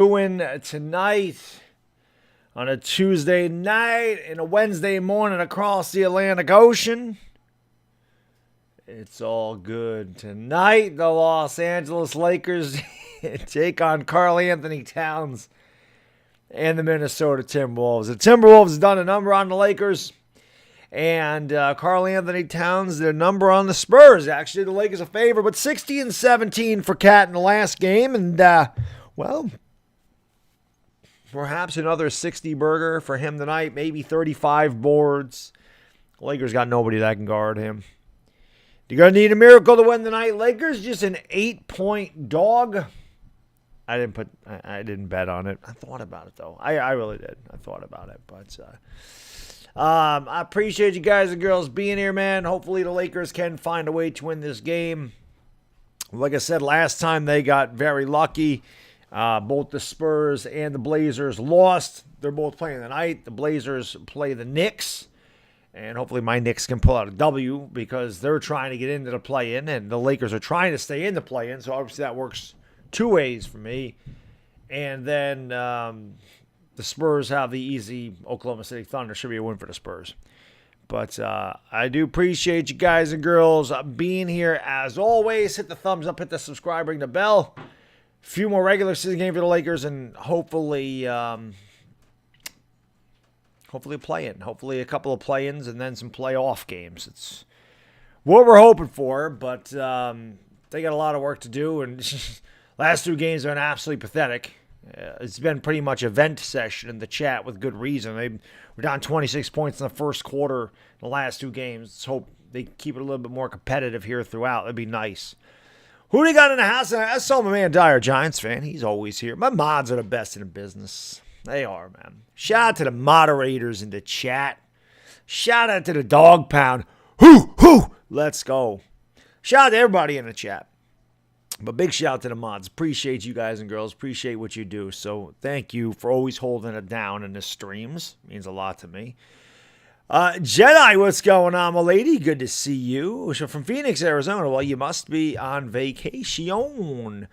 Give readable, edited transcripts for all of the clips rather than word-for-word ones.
Doing tonight on a Tuesday night and a Wednesday morning across the Atlantic Ocean. It's all good. Tonight, the Los Angeles Lakers take on Karl-Anthony Towns and the Minnesota Timberwolves. The Timberwolves have done a number on the Lakers, and Karl-Anthony Towns, their number on the Spurs. Actually, the Lakers a favor, but 60-17 for Cat in the last game, and, perhaps another 60 burger for him tonight, maybe 35 boards. The Lakers got nobody that can guard him. You're going to need a miracle to win tonight. Lakers just an 8-point dog. I didn't bet on it. I thought about it, though. I really did. I thought about it. But I appreciate you guys and girls being here, man. Hopefully the Lakers can find a way to win this game. Like I said, last time they got very lucky. Both the Spurs and the Blazers lost. They're both playing tonight. The Blazers play the Knicks. And hopefully my Knicks can pull out a W because they're trying to get into the play-in. And the Lakers are trying to stay in the play-in. So obviously that works two ways for me. And then the Spurs have the easy Oklahoma City Thunder. Should be a win for the Spurs. But I do appreciate you guys and girls being here. As always, hit the thumbs up, hit the subscribe, ring the bell. A few more regular season games for the Lakers, and hopefully a play-in. Hopefully a couple of play-ins and then some playoff games. It's what we're hoping for, but they got a lot of work to do, and last two games have been absolutely pathetic. It's been pretty much a vent session in the chat with good reason. They were down 26 points in the first quarter in the last two games. Let's hope they keep it a little bit more competitive here throughout. That'd be nice. Who do you got in the house? I saw my man Dyer, Giants fan. He's always here. My mods are the best in the business. They are, man. Shout out to the moderators in the chat. Shout out to the dog pound. Hoo! Let's go. Shout out to everybody in the chat. But big shout out to the mods. Appreciate you guys and girls. Appreciate what you do. So thank you for always holding it down in the streams. Means a lot to me. Jedi, what's going on, my lady? Good to see you. So from Phoenix, Arizona. Well, you must be on vacation.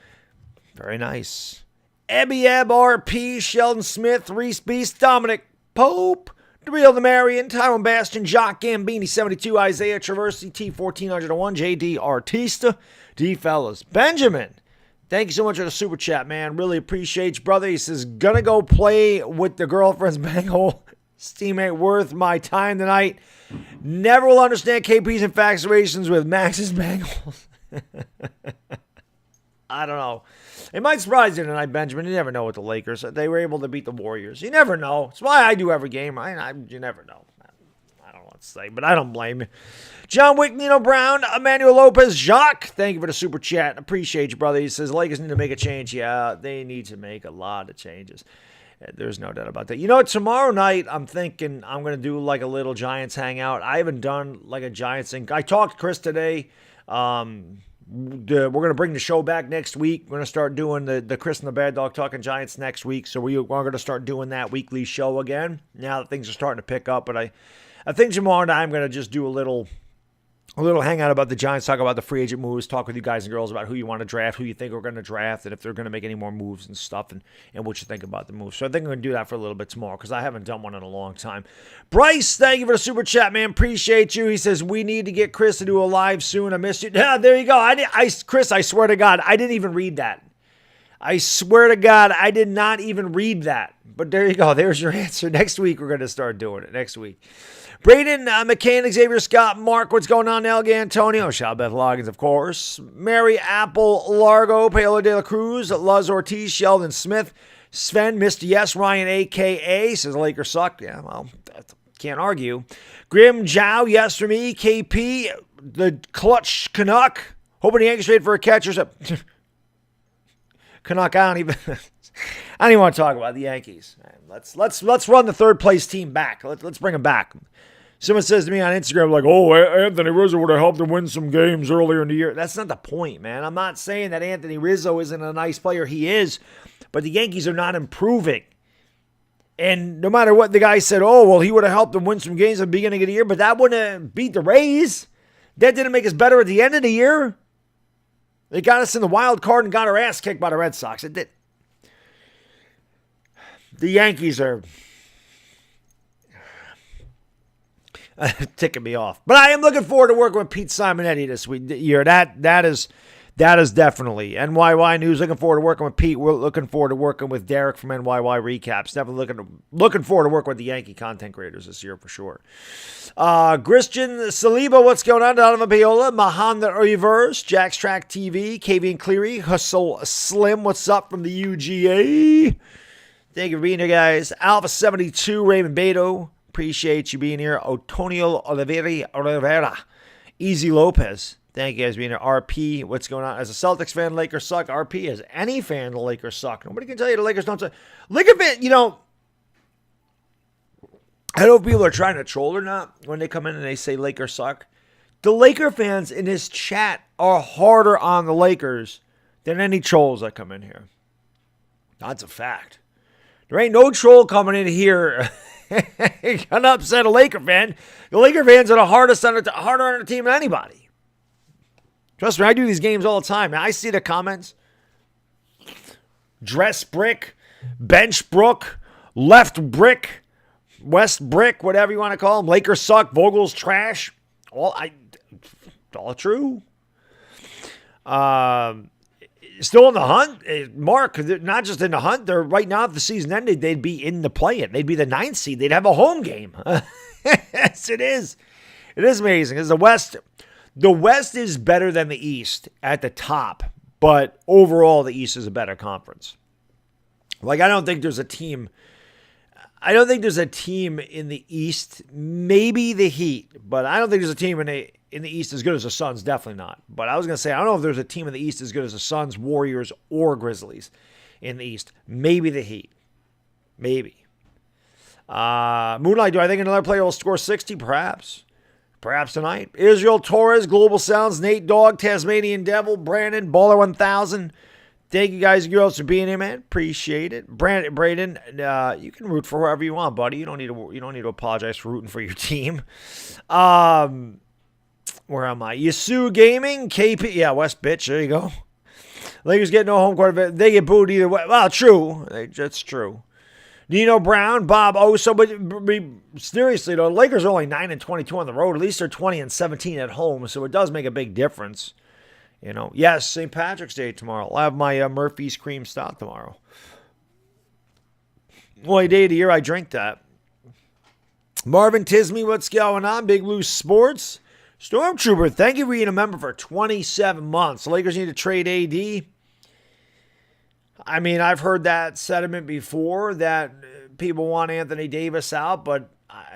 Very nice. Ebby Ebb, RP, Sheldon Smith, Reese Beast, Dominic Pope, DeReal the Marion, Tyrone Bastion, Jock Gambini, 72, Isaiah Traversi, T1401, JD Artista, D Fellas, Benjamin. Thank you so much for the super chat, man. Really appreciate you, brother. He says, gonna go play with the girlfriend's bangle. Teammate worth my time tonight. Never will understand KP's infatuations with Max's Bengals. I don't know. It might surprise you tonight, Benjamin. You never know with the Lakers. They were able to beat the Warriors. You never know. It's why I do every game. You never know. I don't know what to say, but I don't blame you. John Wick, Nino Brown, Emmanuel Lopez, Jacques. Thank you for the super chat. Appreciate you, brother. He says, Lakers need to make a change. Yeah, they need to make a lot of changes. There's no doubt about that. You know, tomorrow night, I'm thinking I'm going to do like a little Giants hangout. I haven't done like a Giants thing. I talked to Chris today. We're going to bring the show back next week. We're going to start doing the Chris and the Baddog Talking Giants next week. So we're going to start doing that weekly show again. Now that things are starting to pick up. But I think tomorrow night I'm going to just do a little hangout about the Giants, talk about the free agent moves, talk with you guys and girls about who you want to draft, who you think are going to draft, and if they're going to make any more moves and stuff, and what you think about the moves. So I think I'm going to do that for a little bit tomorrow because I haven't done one in a long time. Bryce, thank you for the super chat, man. Appreciate you. He says, we need to get Chris to do a live soon. I missed you. Yeah, there you go. Chris, I swear to God, I didn't even read that. I swear to God, I did not even read that. But there you go. There's your answer. Next week, we're going to start doing it. Next week. Braden, McCann, Xavier Scott, Mark, what's going on, Elga Antonio, Shalbeth Loggins, of course, Mary Apple, Largo, Paolo de la Cruz, Luz Ortiz, Sheldon Smith, Sven, Mr. Yes, Ryan, a.k.a., says Lakers suck. Yeah, well, can't argue. Grim Jow, yes for me, KP, the Clutch Canuck, hoping the Yankees trade for a catcher. So, Canuck, I don't even want to talk about the Yankees. Let's run the third place team back. Let's bring them back. Someone says to me on Instagram, like, oh, Anthony Rizzo would have helped them win some games earlier in the year. That's not the point, man. I'm not saying that Anthony Rizzo isn't a nice player. He is. But the Yankees are not improving. And no matter what the guy said, oh, well, he would have helped them win some games at the beginning of the year, but that wouldn't have beat the Rays. That didn't make us better at the end of the year. They got us in the wild card and got our ass kicked by the Red Sox. It did. The Yankees are ticking me off. But I am looking forward to working with Pete Simonetti this year. That is definitely NYY News. Looking forward to working with Pete. We're looking forward to working with Derek from NYY Recaps. Definitely looking forward to working with the Yankee content creators this year for sure. Christian Saliba, what's going on? Donovan Paola, Mahan the Reverse, Jack's Track TV, Kavian Cleary, Hustle Slim, what's up from the UGA? Thank you for being here, guys. Alpha 72, Raymond Beto, appreciate you being here. Otonio Oliveira, Easy Lopez, thank you guys for being here. RP, what's going on? As a Celtics fan, Lakers suck. RP, as any fan, the Lakers suck. Nobody can tell you the Lakers don't suck. Laker fan, I don't know if people are trying to troll or not when they come in and they say Lakers suck. The Laker fans in this chat are harder on the Lakers than any trolls that come in here. That's a fact. There ain't no troll coming in here gonna upset a Laker fan. The Laker fans are the harder on the team than anybody. Trust me, I do these games all the time. I see the comments. Dress brick, bench brook, left brick, West brick, whatever you want to call them. Lakers suck. Vogel's trash. All true. Still in the hunt, Mark. Not just in the hunt. They're right now. If the season ended, they'd be in the play-in. They'd be the 9th seed. They'd have a home game. Yes, it is. It is amazing. Because the West is better than the East at the top, but overall, the East is a better conference. Like I don't think there's a team in the East, maybe the Heat, but I don't think there's a team in the East as good as the Suns, definitely not. But I was going to say, I don't know if there's a team in the East as good as the Suns, Warriors, or Grizzlies in the East. Maybe the Heat. Maybe. Moonlight, do I think another player will score 60? Perhaps. Perhaps tonight. Israel Torres, Global Sounds, Nate Dogg, Tasmanian Devil, Brandon, Baller 1000. Thank you guys and girls for being here, man. Appreciate it. Braden, you can root for whoever you want, buddy. You don't need to apologize for rooting for your team. Where am I? Yasu Gaming, KP. Yeah, West bitch. There you go. Lakers get no home court. They get booed either way. Well, true. That's true. Nino Brown, Bob Oso. But seriously, though, the Lakers are only 9-22 on the road. At least they're 20-17 at home, so it does make a big difference. Yes, St. Patrick's Day tomorrow. I'll have my Murphy's Cream Stout tomorrow. Only day of the year I drink that. Marvin Tisney, what's going on? Big Blue Sports. Stormtrooper, thank you for being a member for 27 months. The Lakers need to trade AD. I mean, I've heard that sentiment before, that people want Anthony Davis out, but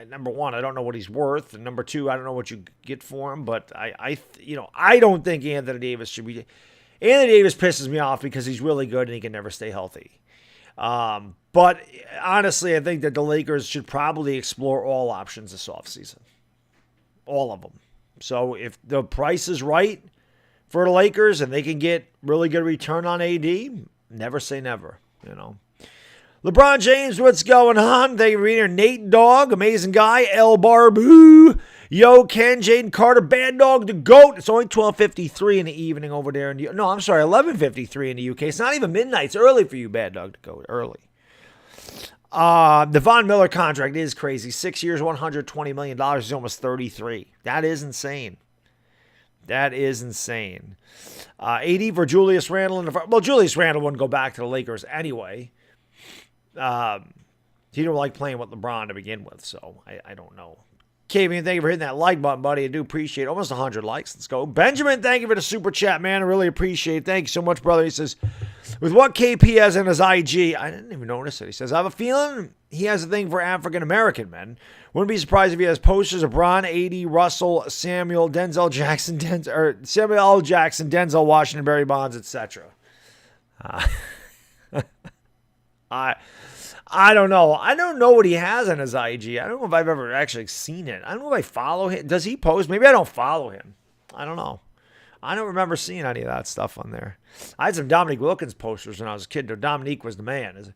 number one, I don't know what he's worth. And number two, I don't know what you get for him. But I don't think Anthony Davis should be. Anthony Davis pisses me off because he's really good and he can never stay healthy. But honestly, I think that the Lakers should probably explore all options this offseason. All of them. So if the price is right for the Lakers and they can get really good return on AD, never say never, LeBron James, what's going on? Thank you for being here. Nate Dogg, amazing guy. El Barbu. Yo, Ken, Jaden Carter, Bad Dog, the GOAT. It's only 12:53 in the evening over there. 11:53 in the UK. It's not even midnight. It's early for you, Bad Dog, the GOAT. Early. The Von Miller contract is crazy. 6 years, $120 million. He's almost 33. That is insane. AD for Julius Randle. Julius Randle wouldn't go back to the Lakers anyway. He didn't like playing with LeBron to begin with, so I don't know. Kavian, thank you for hitting that like button, buddy. I do appreciate it. Almost 100 likes. Let's go. Benjamin, thank you for the super chat, man. I really appreciate it. Thank you so much, brother. He says, with what KP has in his IG, I didn't even notice it. He says, I have a feeling he has a thing for African-American men. Wouldn't be surprised if he has posters of Bron, AD, Russell, Samuel, Denzel Jackson, Samuel L. Jackson, Denzel Washington, Barry Bonds, etc. I don't know. I don't know what he has on his IG. I don't know if I've ever actually seen it. I don't know if I follow him. Does he post? Maybe I don't follow him. I don't know. I don't remember seeing any of that stuff on there. I had some Dominique Wilkins posters when I was a kid. Dominique was the man.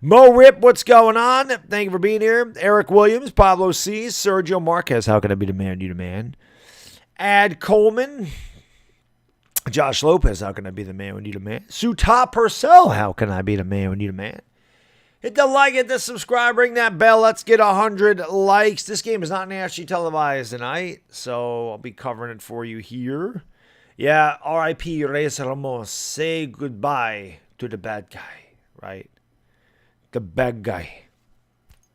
Mo Rip, what's going on? Thank you for being here. Eric Williams, Pablo C, Sergio Marquez, how can I be the man, you the man? Ad Coleman, Josh Lopez, how can I be the man when you the man? Suta Purcell, how can I be the man when you the man? Hit the like, hit the subscribe, ring that bell. Let's get 100 likes. This game is not nationally televised tonight, so I'll be covering it for you here. Yeah, R.I.P. Reyes Ramos. Say goodbye to the bad guy, right? The bad guy.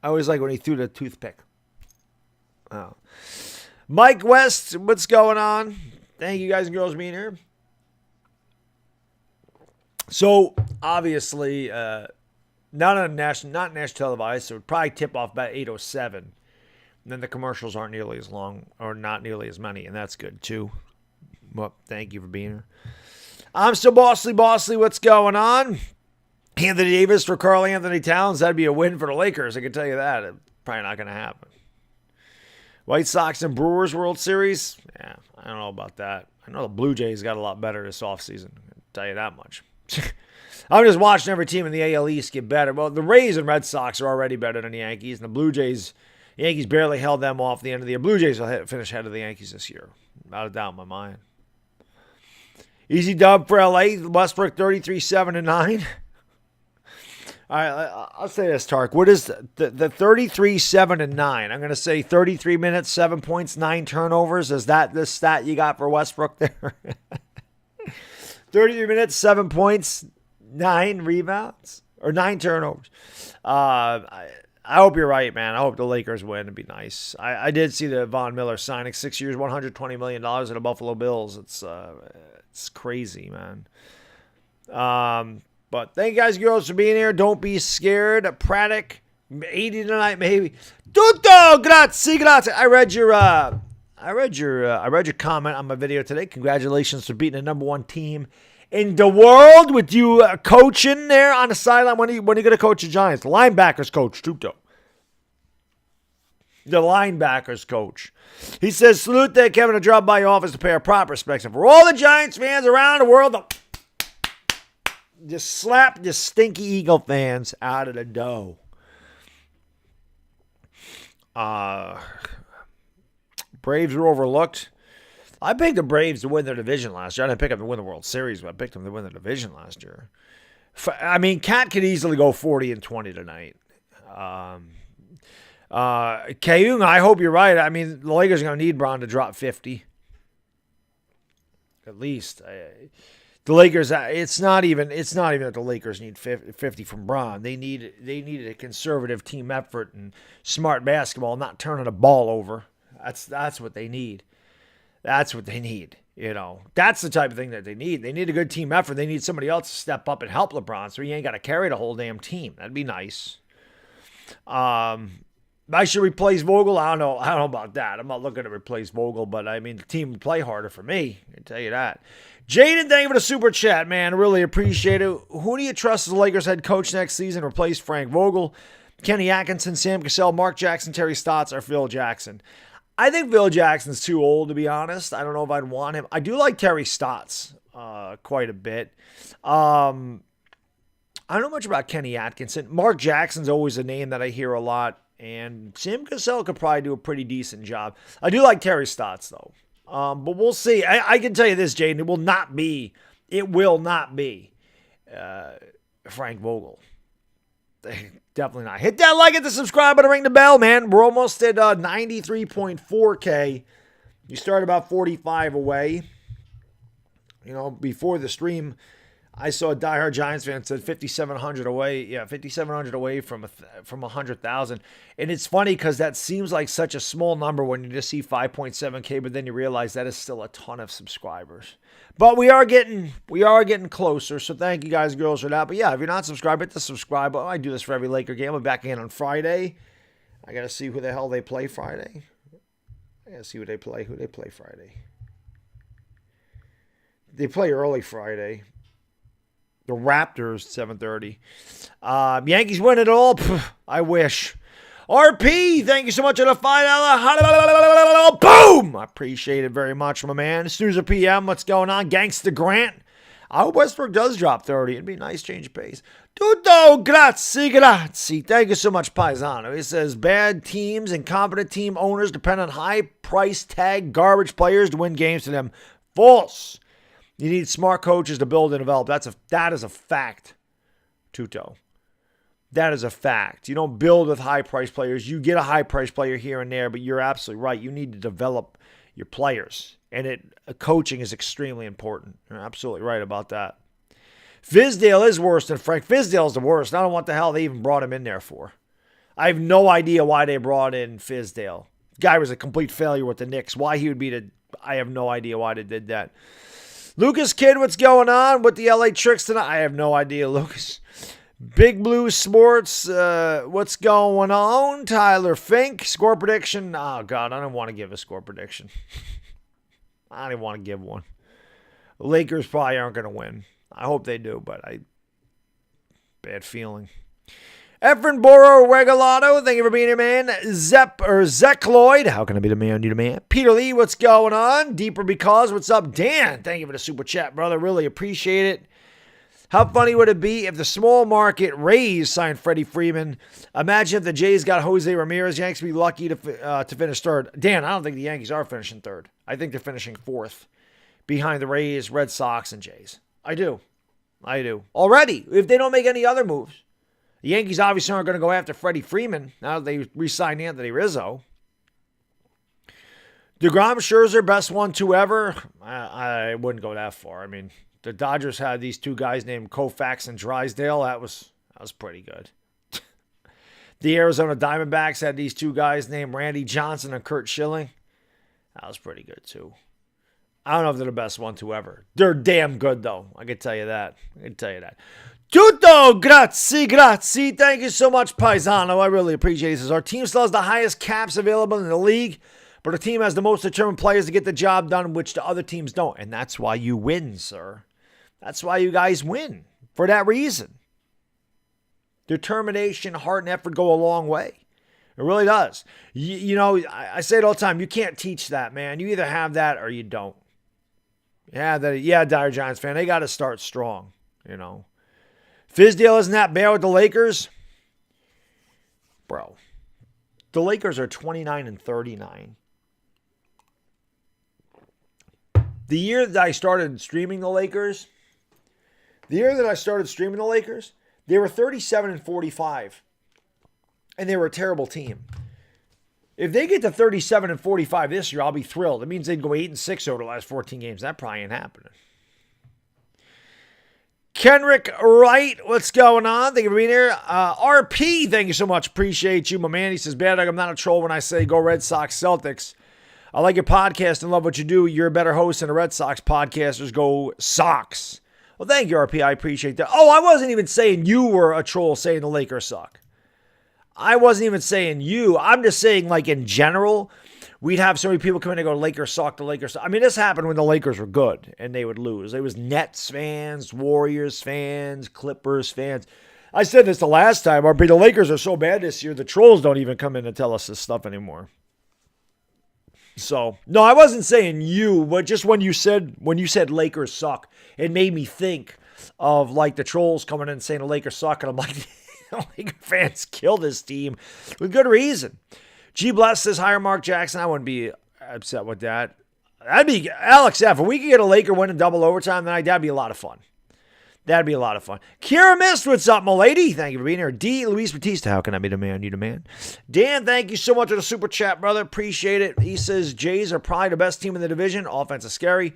I always like when he threw the toothpick. Oh. Mike West, what's going on? Thank you guys and girls for being here. So, obviously, not national televised, so it would probably tip off about 8:07. And then the commercials aren't nearly as long, or not nearly as many, and that's good too. Well, thank you for being here. I'm still Bossly. What's going on? Anthony Davis for Karl Anthony Towns. That'd be a win for the Lakers. I can tell you that. It's probably not going to happen. White Sox and Brewers World Series. Yeah, I don't know about that. I know the Blue Jays got a lot better this offseason. I'll tell you that much. I'm just watching every team in the AL East get better. Well, the Rays and Red Sox are already better than the Yankees. And the Blue Jays, the Yankees barely held them off the end of the year. Blue Jays will finish ahead of the Yankees this year. Without a doubt in my mind. Easy dub for LA. Westbrook 33-7-9. All right, I'll say this, Tark. What is the 33-7-9? I'm going to say 33 minutes, 7 points, 9 turnovers. Is that the stat you got for Westbrook there? 33 minutes, 7 points, 9 rebounds, or 9 turnovers. I hope you're right, man. I hope the Lakers win. It'd be nice. I did see the Von Miller signing 6 years, $120 million in the Buffalo Bills. It's crazy, man. But thank you guys, girls, for being here. Don't be scared. Praddock, 80 tonight, maybe. Tutto, grazie. I read your comment on my video today. Congratulations for beating the #1 team in the world with you coaching there on the sideline. When are you going to coach the Giants? The linebackers coach, Tutto. The linebackers coach. He says, salute that Kevin to drop by your office to pay our proper respects. And for all the Giants fans around the world, just slap the stinky Eagle fans out of the dough. Braves were overlooked. I picked the Braves to win their division last year. I didn't pick them to win the World Series, but I picked them to win the division last year. I mean, Cat could easily go 40-20 tonight. Kayung, I hope you're right. I mean, the Lakers are going to need Bron to drop 50. At least. The Lakers, it's not even that the Lakers need 50 from Bron. They needed a conservative team effort and smart basketball, not turning the ball over. That's what they need. That's what they need. You know, that's the type of thing that they need. They need a good team effort. They need somebody else to step up and help LeBron, so he ain't got to carry the whole damn team. That'd be nice. I should replace Vogel. I don't know about that. I'm not looking to replace Vogel, but I mean, the team would play harder for me. I can tell you that. Jaden, thank you for the super chat, man. Really appreciate it. Who do you trust as the Lakers head coach next season? Replace Frank Vogel, Kenny Atkinson, Sam Cassell, Mark Jackson, Terry Stotts, or Phil Jackson? I think Phil Jackson's too old, to be honest. I don't know if I'd want him. I do like Terry Stotts quite a bit. I don't know much about Kenny Atkinson. Mark Jackson's always a name that I hear a lot. And Sam Cassell could probably do a pretty decent job. I do like Terry Stotts, though. But we'll see. I can tell you this, Jaden. It will not be Frank Vogel. Definitely not. Hit that like, hit the subscribe button, ring the bell, man. We're almost at 93.4K. You start about 45 away. You know, before the stream, I saw a diehard Giants fan said 5,700 away. Yeah, 5,700 away from 100,000. And it's funny because that seems like such a small number when you just see 5.7K, but then you realize that is still a ton of subscribers. But we are getting closer. So thank you guys, girls, for that. But yeah, if you're not subscribed, hit the subscribe. I do this for every Laker game. I'm back in on Friday. I gotta see who the hell they play Friday. I gotta see who they play Friday. They play early Friday. The Raptors, 7:30. Yankees win it all. I wish. RP, thank you so much for the $5. Boom! I appreciate it very much, my man. Snoozer PM, what's going on? Gangsta Grant. I hope Westbrook does drop 30. It'd be a nice change of pace. Tutto, grazie. Thank you so much, Paisano. It says, bad teams and competent team owners depend on high price tag garbage players to win games to them. False. You need smart coaches to build and develop. That is a fact, Tuto. That is a fact. You don't build with high-priced players. You get a high-priced player here and there, but you're absolutely right. You need to develop your players, and coaching is extremely important. You're absolutely right about that. Fizdale is worse than Frank. Fizdale's the worst. I don't know what the hell they even brought him in there for. I have no idea why they brought in Fizdale. Guy was a complete failure with the Knicks. Why he would be I have no idea why they did that. Lucas Kidd, what's going on with the LA Tricks tonight? I have no idea, Lucas. Big Blue Sports, what's going on? Tyler Fink, score prediction. Oh, God, I don't want to give a score prediction. I don't even want to give one. The Lakers probably aren't going to win. I hope they do, but bad feeling. Efren Boro Regalato, thank you for being here, man. Zek Lloyd, how can I be the man? You the man. Peter Lee, what's going on? Deeper Because, what's up? Dan, thank you for the super chat, brother. Really appreciate it. How funny would it be if the small market Rays signed Freddie Freeman? Imagine if the Jays got Jose Ramirez. Yankees would be lucky to finish third. Dan, I don't think the Yankees are finishing third. I think they're finishing fourth behind the Rays, Red Sox, and Jays. I do. Already, if they don't make any other moves. The Yankees obviously aren't going to go after Freddie Freeman now that they re-signed Anthony Rizzo. DeGrom, Scherzer, best 1-2 ever. I wouldn't go that far. I mean, the Dodgers had these two guys named Koufax and Drysdale. That was pretty good. The Arizona Diamondbacks had these two guys named Randy Johnson and Kurt Schilling. That was pretty good too. I don't know if they're the best 1-2 ever. They're damn good though. I can tell you that. Tutto, grazie. Thank you so much, Paisano. I really appreciate it. He says, our team still has the highest caps available in the league, but our team has the most determined players to get the job done, which the other teams don't. And that's why you win, sir. That's why you guys win. For that reason. Determination, heart, and effort go a long way. It really does. You know, I say it all the time. You can't teach that, man. You either have that or you don't. Dire Giants fan. They got to start strong, you know. Fizdale isn't that bad with the Lakers. Bro, the Lakers are 29-39. The year that I started streaming the Lakers, they were 37-45. And they were a terrible team. If they get to 37-45 this year, I'll be thrilled. It means they'd go 8-6 over the last 14 games. That probably ain't happening. Kenrick Wright, what's going on? Thank you for being here. RP, thank you so much. Appreciate you, my man. He says, Baddog, I'm not a troll when I say go Red Sox Celtics. I like your podcast and love what you do. You're a better host than the Red Sox podcasters. Go Sox. Well, thank you, RP. I appreciate that. Oh, I wasn't even saying you were a troll saying the Lakers suck. I wasn't even saying you. I'm just saying, like, in general, we'd have so many people come in and go, Lakers suck, the Lakers suck. I mean, this happened when the Lakers were good and they would lose. It was Nets fans, Warriors fans, Clippers fans. I said this the last time, RP, the Lakers are so bad this year, the trolls don't even come in and tell us this stuff anymore. So, no, I wasn't saying you, but just when you said Lakers suck, it made me think of, like, the trolls coming in and saying the Lakers suck, and I'm like, Laker fans kill this team with good reason. G. Bless says, hire Mark Jackson. I wouldn't be upset with that. That'd be Alex F. If we could get a Laker win in double overtime, then that'd be a lot of fun. Kira Mist, what's up, my lady? Thank you for being here. D. Luis Batista, how can I be the man? You the man. Dan, thank you so much for the super chat, brother. Appreciate it. He says, Jays are probably the best team in the division. Offense is scary.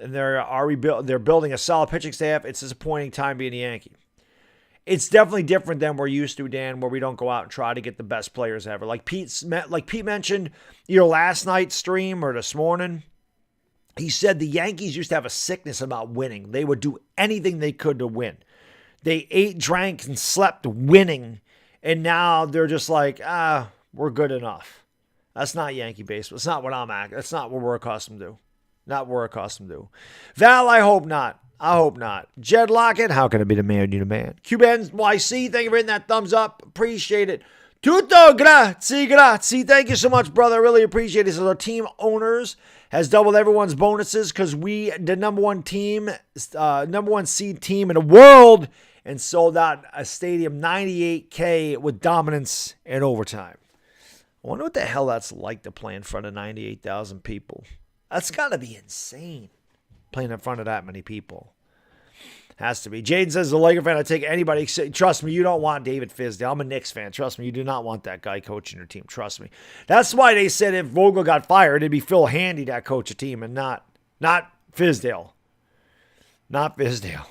And they're building a solid pitching staff. It's a disappointing time being a Yankee. It's definitely different than we're used to, Dan, where we don't go out and try to get the best players ever. Like Pete mentioned, last night's stream or this morning, he said the Yankees used to have a sickness about winning. They would do anything they could to win. They ate, drank, and slept winning, and now they're just like, we're good enough. That's not Yankee baseball. It's not what I'm at. That's not what we're accustomed to. Val, I hope not. Jed Lockett, how can I be the man? You the man. Cuban YC, thank you for hitting that thumbs up. Appreciate it. Tutto, grazie. Thank you so much, brother. I really appreciate it. So our team owners has doubled everyone's bonuses because we, the number one seed team in the world, and sold out a stadium 98K with dominance in overtime. I wonder what the hell that's like to play in front of 98,000 people. That's got to be insane, playing in front of that many people. Has to be. Jaden says, the Laker fan, I take anybody. Trust me, you don't want David Fizdale. I'm a Knicks fan. Trust me, you do not want that guy coaching your team. Trust me. That's why they said if Vogel got fired, it'd be Phil Handy that coach a team and not Fizdale. Not Fizdale.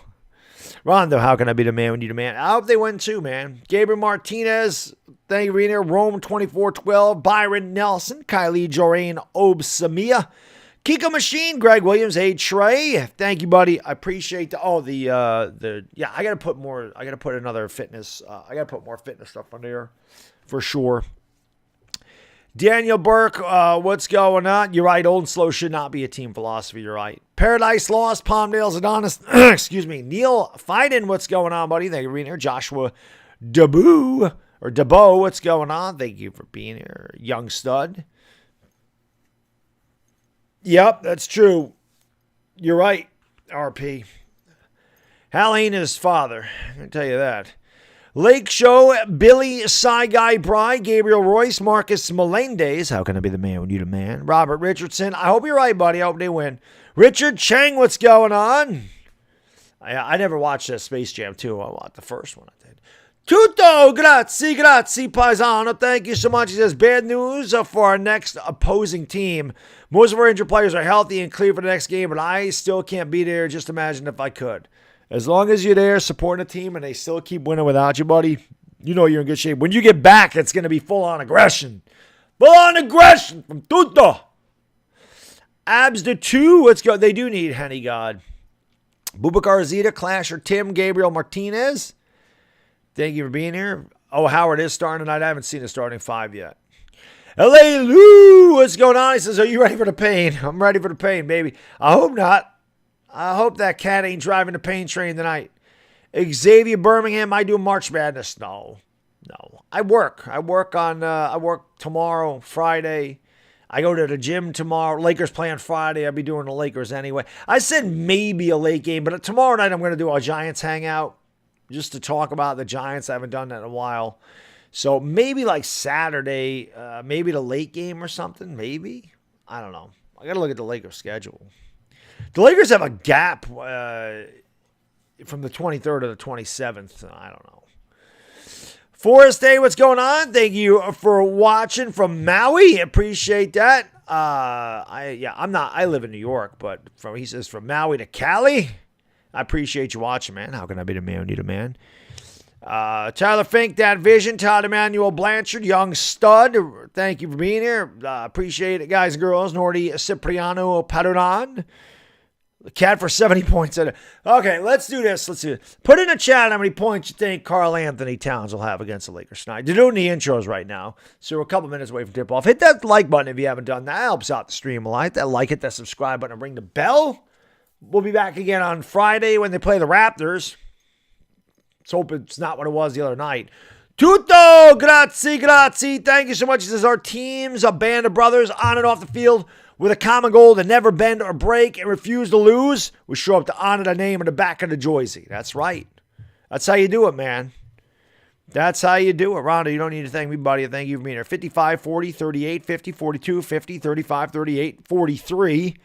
Rondo, how can I be the man when you the man? I hope they win too, man. Gabriel Martinez, thank you for being here. Rome 2412. Byron Nelson. Kylie Jorain Obsamia. Kiko Machine, Greg Williams, hey Trey, thank you, buddy. I appreciate the yeah. I gotta put more. I gotta put another fitness. I gotta put more fitness stuff on there, for sure. Daniel Burke, what's going on? You're right. Old and slow should not be a team philosophy. You're right. Paradise Lost, Palmdale's Adonis. Excuse me. Neil Fiden, what's going on, buddy? Thank you for being here. Joshua Debo, what's going on? Thank you for being here. Young stud. Yep, that's true. You're right, RP. Halena's father. I can tell you that. Lake Show, Billy, Cy Guy Bry, Gabriel Royce, Marcus Melendez. How can I be the man when you the man? Robert Richardson. I hope you're right, buddy. I hope they win. Richard Chang, what's going on? I never watched that Space Jam 2. I watched the first one. I did. Tutto, grazie, paisano. Thank you so much. He says, bad news for our next opposing team. Most of our injured players are healthy and clear for the next game, but I still can't be there. Just imagine if I could. As long as you're there supporting the team and they still keep winning without you, buddy, you know you're in good shape. When you get back, it's going to be full-on aggression. Full-on aggression from Tutto. Abs to 2. Let's go. They do need Henny God. Bubakar Zeta, Clasher, Tim, Gabriel Martinez. Thank you for being here. Oh, Howard is starting tonight. I haven't seen the starting 5 yet. L.A. Lou, what's going on? He says, are you ready for the pain? I'm ready for the pain, baby. I hope not. I hope that cat ain't driving the pain train tonight. Xavier Birmingham, I do March Madness. No. I work. I work tomorrow, Friday. I go to the gym tomorrow. Lakers play on Friday. I'll be doing the Lakers anyway. I said maybe a late game, but tomorrow night I'm going to do a Giants hangout just to talk about the Giants. I haven't done that in a while. So maybe like Saturday, maybe the late game or something. Maybe. I don't know. I got to look at the Lakers schedule. The Lakers have a gap from the 23rd to the 27th. I don't know. Forrest Day, what's going on? Thank you for watching from Maui. Appreciate that. I live in New York, but he says from Maui to Cali. I appreciate you watching, man. How can I be the man who need a man? Tyler Fink, that vision. Todd Emmanuel Blanchard, young stud. Thank you for being here. Appreciate it, guys and girls. Nordy Cipriano Paduran. The cat for 70 points. Okay, let's do this. Put in a chat how many points you think Karl Anthony Towns will have against the Lakers tonight. They're doing the intros right now, so we're a couple minutes away from tip-off. Hit that like button if you haven't done that. That helps out the stream a lot. Hit that like, hit that subscribe button, and ring the bell. We'll be back again on Friday when they play the Raptors. Let's hope it's not what it was the other night. Tutto, grazie. Thank you so much. This is our teams, a band of brothers on and off the field with a common goal to never bend or break and refuse to lose. We show up to honor the name on the back of the jersey. That's right. That's how you do it, man. That's how you do it. Rhonda, you don't need to thank me, buddy. Thank you for being here. 55, 40, 38, 50, 42, 50, 35, 38, 43.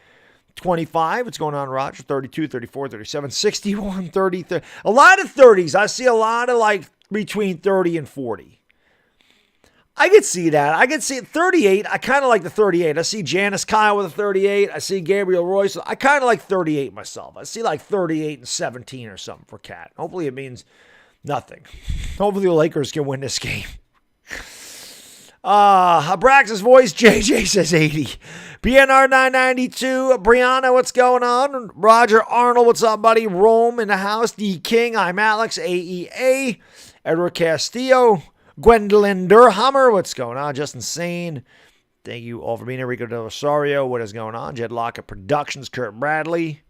25. What's going on, Roger? 32, 34, 37, 61, 30, 30. A lot of 30s. I see a lot of like between 30 and 40. I could see that. I could see 38. I kind of like the 38. I see Janice Kyle with a 38. I see Gabriel Royce. I kind of like 38 myself. I see like 38 and 17 or something for Cat. Hopefully it means nothing. Hopefully the Lakers can win this game. Abraxas voice, JJ says 80. BNR 992. Brianna, what's going on? Roger Arnold, what's up, buddy? Rome in the house. D King, I'm Alex. AEA. Edward Castillo. Gwendolyn Durhammer, what's going on? Justin Sane. Thank you all for being here. Rico Del Rosario, what is going on? Jed Lockett Productions, Kurt Bradley.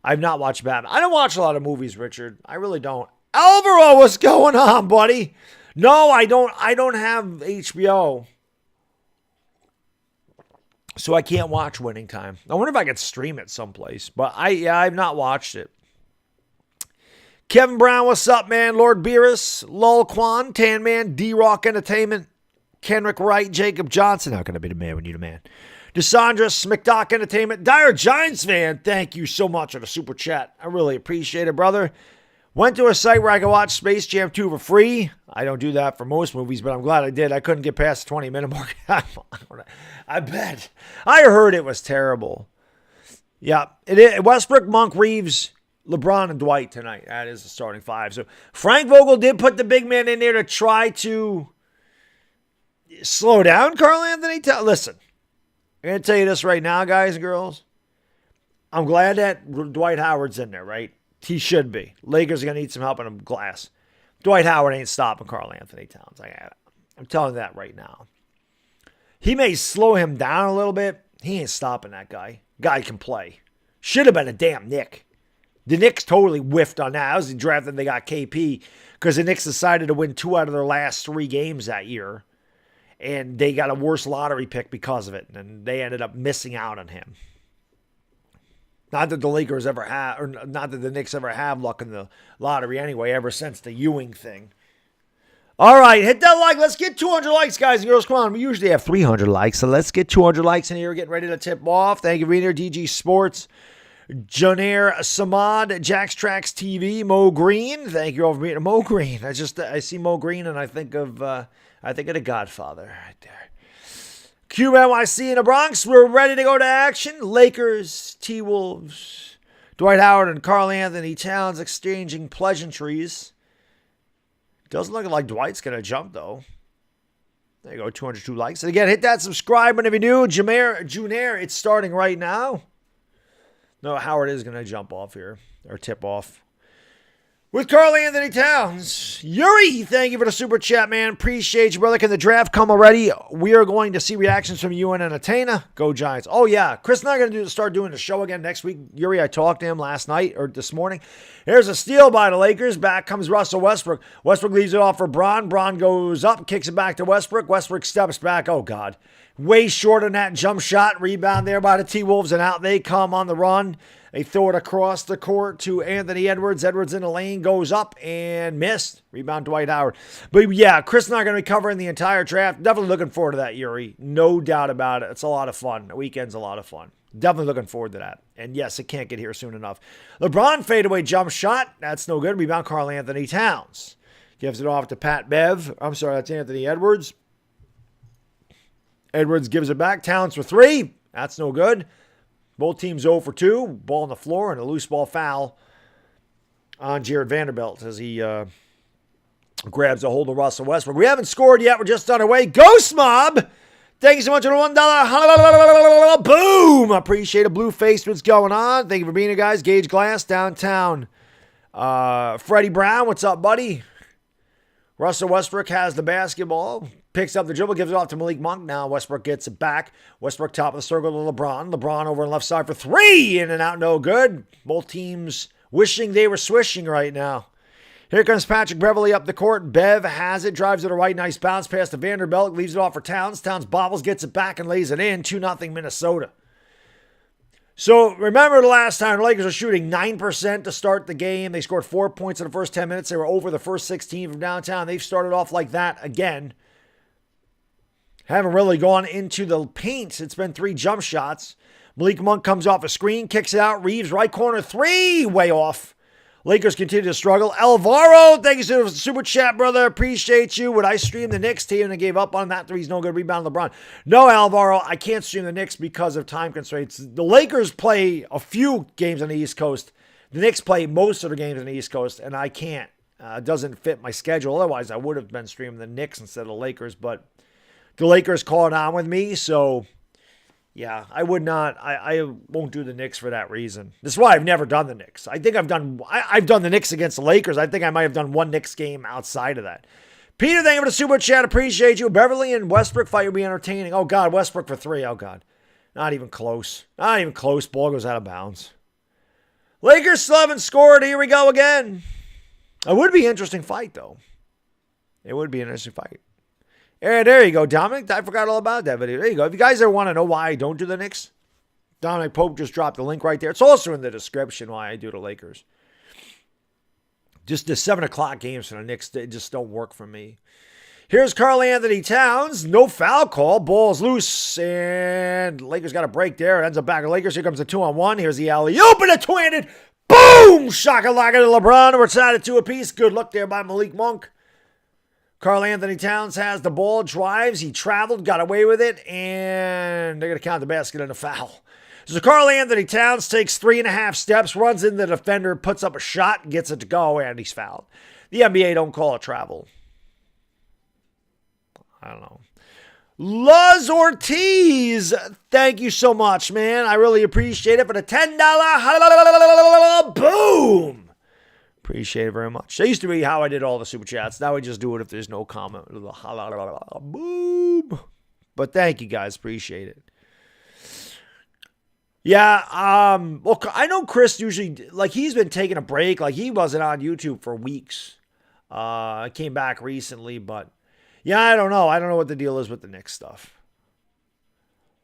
I've not watched Batman. I don't watch a lot of movies, Richard. I really don't. Alvaro, what's going on, buddy? No, I don't have HBO. So I can't watch Winning Time. I wonder if I could stream it someplace. But I've not watched it. Kevin Brown, what's up, man? Lord Beerus, Lol Kwan, Tan Man, D-Rock Entertainment, Kenrick Wright, Jacob Johnson. How can I be the man when you're the man? DeSandra, McDock Entertainment, Dire Giants fan, thank you so much for the super chat. I really appreciate it, brother. Went to a site where I could watch Space Jam 2 for free. I don't do that for most movies, but I'm glad I did. I couldn't get past the 20-minute mark. I bet. I heard it was terrible. Yeah, Westbrook, Monk, Reeves, LeBron, and Dwight tonight. That is the starting five. So Frank Vogel did put the big man in there to try to slow down Karl Anthony Towns. Listen, I'm going to tell you this right now, guys and girls. I'm glad that Dwight Howard's in there, right? He should be. Lakers are going to need some help in a glass. Dwight Howard ain't stopping Karl Anthony Towns. I'm telling you that right now. He may slow him down a little bit. He ain't stopping that guy. Guy can play. Should have been a damn Knick. The Knicks totally whiffed on that. That was the draft that they got KP because the Knicks decided to win 2 out of their last 3 games that year. And they got a worse lottery pick because of it. And they ended up missing out on him. Not that the Lakers ever have, or not that the Knicks ever have luck in the lottery anyway, ever since the Ewing thing. All right, hit that like. Let's get 200 likes, guys and girls. Come on, we usually have 300 likes, so let's get 200 likes in here. Getting ready to tip off. Thank you, Reader, DG Sports, Janair Samad, Jack's Tracks TV, Mo Green. Thank you all for being Mo Green. I see Mo Green and I think of The Godfather right there. QNYC in the Bronx, we're ready to go to action. Lakers, T-Wolves, Dwight Howard and Karl Anthony Towns exchanging pleasantries. Doesn't look like Dwight's going to jump, though. There you go, 202 likes. And again, hit that subscribe button if you're new. Junair, it's starting right now. No, Howard is going to jump off here, or tip off. With Karl Anthony Towns. Yuri, thank you for the super chat, man. Appreciate you, brother. Can the draft come already? We are going to see reactions from you and Atena. Go Giants. Oh, yeah. Chris and I are going to start doing the show again next week. Yuri, I talked to him last night or this morning. Here's a steal by the Lakers. Back comes Russell Westbrook. Westbrook leaves it off for Braun. Braun goes up, kicks it back to Westbrook. Westbrook steps back. Oh, God. Way short on that jump shot. Rebound there by the T-Wolves, and out they come on the run. They throw it across the court to Anthony Edwards. Edwards in the lane, goes up and missed. Rebound Dwight Howard. But yeah, Chris and I are going to be covering the entire draft. Definitely looking forward to that, Yuri. No doubt about it. It's a lot of fun. The weekend's a lot of fun. Definitely looking forward to that. And yes, it can't get here soon enough. LeBron fadeaway jump shot. That's no good. Rebound Karl Anthony Towns. Gives it off to Pat Bev. I'm sorry, that's Anthony Edwards. Edwards gives it back. Towns for 3. That's no good. Both teams 0 for 2. Ball on the floor and a loose ball foul on Jared Vanderbilt as he grabs a hold of Russell Westbrook. We haven't scored yet. We're just on our way. Ghost Mob! Thank you so much for the $1. Boom! Appreciate it. Blue Face, what's going on? Thank you for being here, guys. Gage Glass, downtown. Freddie Brown, what's up, buddy? Russell Westbrook has the basketball. Picks up the dribble, gives it off to Malik Monk. Now Westbrook gets it back. Westbrook top of the circle to LeBron. LeBron over on the left side for 3. In and out, no good. Both teams wishing they were swishing right now. Here comes Patrick Beverly up the court. Bev has it, drives to the right. Nice bounce pass to Vanderbilt. Leaves it off for Towns. Towns bobbles, gets it back, and lays it in. 2-0 Minnesota. So remember the last time the Lakers were shooting 9% to start the game. They scored 4 points in the first 10 minutes. They were over the first 16 from downtown. They've started off like that again. Haven't really gone into the paint. It's been 3 jump shots. Malik Monk comes off a screen, kicks it out. Reeves, right corner, 3, way off. Lakers continue to struggle. Alvaro, thank you for the super chat, brother. Appreciate you. Would I stream the Knicks team and gave up on that? 3's no good. Rebound LeBron. No, Alvaro, I can't stream the Knicks because of time constraints. The Lakers play a few games on the East Coast. The Knicks play most of the games on the East Coast, and I can't. It doesn't fit my schedule. Otherwise, I would have been streaming the Knicks instead of the Lakers, but the Lakers caught on with me, so yeah, I would not. I won't do the Knicks for that reason. This is why I've never done the Knicks. I think I've done the Knicks against the Lakers. I think I might have done one Knicks game outside of that. Peter, thank you for the super chat. Appreciate you. Beverly and Westbrook fight will be entertaining. Oh, God, Westbrook for 3. Oh, God. Not even close. Not even close. Ball goes out of bounds. Lakers still haven't scored. Here we go again. It would be an interesting fight, though. It would be an interesting fight. And there you go, Dominic. I forgot all about that video. There you go. If you guys ever want to know why I don't do the Knicks, Dominic Pope just dropped the link right there. It's also in the description why I do the Lakers. Just the 7 o'clock games for the Knicks, they just don't work for me. Here's Karl Anthony Towns. No foul call. Ball's loose. And Lakers got a break there. It ends up back to Lakers. Here comes the 2-on-1. Here's the alley-oop and a two-handed. Boom! Shaka-laka to LeBron. We're tied at 2 apiece. Good look there by Malik Monk. Karl Anthony Towns has the ball, drives. He traveled, got away with it, and they're going to count the basket and a foul. So Karl Anthony Towns takes 3.5 steps, runs into the defender, puts up a shot, gets it to go, and he's fouled. The NBA don't call it travel. I don't know. Luz Ortiz, thank you so much, man. I really appreciate it for the $10. Boom. Appreciate it very much. That used to be how I did all the super chats. Now I just do it if there's no comment. Boom. But thank you guys. Appreciate it. Yeah, well, I know Chris usually, like, he's been taking a break. Like, he wasn't on YouTube for weeks. Came back recently, but yeah, I don't know. I don't know what the deal is with the Knicks stuff.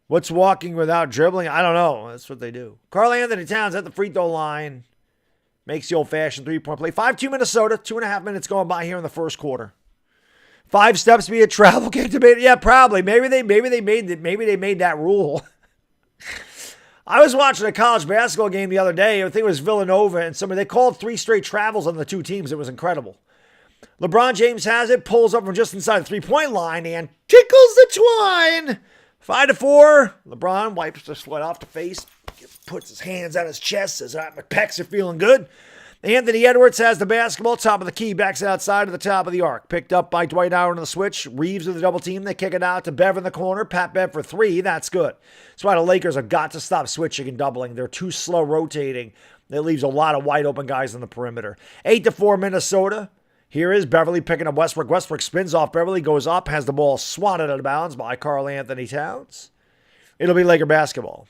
What's walking without dribbling? I don't know. That's what they do. Karl Anthony Towns at the free throw line. Makes the old-fashioned three-point play. 5-2 Minnesota. 2.5 minutes going by here in the first quarter. 5 steps via travel game debate. Yeah, probably. Maybe they made that rule. I was watching a college basketball game the other day. I think it was Villanova and somebody. They called 3 straight travels on the 2 teams. It was incredible. LeBron James has it, pulls up from just inside the 3-point line and tickles the twine. 5-4. LeBron wipes the sweat off the face, puts his hands on his chest, says, my pecs are feeling good. Anthony Edwards has the basketball, top of the key, backs it outside to the top of the arc. Picked up by Dwight Howard on the switch. Reeves with the double team. They kick it out to Bev in the corner. Pat Bev for 3. That's good. That's why the Lakers have got to stop switching and doubling. They're too slow rotating. It leaves a lot of wide open guys on the perimeter. 8-4 Minnesota. Here is Beverly picking up Westbrook. Westbrook spins off Beverly, goes up, has the ball swatted out of bounds by Karl Anthony Towns. It'll be Laker basketball.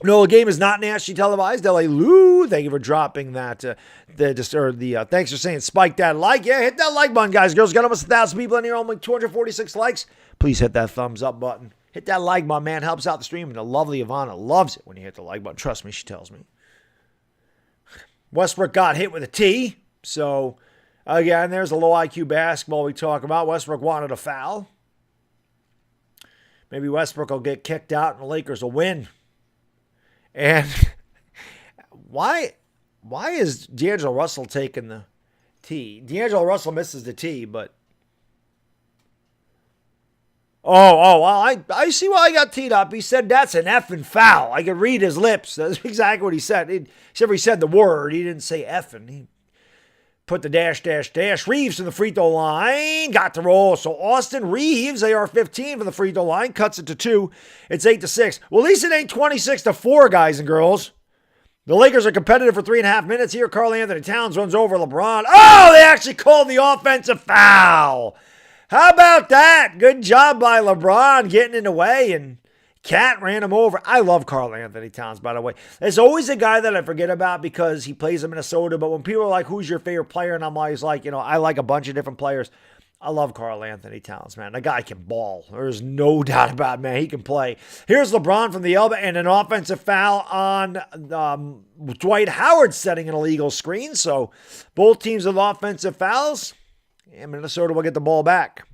No, the game is not nationally televised. LA Lou, thank you for dropping that. Thanks for saying spike that like. Yeah, hit that like button, guys. Girls, got almost 1,000 people in here, only 246 likes. Please hit that thumbs up button. Hit that like button, man. Helps out the stream. And the lovely Ivana loves it when you hit the like button. Trust me, she tells me. Westbrook got hit with a T. So, again, there's the low IQ basketball we talk about. Westbrook wanted a foul. Maybe Westbrook will get kicked out and the Lakers will win. And why is D'Angelo Russell taking the T? D'Angelo Russell misses the T, but well, I see why I got teed up. He said that's an effing foul. I could read his lips. That's exactly what he said. Except he said the word. He didn't say effing. He put the dash. Reeves to the free throw line. Got the roll. So Austin Reeves, AR-15 for the free throw line. Cuts it to 2. It's 8-6. Well, at least it ain't 26-4, guys and girls. The Lakers are competitive for 3.5 minutes here. Karl Anthony Towns runs over LeBron. Oh, they actually called the offensive foul. How about that? Good job by LeBron getting in the way, and Cat ran him over. I love Karl Anthony Towns, by the way. There's always a guy that I forget about because he plays in Minnesota, but when people are like, who's your favorite player? And I'm always like, I like a bunch of different players. I love Karl Anthony Towns, man. The guy can ball. There's no doubt about it, man. He can play. Here's LeBron from the elbow and an offensive foul on Dwight Howard setting an illegal screen. So both teams have offensive fouls, and Minnesota will get the ball back.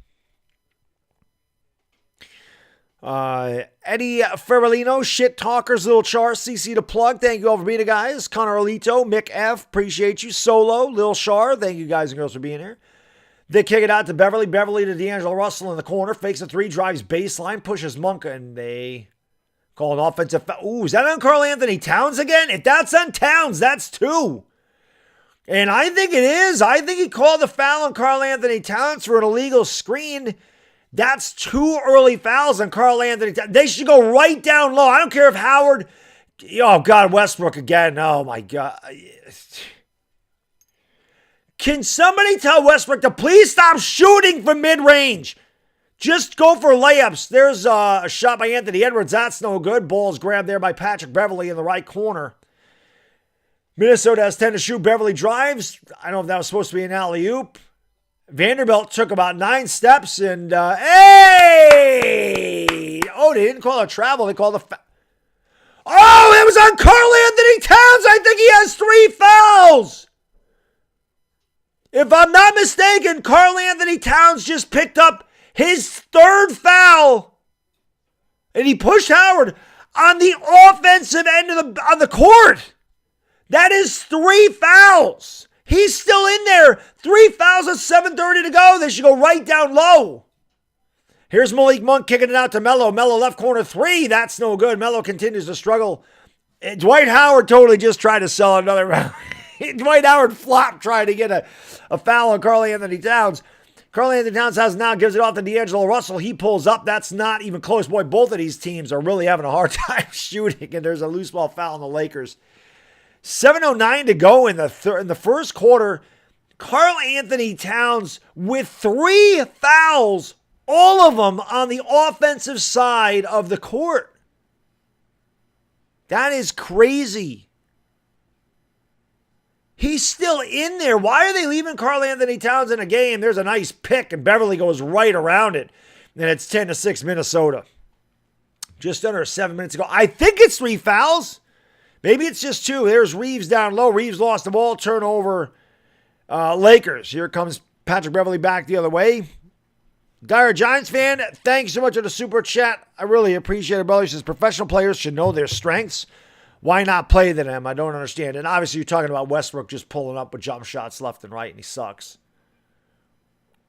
Eddie Ferrolino, Shit Talkers, Lil Char, CC to plug. Thank you all for being here, guys. Connor Olito, Mick F, appreciate you. Solo, Lil Char, thank you guys and girls for being here. They kick it out to Beverly. Beverly to D'Angelo Russell in the corner. Fakes a 3, drives baseline, pushes Monk, and they call an offensive foul. Ooh, is that on Karl Anthony Towns again? If that's on Towns, that's 2. And I think it is. I think he called the foul on Karl Anthony Towns for an illegal screen. That's 2 early fouls on Karl Anthony Towns. They should go right down low. I don't care if Howard... Oh, God, Westbrook again. Oh, my God. Can somebody tell Westbrook to please stop shooting from mid-range? Just go for layups. There's a shot by Anthony Edwards. That's no good. Ball's grabbed there by Patrick Beverly in the right corner. Minnesota has 10 to shoot. Beverly drives. I don't know if that was supposed to be an alley-oop. Vanderbilt took about 9 steps and, hey! Oh, they didn't call it travel. They called it oh, it was on Karl Anthony Towns. I think he has 3 fouls. If I'm not mistaken, Karl Anthony Towns just picked up his third foul, and he pushed Howard on the offensive end of the court. That is 3 fouls. He's still in there. 3 fouls at 7:30 to go. They should go right down low. Here's Malik Monk kicking it out to Melo. Melo left corner 3. That's no good. Melo continues to struggle. Dwight Howard totally just tried to sell another round. Dwight Howard flopped trying to get a foul on Karl Anthony Towns. Karl Anthony Towns has now gives it off to D'Angelo Russell. He pulls up. That's not even close. Boy, both of these teams are really having a hard time shooting, and there's a loose ball foul on the Lakers. 7:09 to go in the first quarter. Karl Anthony Towns with 3 fouls, all of them on the offensive side of the court. That is crazy. He's still in there. Why are they leaving Karl Anthony Towns in a game? There's a nice pick, and Beverly goes right around it. And it's 10-6 Minnesota. Just under 7 minutes ago. I think it's 3 fouls. Maybe it's just 2. There's Reeves down low. Reeves lost the ball. Turnover. Lakers. Here comes Patrick Beverly back the other way. Dire Giants fan, thanks so much for the super chat. I really appreciate it, brother. He says professional players should know their strengths. Why not play to them? I don't understand. And obviously you're talking about Westbrook just pulling up with jump shots left and right, and he sucks.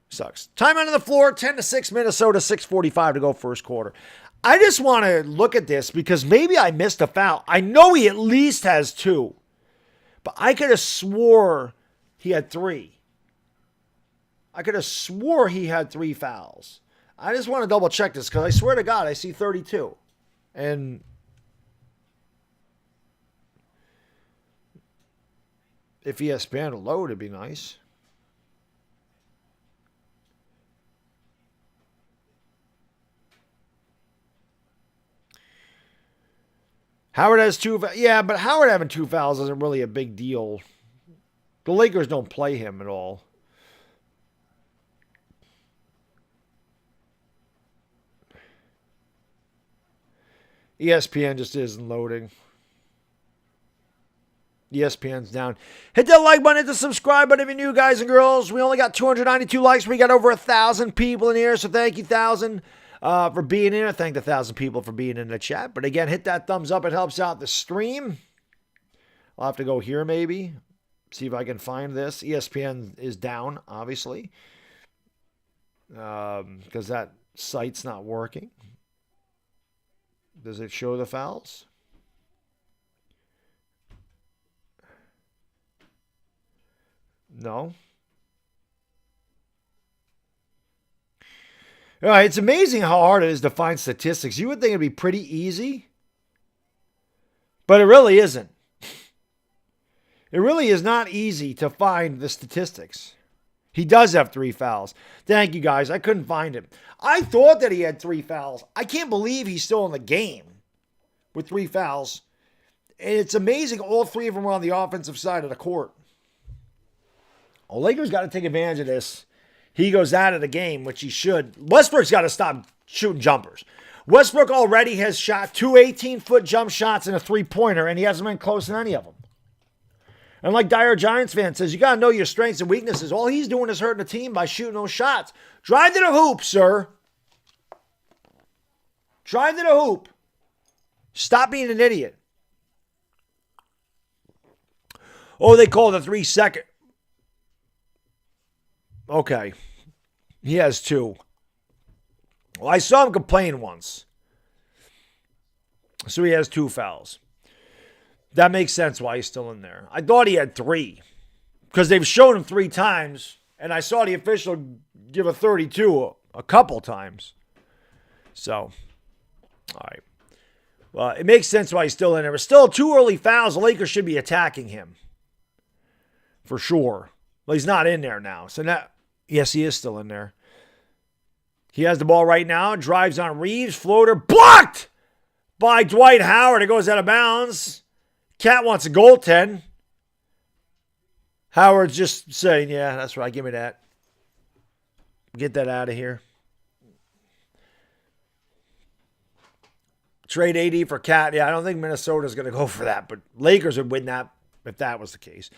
Sucks. Time on the floor, 10-6 Minnesota, 6:45 to go first quarter. I just want to look at this because maybe I missed a foul. I know he at least has 2, but I could have swore he had 3. I could have swore he had 3 fouls. I just want to double check this because I swear to God I see 32. And if ESPN will load, it'd be nice. Howard has 2. Yeah, but Howard having 2 fouls isn't really a big deal. The Lakers don't play him at all. ESPN just isn't loading. ESPN's down. Hit that like button, hit the subscribe button if you're new, guys and girls. We only got 292 likes. We got over 1,000 people in here, so thank you, 1,000, for being here. Thank the 1,000 people for being in the chat. But again, hit that thumbs up. It helps out the stream. I'll have to go here maybe. See if I can find this. ESPN is down, obviously, because that site's not working. Does it show the fouls? No. All right, it's amazing how hard it is to find statistics. You would think it'd be pretty easy, but it really isn't. It really is not easy to find the statistics. He does have 3 fouls. Thank you, guys. I couldn't find him. I thought that he had 3 fouls. I can't believe he's still in the game with 3 fouls. And it's amazing all 3 of them were on the offensive side of the court. Well, Lakers got to take advantage of this. He goes out of the game, which he should. Westbrook's got to stop shooting jumpers. Westbrook already has shot 2 18-foot jump shots and a 3-pointer, and he hasn't been close in any of them. And like Dire Giants fan says, you got to know your strengths and weaknesses. All he's doing is hurting the team by shooting those shots. Drive to the hoop, sir. Drive to the hoop. Stop being an idiot. Oh, they call it a 3-second. Okay. He has 2. Well, I saw him complain once. So he has 2 fouls. That makes sense why he's still in there. I thought he had 3. Because they've shown him 3 times. And I saw the official give a 32 a couple times. So, all right. Well, it makes sense why he's still in there. But still 2 early fouls. The Lakers should be attacking him. For sure. Well, he's not in there now. So now, yes, he is still in there. He has the ball right now. Drives on Reeves. Floater blocked by Dwight Howard. It goes out of bounds. Cat wants a goaltend. Howard's just saying, yeah, that's right. Give me that. Get that out of here. Trade AD for Cat. Yeah, I don't think Minnesota's going to go for that, but Lakers would win that if that was the case.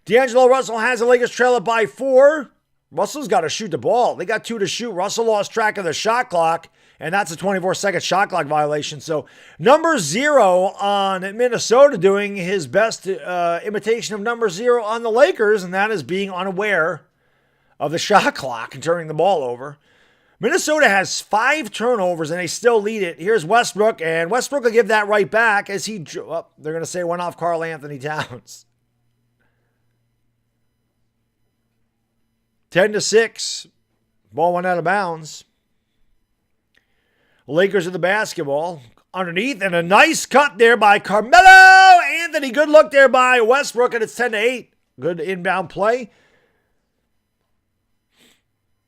D'Angelo Russell has the Lakers trail it by 4. Russell's got to shoot the ball. They got 2 to shoot. Russell lost track of the shot clock, and that's a 24-second shot clock violation. So number 0 on Minnesota doing his best imitation of number 0 on the Lakers, and that is being unaware of the shot clock and turning the ball over. Minnesota has 5 turnovers, and they still lead it. Here's Westbrook, and Westbrook will give that right back as he, they're going to say went off Karl Anthony Towns. 10-6. Ball went out of bounds. Lakers with the basketball. Underneath, and a nice cut there by Carmelo Anthony. Good look there by Westbrook, and it's 10-8. Good inbound play.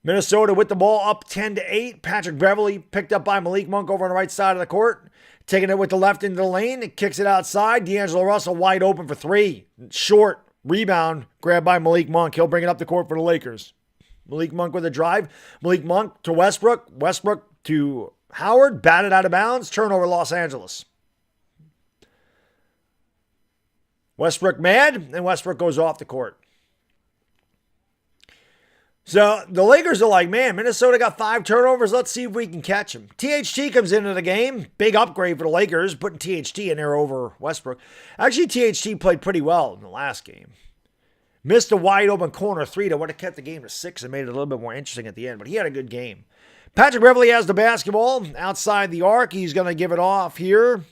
Minnesota with the ball up 10-8. Patrick Beverley picked up by Malik Monk over on the right side of the court. Taking it with the left into the lane. It kicks it outside. D'Angelo Russell wide open for 3. Short. Rebound. Grabbed by Malik Monk. He'll bring it up the court for the Lakers. Malik Monk with a drive. Malik Monk to Westbrook. Westbrook to Howard. Batted out of bounds. Turnover Los Angeles. Westbrook mad. And Westbrook goes off the court. So the Lakers are like, man, Minnesota got 5 turnovers. Let's see if we can catch them. THT comes into the game. Big upgrade for the Lakers, putting THT in there over Westbrook. Actually, THT played pretty well in the last game. Missed a wide open corner 3 that would have kept the game to 6 and made it a little bit more interesting at the end, but he had a good game. Patrick Beverley has the basketball outside the arc. He's going to give it off here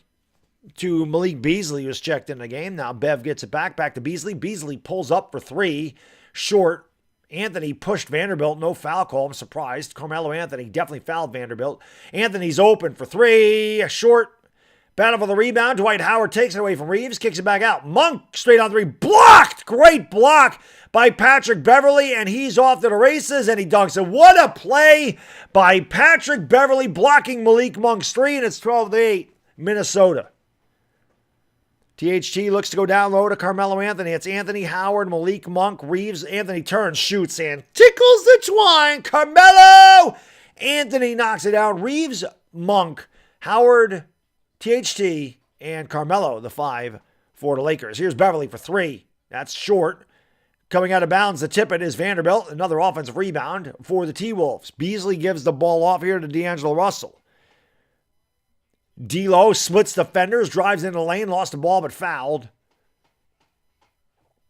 to Malik Beasley, who's checked in the game. Now Bev gets it back to Beasley. Beasley pulls up for 3. Short. Anthony pushed Vanderbilt. No foul call. I'm surprised. Carmelo Anthony definitely fouled Vanderbilt. Anthony's open for 3. Short. Battle for the rebound. Dwight Howard takes it away from Reeves. Kicks it back out. Monk straight on 3. Blocked. Great block by Patrick Beverley. And he's off to the races. And he dunks it. What a play by Patrick Beverley blocking Malik Monk's 3. And it's 12-8. Minnesota. THT looks to go down low to Carmelo Anthony. It's Anthony, Howard, Malik Monk, Reeves. Anthony turns, shoots, and tickles the twine. Carmelo Anthony knocks it down. Reeves, Monk, Howard, THT, and Carmelo, the 5 for the Lakers. Here's Beverley for 3. That's short. Coming out of bounds, the tip it is Vanderbilt. Another offensive rebound for the T-Wolves. Beasley gives the ball off here to D'Angelo Russell. D'Lo splits defenders, drives into the lane, lost the ball but fouled.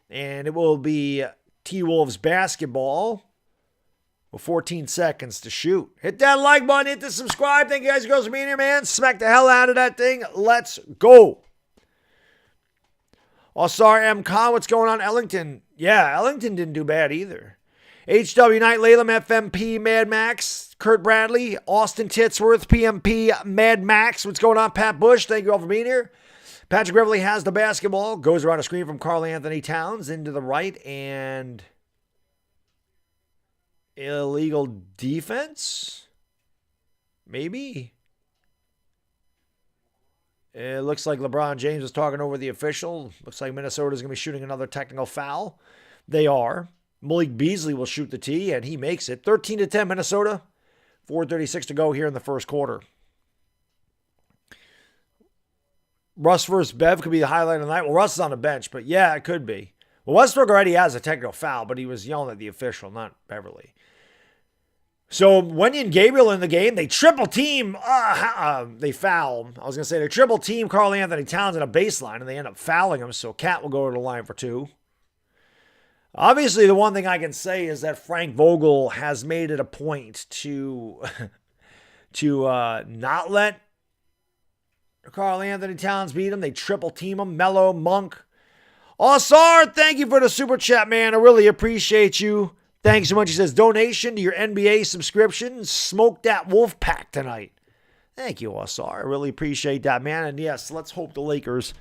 And it will be T-Wolves basketball with 14 seconds to shoot. Hit that like button, hit the subscribe. Thank you guys and girls for being here, man. Smack the hell out of that thing. Let's go. All-Star M. Khan, what's going on? Ellington. Yeah, Ellington didn't do bad either. HW Knight, Laylam, FMP, Mad Max, Kurt Bradley, Austin Titsworth, PMP, Mad Max. What's going on? Pat Bush, thank you all for being here. Patrick Beverley has the basketball, goes around a screen from Karl Anthony Towns into the right, and illegal defense? Maybe. It looks like LeBron James was talking over the official. Looks like Minnesota's going to be shooting another technical foul. They are. Malik Beasley will shoot the tee, and he makes it. 13-10 Minnesota. 4:36 to go here in the first quarter. Russ versus Bev could be the highlight of the night. Well, Russ is on the bench, but yeah, it could be. Well, Westbrook already has a technical foul, but he was yelling at the official, not Beverly. So Wendy and Gabriel in the game, they triple team. They foul. I was going to say they triple team Karl Anthony Towns in a baseline, and they end up fouling him, so Cat will go to the line for 2. Obviously, the one thing I can say is that Frank Vogel has made it a point to not let Karl Anthony Towns beat him. They triple team him. Melo, Monk. All-Star, thank you for the super chat, man. I really appreciate you. Thanks so much. He says, donation to your NBA subscription. Smoke that wolf pack tonight. Thank you, All-Star. I really appreciate that, man. And yes, let's hope the Lakers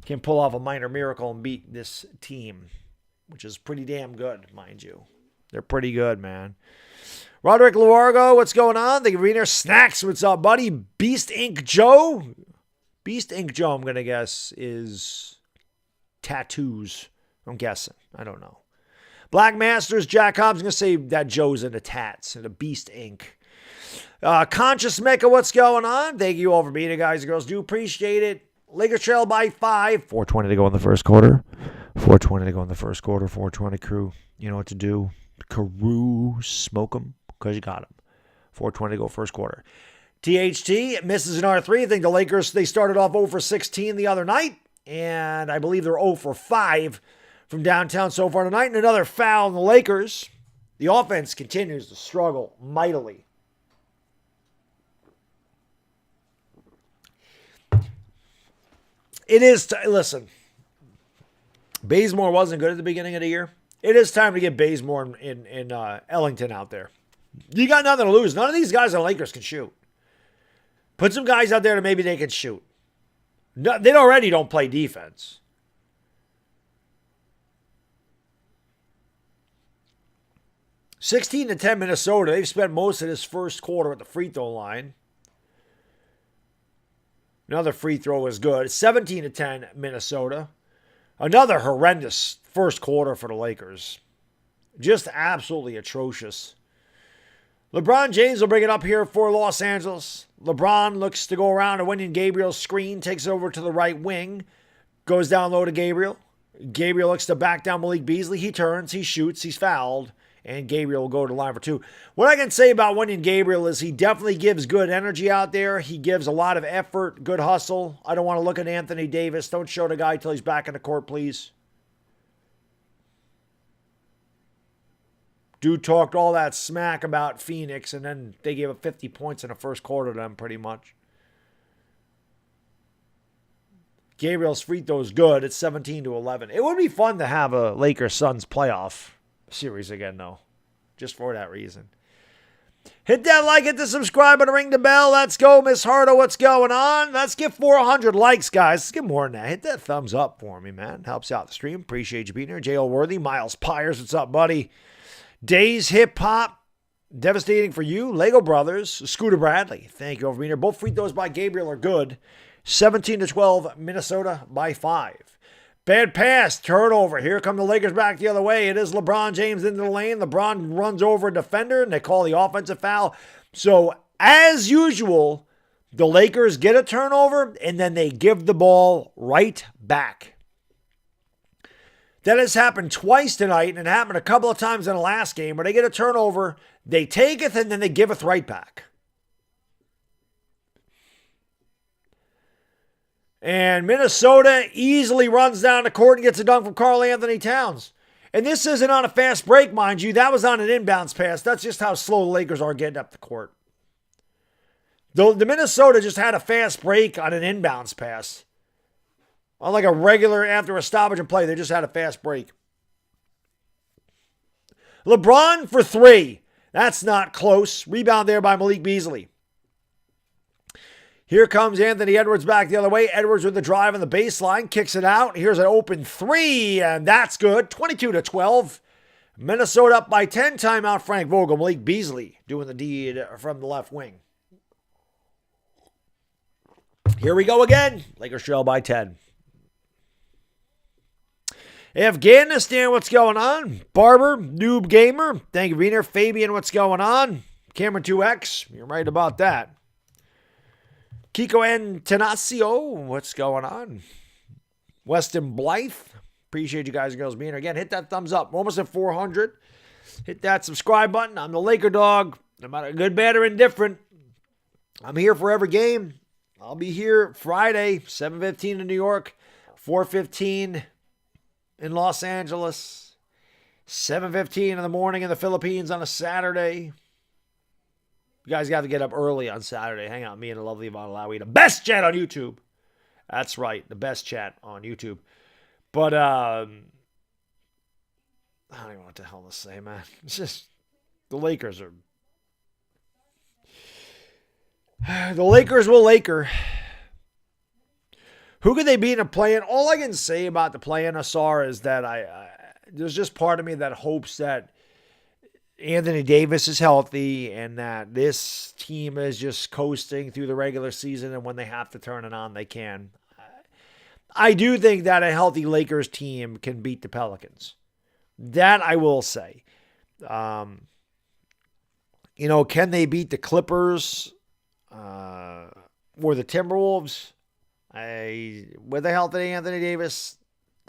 can pull off a minor miracle and beat this team, which is pretty damn good, mind you. They're pretty good, man. Roderick Luargo, what's going on? Thank you for being here. Snacks, what's up, buddy? Beast Ink Joe. Beast Ink Joe, I'm going to guess, is tattoos. I'm guessing. I don't know. Black Masters, Jack Hobbs, I'm going to say that Joe's into tats, into Beast Ink. Conscious Mecca, what's going on? Thank you all for being here, guys and girls. Do appreciate it. Lakers trail by 5. 4:20 to go in the first quarter. 4:20 to go in the first quarter. 4:20 crew. You know what to do. Carew, smoke them because you got them. 4:20 to go first quarter. THT misses an R3. I think the Lakers, they started off 0 for 16 the other night. And I believe they're 0 for 5 from downtown so far tonight. And another foul on the Lakers. The offense continues to struggle mightily. It is, listen, Bazemore wasn't good at the beginning of the year. It is time to get Bazemore in Ellington out there. You got nothing to lose. None of these guys on the Lakers can shoot. Put some guys out there that maybe they can shoot. No, they already don't play defense. (16-10) Minnesota. They've spent most of this first quarter at the free throw line. Another free throw is good. 17-10 Minnesota. Another horrendous first quarter for the Lakers. Just absolutely atrocious. LeBron James will bring it up here for Los Angeles. LeBron looks to go around to Wenyen Gabriel's screen, takes it over to the right wing, goes down low to Gabriel. Gabriel looks to back down Malik Beasley. He turns, he shoots, he's fouled, and Gabriel will go to the line for two. What I can say about Wenyen Gabriel is he definitely gives good energy out there. He gives a lot of effort, good hustle. I don't want to look at Anthony Davis. Don't show the guy till he's back in the court, please. Dude talked all that smack about Phoenix, and then they gave up 50 points in the first quarter to them, pretty much. Gabriel's free throw is good. It's 17-11. It would be fun to have a Lakers-Suns playoff series again, though, just for that reason. Hit that like, hit the subscribe, and ring the bell. Let's go, Miss Hardo. What's going on? Let's get 400 likes, guys. Let's get more than that. Hit that thumbs up for me, man. Helps out the stream. Appreciate you being here. J.L. Worthy, Miles Pyers. What's up, buddy? Days Hip Hop, devastating for you. Lego Brothers, Scooter Bradley. Thank you all for being here. Both free throws by Gabriel are good. 17-12, Minnesota by 5. Bad pass, turnover. Here come the Lakers back the other way. It is LeBron James into the lane. LeBron runs over a defender, and they call the offensive foul. So, as usual, the Lakers get a turnover, and then they give the ball right back. That has happened twice tonight, and it happened a couple of times in the last game where they get a turnover, they take it, and then they give it right back. And Minnesota easily runs down the court and gets a dunk from Karl Anthony Towns. And this isn't on a fast break, mind you. That was on an inbounds pass. That's just how slow the Lakers are getting up the court. The Minnesota just had a fast break on an inbounds pass. Unlike a regular after a stoppage and play, they just had a fast break. LeBron for 3. That's not close. Rebound there by Malik Beasley. Here comes Anthony Edwards back the other way. Edwards with the drive on the baseline. Kicks it out. Here's an open 3, and that's good. 22-12. Minnesota up by 10. Timeout Frank Vogel. Malik Beasley doing the deed from the left wing. Here we go again. Lakers trail by 10. Afghanistan, what's going on? Barber, Noob Gamer, thank you for being here. Fabian, what's going on? Cameron 2X, you're right about that. Kiko Antanasio, what's going on? Weston Blythe, appreciate you guys and girls being here. Again, hit that thumbs up. We're almost at 400. Hit that subscribe button. I'm the LakerDog. No matter good, bad, or indifferent, I'm here for every game. I'll be here Friday, 7:15 in New York, 4:15 in Los Angeles, 7:15 in the morning in the Philippines on a Saturday. You guys got to get up early on Saturday. Hang out with me and the lovely Yvonne Lowy. The best chat on YouTube. That's right, the best chat on YouTube. But, I don't even know what the hell to say, man. It's just, the Lakers are... The Lakers will Laker. Who could they beat in a play-in? All I can say about the play-in, Asar, is that there's just part of me that hopes that Anthony Davis is healthy and that this team is just coasting through the regular season, and when they have to turn it on, they can. I do think that a healthy Lakers team can beat the Pelicans. That I will say. Can they beat the Clippers or the Timberwolves? With a healthy Anthony Davis,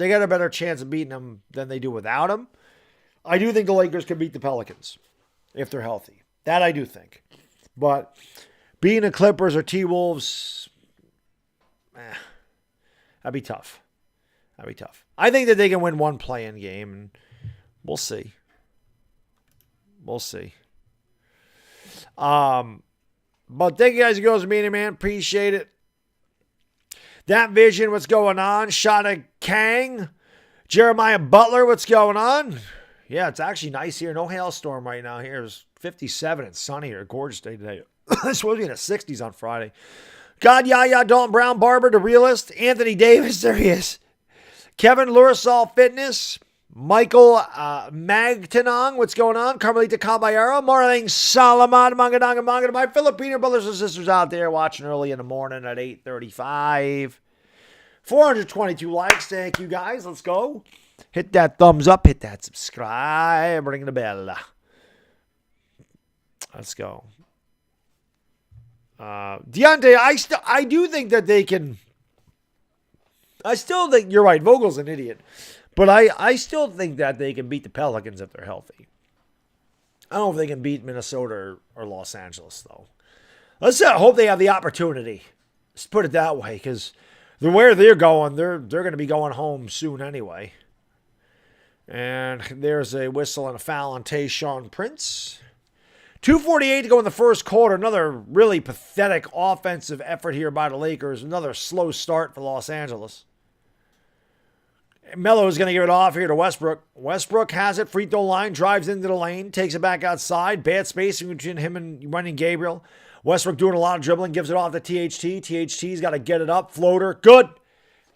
They got a better chance of beating them than they do without him. I do think the Lakers can beat the Pelicans if they're healthy. That I do think. But beating the Clippers or T-Wolves, that'd be tough. I think that they can win one play-in game, and we'll see. But thank you guys and girls for being here, man. Appreciate it. That Vision, what's going on? Shada Kang. Jeremiah Butler, what's going on? Yeah, it's actually nice here. No hailstorm right now here. It's 57 and sunny here. Gorgeous day today. It's supposed to be in the 60s on Friday. God, Yaya, Dalton Brown, Barber, The Realist. Anthony Davis, there he is. Kevin Lurisol Fitness. Michael Magtanong, what's going on? Carmelita Caballero, Marling Salamat, Mangadanga, my Filipino brothers and sisters out there watching early in the morning at 8:35. 422 likes, thank you guys. Let's go. Hit that thumbs up, hit that subscribe, ring the bell. Let's go. Deontay, I do think that they can. I still think you're right. Vogel's an idiot. But I still think that they can beat the Pelicans if they're healthy. I don't know if they can beat Minnesota or Los Angeles, though. Let's hope they have the opportunity. Let's put it that way, because where they're going, they're going to be going home soon anyway. And there's a whistle and a foul on Tayshaun Prince. 2:48 to go in the first quarter. Another really pathetic offensive effort here by the Lakers. Another slow start for Los Angeles. Melo is going to give it off here to Westbrook. Westbrook has it. Free throw line. Drives into the lane. Takes it back outside. Bad spacing between him and running Gabriel. Westbrook doing a lot of dribbling. Gives it off to THT. THT's got to get it up. Floater. Good.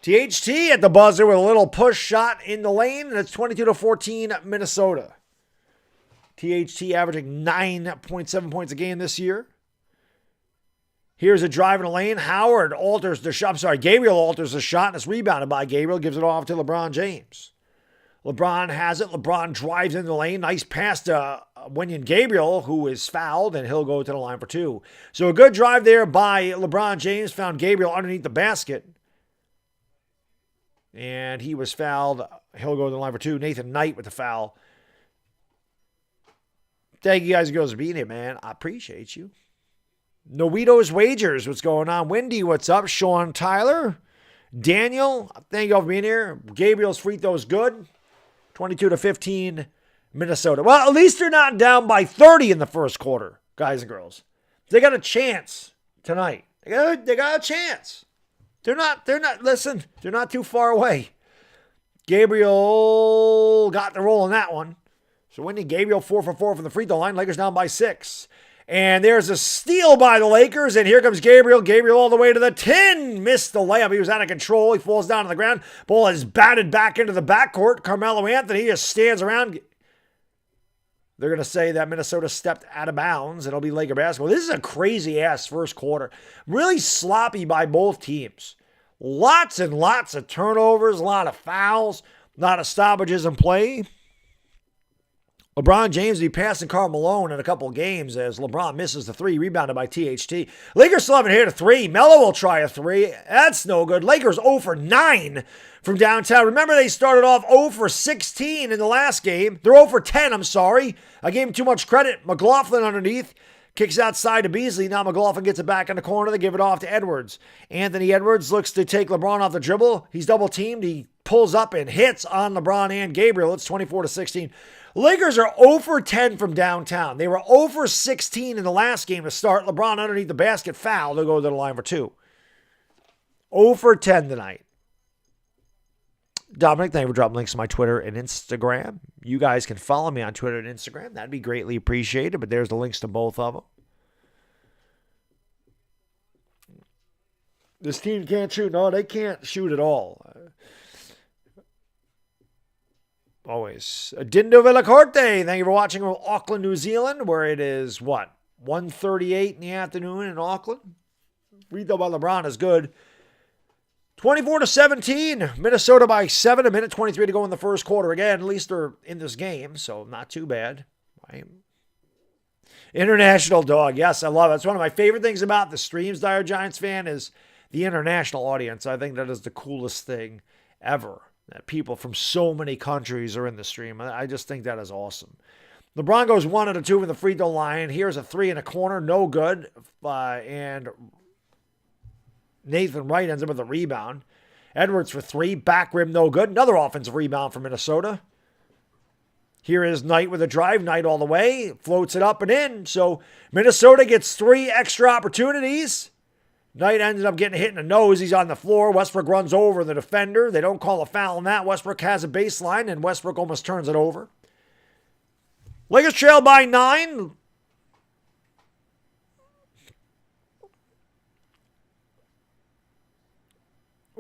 THT at the buzzer with a little push shot in the lane. And it's 22-14 Minnesota. THT averaging 9.7 points a game this year. Here's a drive in the lane. Howard alters the shot. I'm sorry, Gabriel alters the shot, and it's rebounded by Gabriel. Gives it off to LeBron James. LeBron has it. LeBron drives in the lane. Nice pass to Wenyen Gabriel, who is fouled, and he'll go to the line for two. So a good drive there by LeBron James. Found Gabriel underneath the basket. And he was fouled. He'll go to the line for two. Nathan Knight with the foul. Thank you guys and girls for being here, man. I appreciate you. Nowitos Wagers, what's going on? Wendy, what's up? Sean Tyler. Daniel, thank you all for being here. Gabriel's free throw is good. 22-15, Minnesota. Well, at least they're not down by 30 in the first quarter, guys and girls. They got a chance tonight. They got a chance. They're not, listen, they're not too far away. Gabriel got the roll on that one. So Wendy Gabriel 4 for 4 from the free throw line. Lakers down by 6. And there's a steal by the Lakers, and here comes Gabriel. Gabriel all the way to the 10. Missed the layup. He was out of control. He falls down to the ground. Ball is batted back into the backcourt. Carmelo Anthony just stands around. They're going to say that Minnesota stepped out of bounds. It'll be Laker basketball. This is a crazy-ass first quarter. Really sloppy by both teams. Lots and lots of turnovers, a lot of fouls, a lot of stoppages in play. LeBron James will be passing Karl Malone in a couple of games as LeBron misses the three, rebounded by THT. Lakers still haven't hit a three. Melo will try a three. That's no good. Lakers 0 for 9 from downtown. Remember, they started off 0 for 16 in the last game. They're 0 for 10, I'm sorry. I gave him too much credit. McLaughlin underneath. Kicks outside to Beasley. Now McLaughlin gets it back in the corner. They give it off to Edwards. Anthony Edwards looks to take LeBron off the dribble. He's double teamed. He pulls up and hits on LeBron and Gabriel. It's 24-16. Lakers are 0 for 10 from downtown. They were 0 for 16 in the last game to start. LeBron underneath the basket foul. They'll go to the line for two. 0 for 10 tonight. Dominic, thank you for dropping links to my Twitter and Instagram. You guys can follow me on Twitter and Instagram. That'd be greatly appreciated, but there's the links to both of them. This team can't shoot. No, they can't shoot at all. Always. Dindo Villacorte, thank you for watching from Auckland, New Zealand, where it is, 1:38 in the afternoon in Auckland. Free throw by LeBron is good. 24-17, Minnesota by 7, a minute 23 to go in the first quarter. Again, at least they're in this game, so not too bad. Right? International dog, yes, I love it. It's one of my favorite things about the streams, Dire Giants fan, is the international audience. I think that is the coolest thing ever. that people from so many countries are in the stream. I just think that is awesome. LeBron goes 1 out of 2 from the free throw line. Here's a 3 in a corner, no good. And Nathan Wright ends up with a rebound. Edwards for 3, back rim, no good. Another offensive rebound for Minnesota. Here is Knight with a drive. Knight all the way, floats it up and in. So Minnesota gets 3 extra opportunities. Knight ended up getting hit in the nose. He's on the floor. Westbrook runs over the defender. They don't call a foul on that. Westbrook has a baseline, and Westbrook almost turns it over. Lakers trail by 9.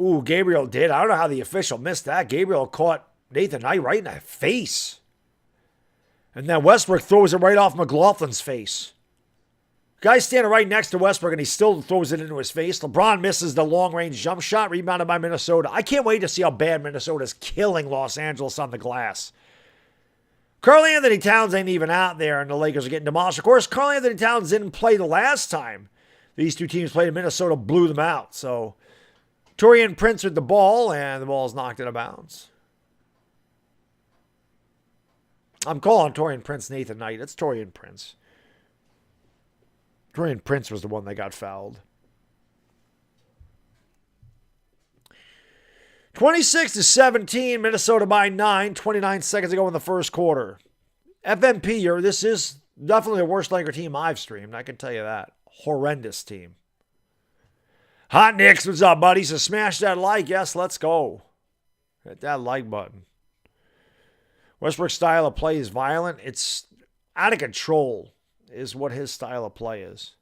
Ooh, Gabriel did. I don't know how the official missed that. Gabriel caught Nathan Knight right in the face. And then Westbrook throws it right off McLaughlin's face. Guy's standing right next to Westbrook, and he still throws it into his face. LeBron misses the long-range jump shot, rebounded by Minnesota. I can't wait to see how bad Minnesota's killing Los Angeles on the glass. Karl-Anthony Towns ain't even out there, and the Lakers are getting demolished. Of course, Karl-Anthony Towns didn't play the last time these two teams played, and Minnesota blew them out. So, Taurean Prince with the ball, and the ball is knocked out of bounds. I'm calling Taurean Prince Nathan Knight. It's Taurean Prince. Taurean Prince was the one that got fouled. 26-17, Minnesota by 9, 29 seconds to go in the first quarter. FMP, this is definitely the worst Laker team I've streamed. I can tell you that. Horrendous team. Hot Knicks, what's up, buddy? So smash that like. Yes, let's go. Hit that like button. Westbrook's style of play is violent. It's out of control is what his style of play is.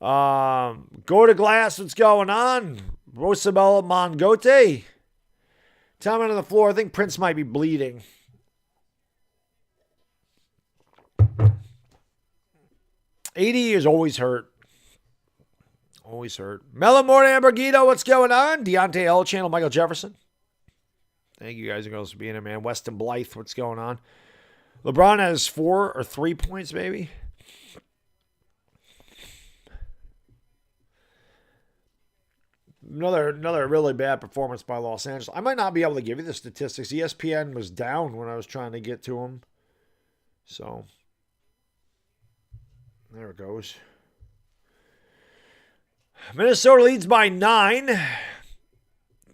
Go to glass, what's going on? Rosabella Mongote. Time on the floor. I think Prince might be bleeding. AD is always hurt. Always hurt. Melamore Ambergito, what's going on? Deontay L. Channel, Michael Jefferson. Thank you guys and girls for being here, man. Weston Blythe, what's going on? LeBron has 4 or 3 points, maybe. Another really bad performance by Los Angeles. I might not be able to give you the statistics. ESPN was down when I was trying to get to them. So, there it goes. Minnesota leads by 9.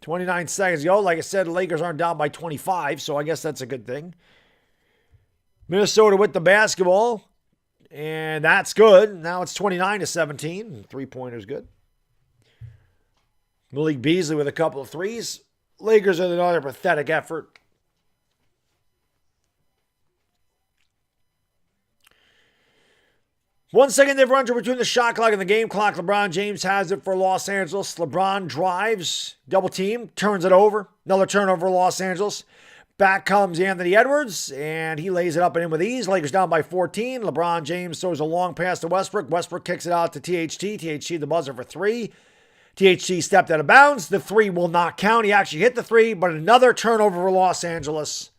29 seconds ago. Like I said, the Lakers aren't down by 25, so I guess that's a good thing. Minnesota with the basketball, and that's good. Now it's 29-17. 3-pointer's good. Malik Beasley with a couple of threes. Lakers are another pathetic effort. One second differential between the shot clock and the game clock. LeBron James has it for Los Angeles. LeBron drives, double team, turns it over. Another turnover for Los Angeles. Back comes Anthony Edwards, and he lays it up and in with ease. Lakers down by 14. LeBron James throws a long pass to Westbrook. Westbrook kicks it out to THT. THT the buzzer for 3. THT stepped out of bounds. The 3 will not count. He actually hit the 3, but another turnover for Los Angeles.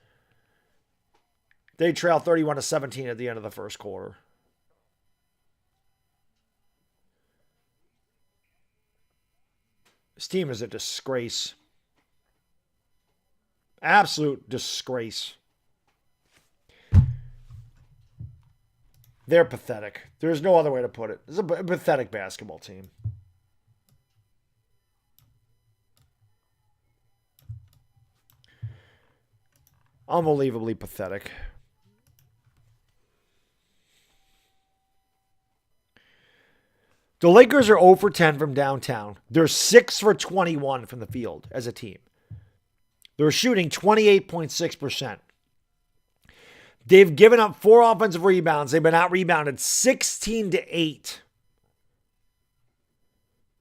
They trail 31-17 at the end of the first quarter. This team is a disgrace. Absolute disgrace. They're pathetic. There's no other way to put it. It's a pathetic basketball team. Unbelievably pathetic. The Lakers are 0 for 10 from downtown. They're 6 for 21 from the field as a team. They're shooting 28.6%. They've given up 4 offensive rebounds. They've been out-rebounded 16-8.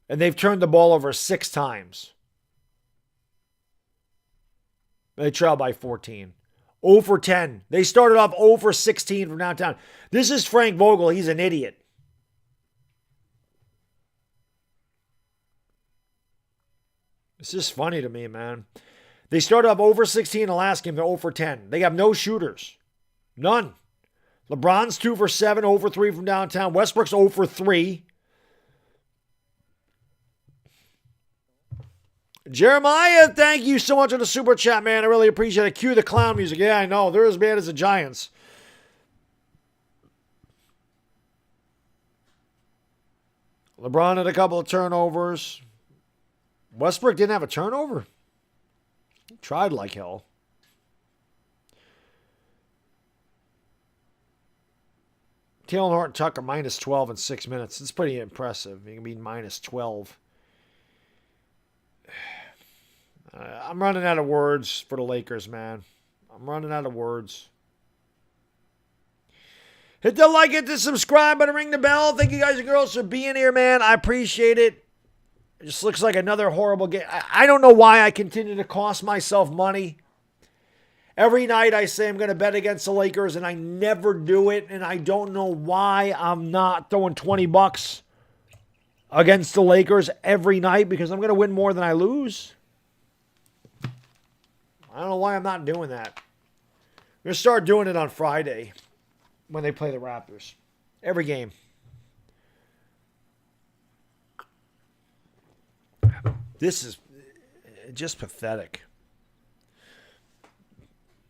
And they've turned the ball over 6 times. They trail by 14. 0 for 10. They started off 0 for 16 from downtown. This is Frank Vogel. He's an idiot. It's just funny to me, man. They started off 0 for 16 in the last game. They're 0 for 10. They have no shooters. None. LeBron's 2 for 7, 0 for 3 from downtown. Westbrook's 0 for 3. Jeremiah, thank you so much for the super chat, man. I really appreciate it. Cue the clown music. Yeah, I know. They're as bad as the Giants. LeBron had a couple of turnovers. Westbrook didn't have a turnover. He tried like hell. Taylor Horton Tucker minus 12 in 6 minutes. It's pretty impressive. He can be minus 12. I'm running out of words for the Lakers, man. I'm running out of words. Hit the like, hit the subscribe button, ring the bell. Thank you guys and girls for being here, man. I appreciate it. It just looks like another horrible game. I don't know why I continue to cost myself money. Every night I say I'm going to bet against the Lakers, and I never do it, and I don't know why I'm not throwing $20 against the Lakers every night, because I'm going to win more than I lose. I don't know why I'm not doing that. I'm going to start doing it on Friday when they play the Raptors. Every game. This is just pathetic.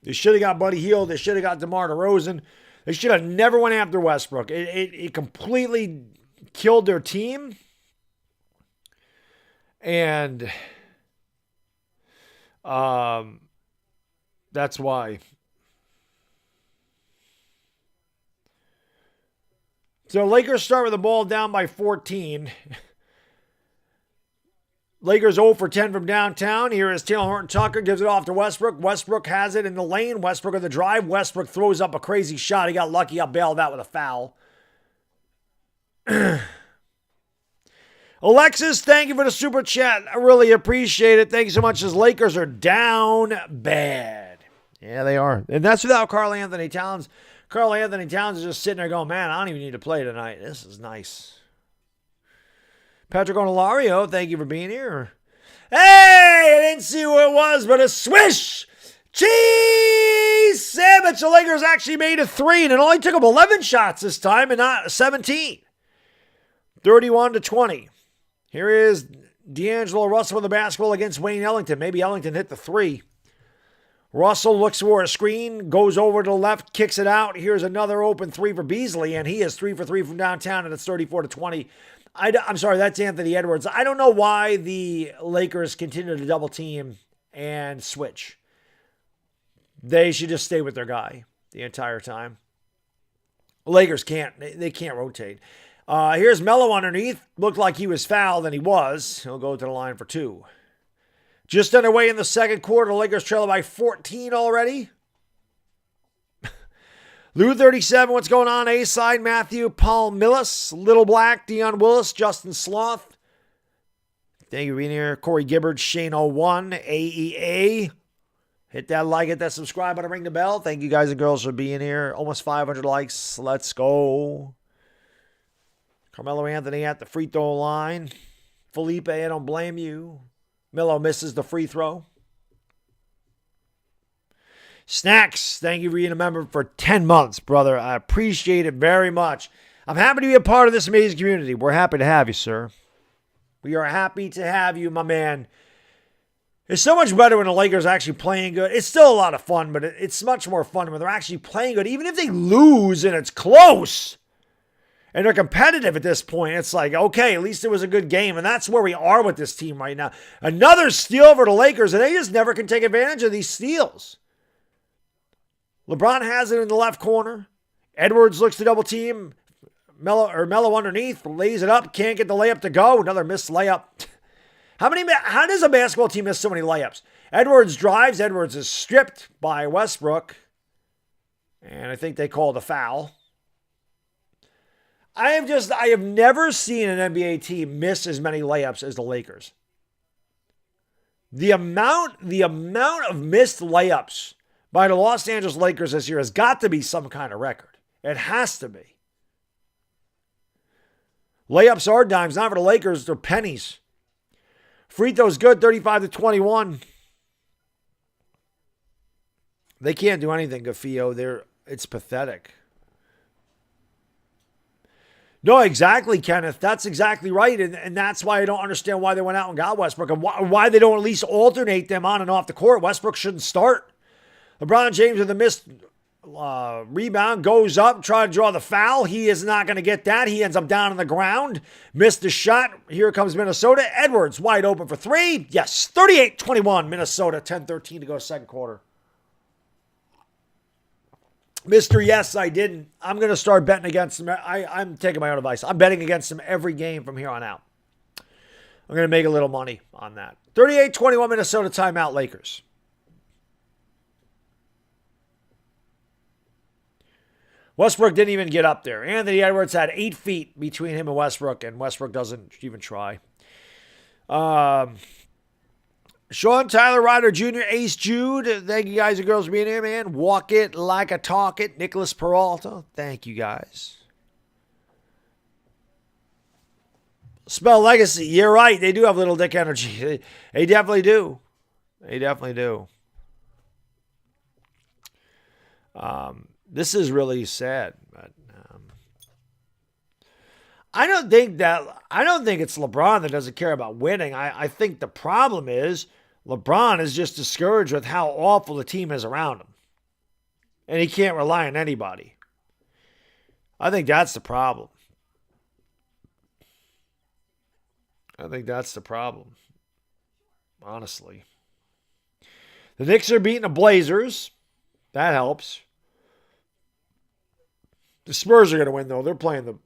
They should have got Buddy Hield. They should have got DeMar DeRozan. They should have never went after Westbrook. It completely killed their team. And that's why. So Lakers start with the ball down by 14. Lakers 0 for 10 from downtown. Here is Taylor Horton Tucker. Gives it off to Westbrook. Westbrook has it in the lane. Westbrook on the drive. Westbrook throws up a crazy shot. He got lucky. Got bailed out with a foul. Alexis, thank you for the super chat. I really appreciate it. Thank you so much. As Lakers are down bad. Yeah, they are. And that's without Karl Anthony Towns. Karl Anthony Towns is just sitting there going, man, I don't even need to play tonight. This is nice. Patrick Onolario, thank you for being here. Hey, I didn't see who it was, but a swish. Cheese sandwich. The Lakers actually made it 3, and it only took them 11 shots this time and not 17. 31-20. Here is D'Angelo Russell with the basketball against Wayne Ellington. Maybe Ellington hit the 3. Russell looks for a screen, goes over to the left, kicks it out. Here's another open 3 for Beasley, and he is 3 for 3 from downtown, and it's 34-20. I'm sorry, that's Anthony Edwards. I don't know why the Lakers continue to double team and switch. They should just stay with their guy the entire time. Lakers can't. They can't rotate. Here's Melo underneath. Looked like he was fouled, and he was. He'll go to the line for 2. Just underway in the second quarter. The Lakers trail by 14 already. Lou 37, what's going on? A-side, Matthew, Paul Millis, Little Black, Dion Willis, Justin Sloth. Thank you for being here. Corey Gibbard, Shane 01, AEA. Hit that like, hit that subscribe button, ring the bell. Thank you guys and girls for being here. Almost 500 likes. Let's go. Carmelo Anthony at the free throw line. Felipe, I don't blame you. Melo misses the free throw. Snacks, thank you for being a member for 10 months, brother. I appreciate it very much. I'm happy to be a part of this amazing community. We're happy to have you, sir. We are happy to have you, my man. It's so much better when the Lakers are actually playing good. It's still a lot of fun, but it's much more fun when they're actually playing good. Even if they lose and it's close and they're competitive at this point, it's like, okay, at least it was a good game. And that's where we are with this team right now. Another steal for the Lakers, and they just never can take advantage of these steals. LeBron has it in the left corner. Edwards looks to double team. Melo underneath, lays it up, can't get the layup to go. Another missed layup. How does a basketball team miss so many layups? Edwards drives. Edwards is stripped by Westbrook. And I think they called a foul. I have never seen an NBA team miss as many layups as the Lakers. The amount of missed layups by the Los Angeles Lakers this year has got to be some kind of record. It has to be. Layups are dimes, not for the Lakers, they're pennies. Free throw's good, 35-21. They can't do anything, Gaffio. It's pathetic. No, exactly, Kenneth. That's exactly right. And that's why I don't understand why they went out and got Westbrook and why they don't at least alternate them on and off the court. Westbrook shouldn't start. LeBron James with a missed rebound goes up, try to draw the foul. He is not going to get that. He ends up down on the ground. Missed the shot. Here comes Minnesota. Edwards wide open for three. Yes, 38-21 Minnesota. 10-13 to go second quarter. Mr. Yes, I didn't. I'm going to start betting against him. I'm taking my own advice. I'm betting against him every game from here on out. I'm going to make a little money on that. 38-21 Minnesota timeout Lakers. Westbrook didn't even get up there. Anthony Edwards had 8 feet between him and Westbrook doesn't even try. Sean Tyler Ryder Jr., Ace Jude. Thank you guys and girls for being here, man. Walk it like a talk it. Nicholas Peralta. Thank you guys. Spell Legacy. You're right. They do have little dick energy. They definitely do. They definitely do. This is really sad, but I don't think it's LeBron that doesn't care about winning. I think the problem is LeBron is just discouraged with how awful the team is around him. And he can't rely on anybody. I think that's the problem. Honestly. The Knicks are beating the Blazers. That helps. The Spurs are going to win though. They're playing the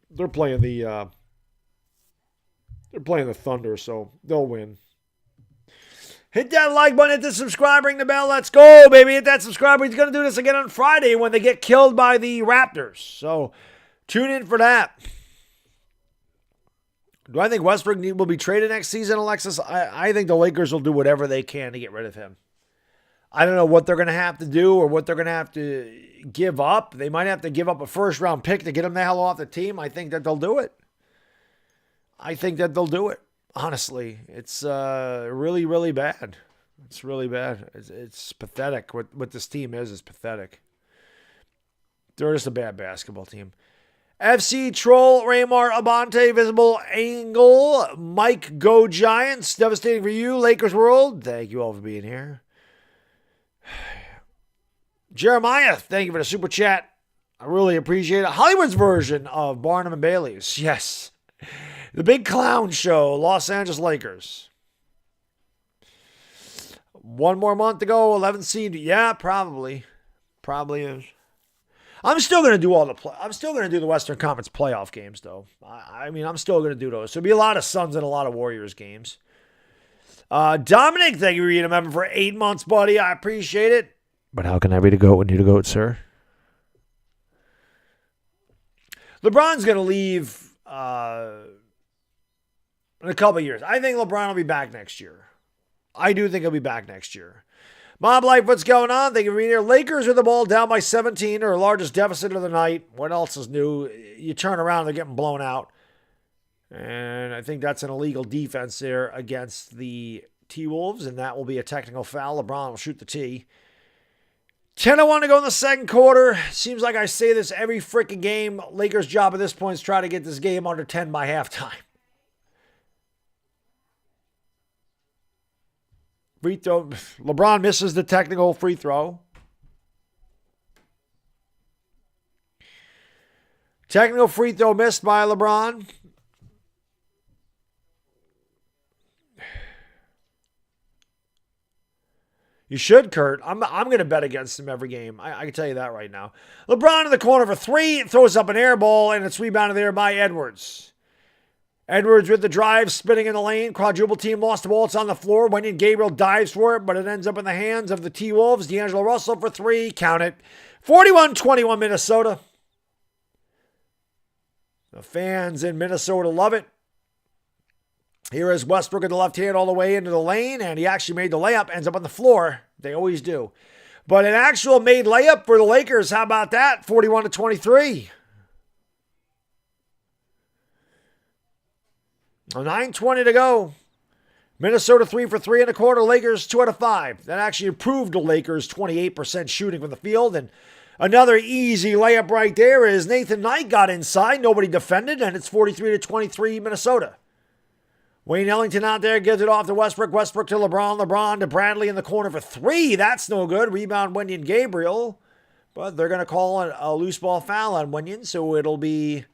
Thunder, so they'll win. Hit that like button, hit the subscribe, ring the bell. Let's go, baby. Hit that subscribe. He's going to do this again on Friday when they get killed by the Raptors. So tune in for that. Do I think Westbrook will be traded next season, Alexis? I think the Lakers will do whatever they can to get rid of him. I don't know what they're going to have to do or what they're going to have to give up. They might have to give up a first-round pick to get him the hell off the team. I think that they'll do it. Honestly, it's really, really bad. It's really bad. It's pathetic. What this team is pathetic. They're just a bad basketball team. FC Troll, Raymar, Abante, Visible Angle, Mike Go Giants. Devastating for you, Lakers World. Thank you all for being here. Jeremiah, thank you for the super chat. I really appreciate it. Hollywood's version of Barnum and Bailey's. Yes. The Big Clown Show, Los Angeles Lakers. One more month to go, 11th seed. Yeah, probably. Probably is. I'm still going to do I'm still going to do the Western Conference playoff games, though. I'm still going to do those. There'll be a lot of Suns and a lot of Warriors games. Dominic, thank you for being a member for 8 months, buddy. I appreciate it. But how can I be the GOAT when you're the GOAT, sir? LeBron's going to leave in a couple of years. I think LeBron will be back next year. I do think he'll be back next year. Mob Life, what's going on? Thank you for being here. Lakers with the ball down by 17, their largest deficit of the night. What else is new? You turn around, they're getting blown out. And I think that's an illegal defense there against the T-Wolves, and that will be a technical foul. LeBron will shoot the T. 10-1 to go in the second quarter. Seems like I say this every freaking game. Lakers' job at this point is try to get this game under 10 by halftime. Free throw. LeBron misses the technical free throw. Technical free throw missed by LeBron. You should, Kurt. I'm going to bet against him every game. I can tell you that right now. LeBron in the corner for three. Throws up an air ball, and it's rebounded there by Edwards. Edwards with the drive, spinning in the lane. Quadruple team lost the ball. It's on the floor. Wenyon Gabriel dives for it, but it ends up in the hands of the T-Wolves. D'Angelo Russell for three. Count it. 41-21 Minnesota. The fans in Minnesota love it. Here is Westbrook in the left hand all the way into the lane, and he actually made the layup, ends up on the floor. They always do. But an actual made layup for the Lakers. How about that? 41-23. 9:20 to go. Minnesota 3 for 3 in the quarter. Lakers 2 out of 5. That actually improved the Lakers' 28% shooting from the field. And Another easy layup right there is Nathan Knight got inside. Nobody defended, and it's 43-23 Minnesota. Wayne Ellington out there gives it off to Westbrook. Westbrook to LeBron. LeBron to Bradley in the corner for three. That's no good. Rebound Wenyen Gabriel. But they're going to call a loose ball foul on Wenyen, so it'll be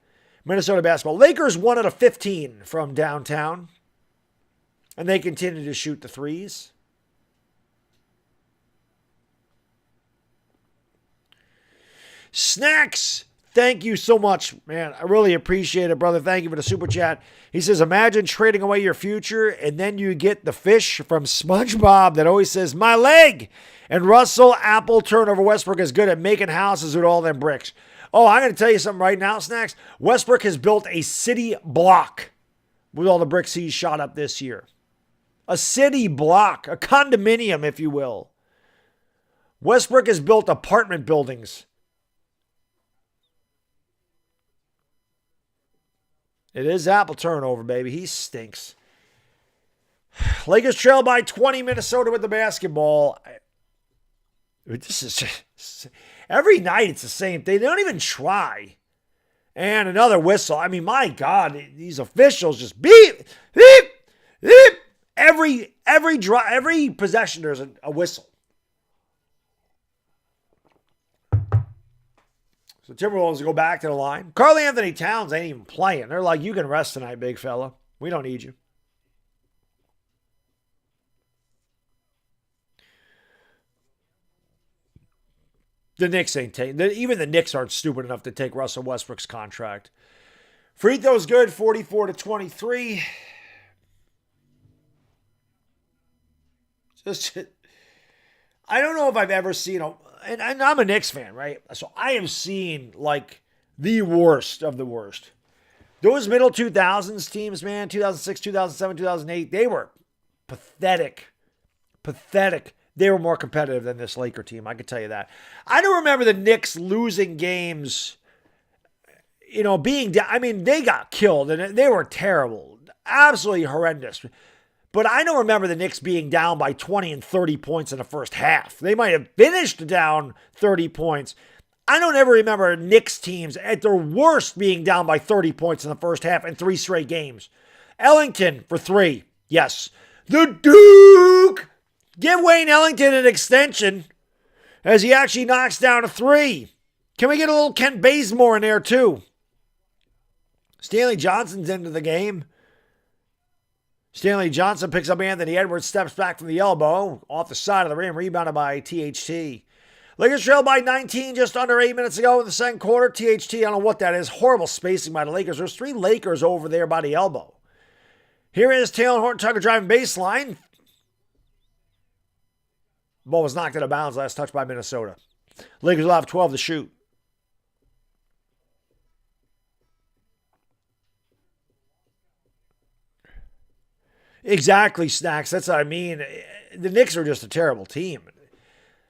Minnesota basketball. Lakers 1 out of 15 from downtown. And they continue to shoot the threes. Snacks, thank you so much, man. I really appreciate it, brother. Thank you for the super chat. He says, imagine trading away your future and then you get the fish from SpongeBob that always says, my leg. And Russell Apple turnover Westbrook is good at making houses with all them bricks. Oh, I'm going to tell you something right now, Snacks. Westbrook has built a city block with all the bricks he's shot up this year. A city block, a condominium, if you will. Westbrook has built apartment buildings. It is Apple turnover, baby. He stinks. Lakers trail by 20, Minnesota with the basketball. This is every night it's the same thing. They don't even try. And another whistle. I mean, my God, these officials just beep, beep, beep. Every possession there's a whistle. So Timberwolves go back to the line. Karl Anthony Towns ain't even playing. They're like, you can rest tonight, big fella. We don't need you. The Knicks ain't taking. Even the Knicks aren't stupid enough to take Russell Westbrook's contract. Free throw's good, 44-23. Just, I don't know if I've ever seen and I'm a Knicks fan, right? So I have seen like the worst of the worst. Those middle 2000s teams, man, 2006, 2007, 2008, they were pathetic. Pathetic. They were more competitive than this Laker team, I can tell you that. I don't remember the Knicks losing games, being down. I mean, they got killed, and they were terrible. Absolutely horrendous. But I don't remember the Knicks being down by 20 and 30 points in the first half. They might have finished down 30 points. I don't ever remember Knicks teams at their worst being down by 30 points in the first half in 3 straight games. Ellington for 3. Yes. The Duke! Give Wayne Ellington an extension as he actually knocks down a 3. Can we get a little Kent Bazemore in there too? Stanley Johnson's into the game. Stanley Johnson picks up Anthony Edwards, steps back from the elbow, off the side of the rim, rebounded by THT. Lakers trailed by 19 just under 8 minutes ago in the second quarter. THT, I don't know what that is. Horrible spacing by the Lakers. There's 3 Lakers over there by the elbow. Here is Taylor Horton Tucker driving baseline. Ball was knocked out of bounds, last touch by Minnesota. Lakers will have 12 to shoot. Exactly, Snacks. That's what I mean. The Knicks are just a terrible team.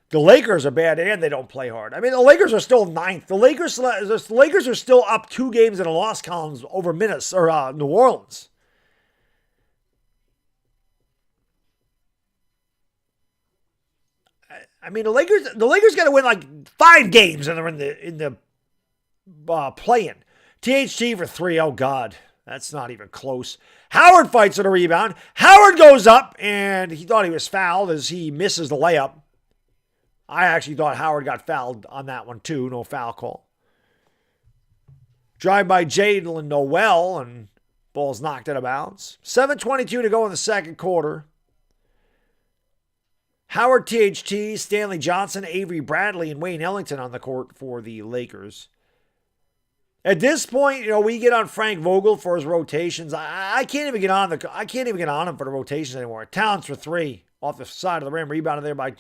The Lakers are bad and they don't play hard. I mean, the Lakers are still 9th. The Lakers are still up 2 games in the loss columns over New Orleans. I mean, the Lakers got to win like 5 games and they're in the play-in. THT for 3. Oh God, that's not even close. Howard fights at a rebound. Howard goes up, and he thought he was fouled as he misses the layup. I actually thought Howard got fouled on that one, too. No foul call. Drive by Jalen Noel, and ball's knocked out of bounds. 7:22 to go in the second quarter. Howard, THT, Stanley Johnson, Avery Bradley, and Wayne Ellington on the court for the Lakers. At this point, we get on Frank Vogel for his rotations. I can't even get on him for the rotations anymore. Towns for 3 off the side of the rim, rebounded there by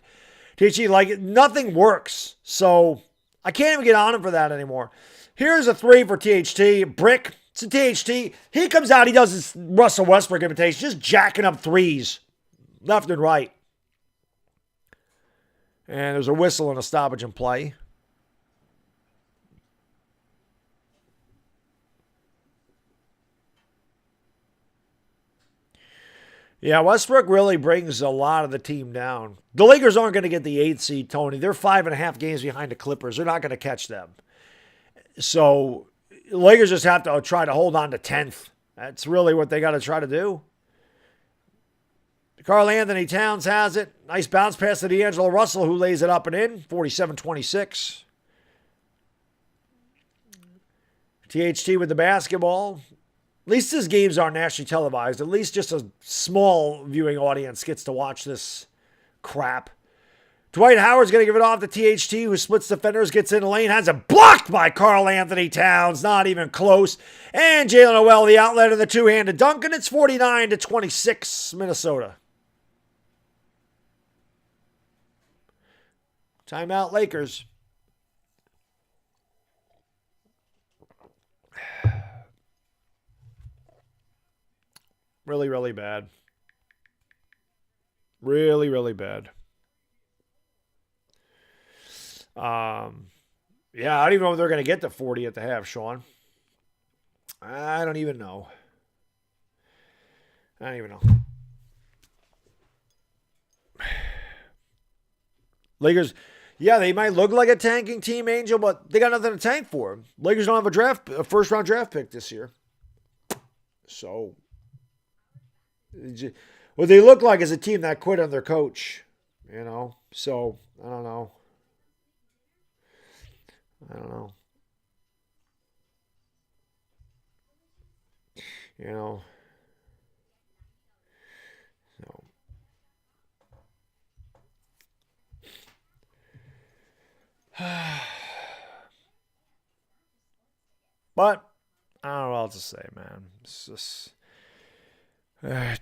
THT. Like nothing works, so I can't even get on him for that anymore. Here's a 3 for THT. Brick to THT. He comes out. He does his Russell Westbrook imitation, just jacking up 3s left and right. And there's a whistle and a stoppage in play. Yeah, Westbrook really brings a lot of the team down. The Lakers aren't going to get the 8th seed, Tony. They're 5.5 games behind the Clippers. They're not going to catch them. So the Lakers just have to try to hold on to 10th. That's really what they got to try to do. Karl Anthony Towns has it. Nice bounce pass to D'Angelo Russell, who lays it up and in. 47-26. THT with the basketball. At least his games aren't nationally televised. At least just a small viewing audience gets to watch this crap. Dwight Howard's going to give it off to THT, who splits defenders, gets in the lane, has it blocked by Karl Anthony Towns. Not even close. And Jalen Noel, the outlet of the two-handed dunk, and it's 49-26, Minnesota. Timeout, Lakers. Really, really bad. Really, really bad. Yeah, I don't even know if they're going to get to 40 at the half, Sean. I don't even know. I don't even know. Lakers, yeah, they might look like a tanking team, Angel, but they got nothing to tank for. Lakers don't have a first-round draft pick this year. So, what they look like is a team that quit on their coach, you know. So, I don't know. You know. So. But I don't know what else to say, man. It's just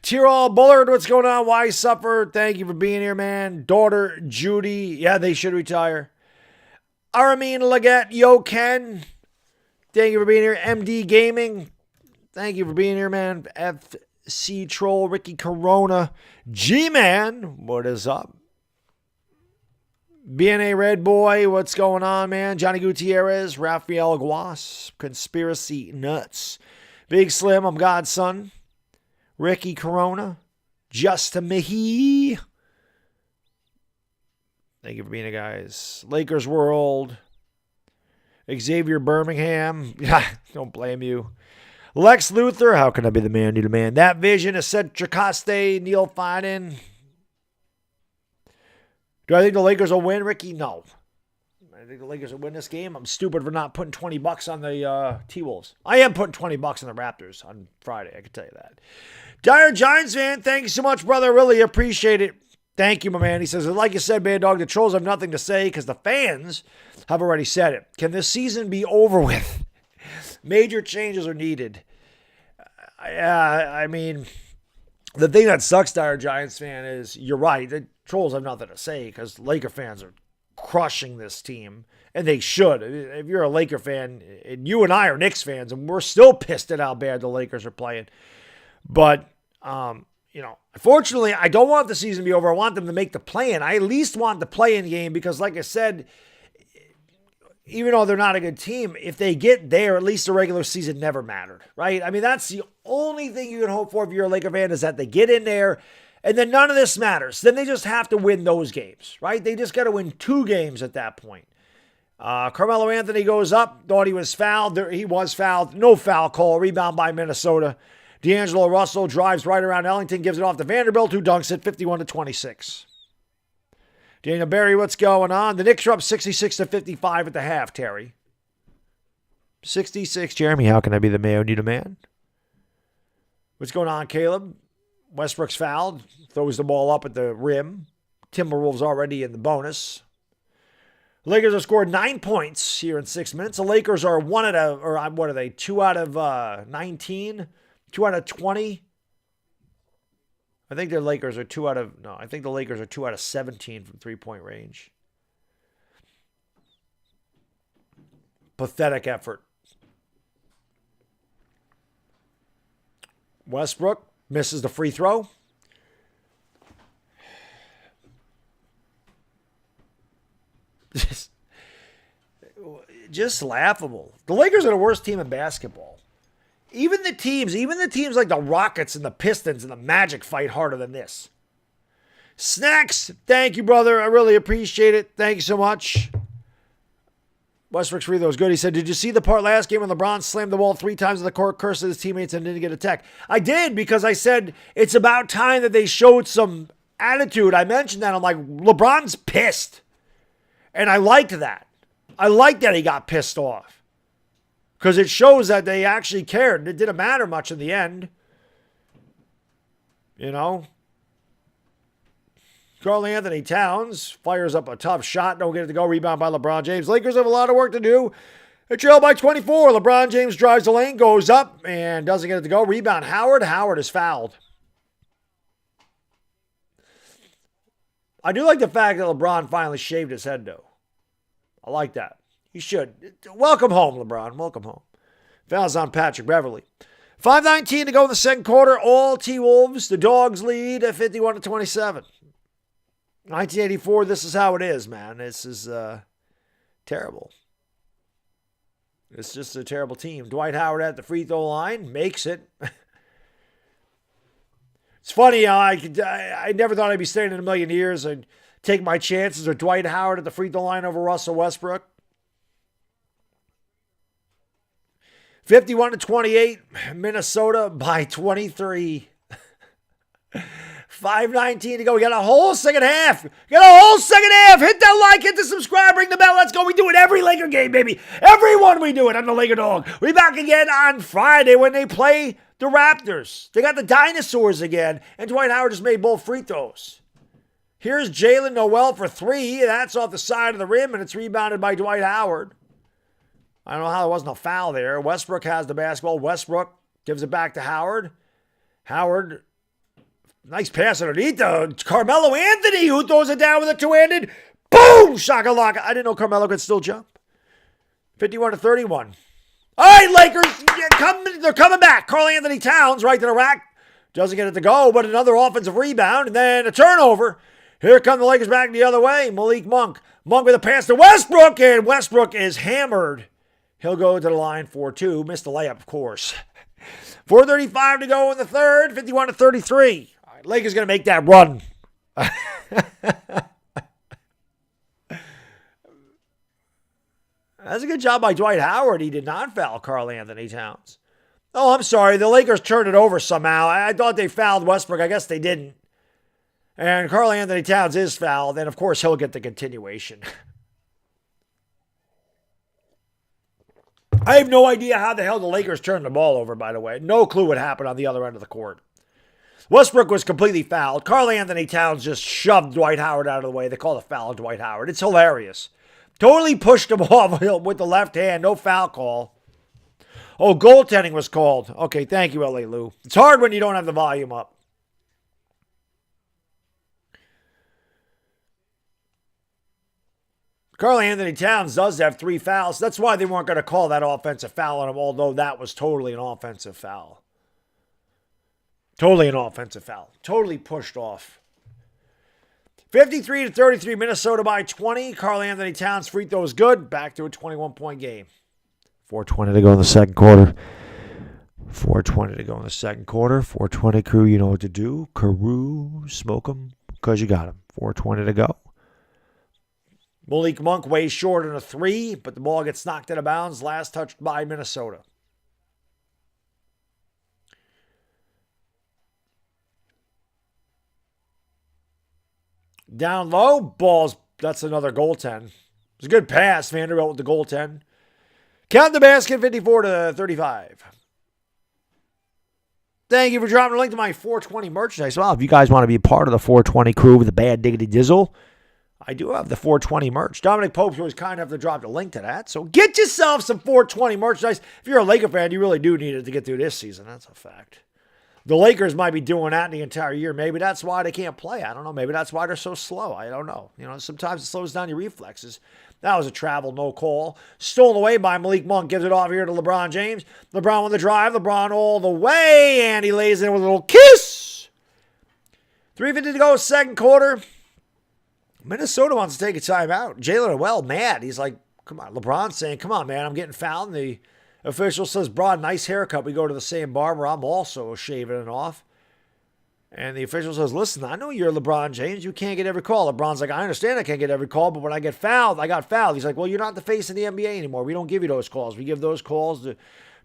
Tyrol Bullard, what's going on? Why suffer? Thank you for being here, man. Daughter Judy, yeah, they should retire. Aramin Leggett, Yo Ken, thank you for being here. MD Gaming, thank you for being here, man. FC Troll, Ricky Corona, G-Man, what is up? BNA Red Boy, what's going on, man? Johnny Gutierrez, Rafael Guas, Conspiracy Nuts, Big Slim, I'm Godson, Ricky Corona, Justin Mihi. Thank you for being here, guys. Lakers World, Xavier Birmingham, yeah, don't blame you. Lex Luthor, how can I be the man, you the man? That Vision, Eccentric Coste, Neil Fiden. Do I think the Lakers will win, Ricky? No. I think the Lakers will win this game. I'm stupid for not putting $20 on the T-Wolves. I am putting $20 on the Raptors on Friday, I can tell you that. Dire Giants fan, thank you so much, brother. Really appreciate it. Thank you, my man. He says, like you said, Baddog, the trolls have nothing to say because the fans have already said it. Can this season be over with? Major changes are needed. I mean, the thing that sucks, Dire Giants fan, is you're right. The trolls have nothing to say because Laker fans are crushing this team, and they should. If you're a Laker fan, and you and I are Knicks fans, and we're still pissed at how bad the Lakers are playing. But, you know, unfortunately, I don't want the season to be over. I want them to make the play-in. I at least want the play-in game because, like I said, even though they're not a good team, if they get there, at least the regular season never mattered, right? I mean, that's the only thing you can hope for if you're a Laker fan is that they get in there, and then none of this matters. Then they just have to win those games, right? They just got to win 2 games at that point. Carmelo Anthony goes up, thought he was fouled. He was fouled. No foul call. Rebound by Minnesota. D'Angelo Russell drives right around Ellington, gives it off to Vanderbilt, who dunks it 51-26. Daniel Berry, what's going on? The Knicks are up 66-55 at the half, Terry. 66. Jeremy, how can I be the Mayo need a man? What's going on, Caleb? Westbrook's fouled. Throws the ball up at the rim. Timberwolves already in the bonus. Lakers have scored 9 points here in 6 minutes. The Lakers are 2 out of 19? 2 out of 20? I think the Lakers are 2 out of 17 from three-point range. Pathetic effort. Westbrook misses the free throw. Just laughable. The Lakers are the worst team in basketball. Even the teams like the Rockets and the Pistons and the Magic fight harder than this. Snacks, thank you, brother. I really appreciate it. Thank you so much. Westbrook's free throw was good. He said, did you see the part last game when LeBron slammed the ball 3 times in the court, cursed at his teammates, and didn't get a tech? I did, because I said it's about time that they showed some attitude. I mentioned that. I'm like, LeBron's pissed. And I liked that. I liked that he got pissed off. Because it shows that they actually cared. It didn't matter much in the end. You know? Karl Anthony Towns fires up a tough shot. Don't get it to go. Rebound by LeBron James. Lakers have a lot of work to do. They trail by 24. LeBron James drives the lane, goes up, and doesn't get it to go. Rebound Howard. Howard is fouled. I do like the fact that LeBron finally shaved his head, though. I like that. He should. Welcome home, LeBron. Welcome home. Fouls on Patrick Beverly. 5:19 to go in the second quarter. All T-Wolves. The Dogs lead at 51-27. 1984, this is how it is, man. This is terrible. It's just a terrible team. Dwight Howard at the free throw line. Makes it. It's funny, I never thought I'd be staying in a million years. I'd take my chances with Dwight Howard at the free throw line over Russell Westbrook. 51-28, Minnesota by 23. 5:19 to go. We got a whole second half. Hit that like, hit the subscribe, ring the bell. Let's go. We do it every Laker game, baby. Everyone we do it. I'm the LakerDog. We back again on Friday when they play the Raptors. They got the dinosaurs again, and Dwight Howard just made both free throws. Here's Jalen Noel for 3. That's off the side of the rim, and it's rebounded by Dwight Howard. I don't know how there wasn't a foul there. Westbrook has the basketball. Westbrook gives it back to Howard. Howard, nice pass underneath to Carmelo Anthony, who throws it down with a two-handed. Boom! Shakalaka. I didn't know Carmelo could still jump. 51-31. All right, Lakers, they're coming back. Karl Anthony Towns right to the rack. Doesn't get it to go, but another offensive rebound, and then a turnover. Here come the Lakers back the other way. Malik Monk. Monk with a pass to Westbrook, and Westbrook is hammered. He'll go to the line for 2. Missed the layup, of course. 4:35 to go in the third. 51-33. All right, Lakers going to make that run. That's a good job by Dwight Howard. He did not foul Karl Anthony Towns. Oh, I'm sorry. The Lakers turned it over somehow. I thought they fouled Westbrook. I guess they didn't. And Karl Anthony Towns is fouled. And, of course, he'll get the continuation. I have no idea how the hell the Lakers turned the ball over, by the way. No clue what happened on the other end of the court. Westbrook was completely fouled. Karl Anthony Towns just shoved Dwight Howard out of the way. They called a foul on Dwight Howard. It's hilarious. Totally pushed him off with the left hand. No foul call. Oh, goaltending was called. Okay, thank you, L.A. Lou. It's hard when you don't have the volume up. Karl Anthony Towns does have 3 fouls. That's why they weren't going to call that offensive foul on him, although that was totally an offensive foul. Totally an offensive foul. Totally pushed off. 53-33, Minnesota by 20. Karl Anthony Towns free throw is good. Back to a 21-point game. 4:20 to go in the second quarter. 4:20 to go in the second quarter. 4:20 crew, you know what to do. Crew, smoke them because you got them. 4:20 to go. Malik Monk way short on a 3, but the ball gets knocked out of bounds. Last touched by Minnesota. Down low, balls. That's another goaltend. It's a good pass, Vanderbilt with the goaltend. Count the basket, 54-35. Thank you for dropping a link to my 420 merchandise. Well, if you guys want to be a part of the 420 crew with the bad diggity dizzle, I do have the 420 merch. Dominic Pope was kind enough to drop the link to that. So get yourself some 420 merchandise. If you're a Laker fan, you really do need it to get through this season. That's a fact. The Lakers might be doing that the entire year. Maybe that's why they can't play. I don't know. Maybe that's why they're so slow. I don't know. You know, sometimes it slows down your reflexes. That was a travel, no call. Stolen away by Malik Monk. Gives it off here to LeBron James. LeBron on the drive. LeBron all the way. And he lays in with a little kiss. 3:50 to go, second quarter. Minnesota wants to take a timeout. Jalen Noel mad. He's like, come on. LeBron's saying, come on, man. I'm getting fouled. And Official says, Broad, nice haircut. We go to the same barber. I'm also shaving it off. And the official says, listen, I know you're LeBron James. You can't get every call. LeBron's like, I understand I can't get every call, but when I get fouled, I got fouled. He's like, well, you're not the face of the NBA anymore. We don't give you those calls. We give those calls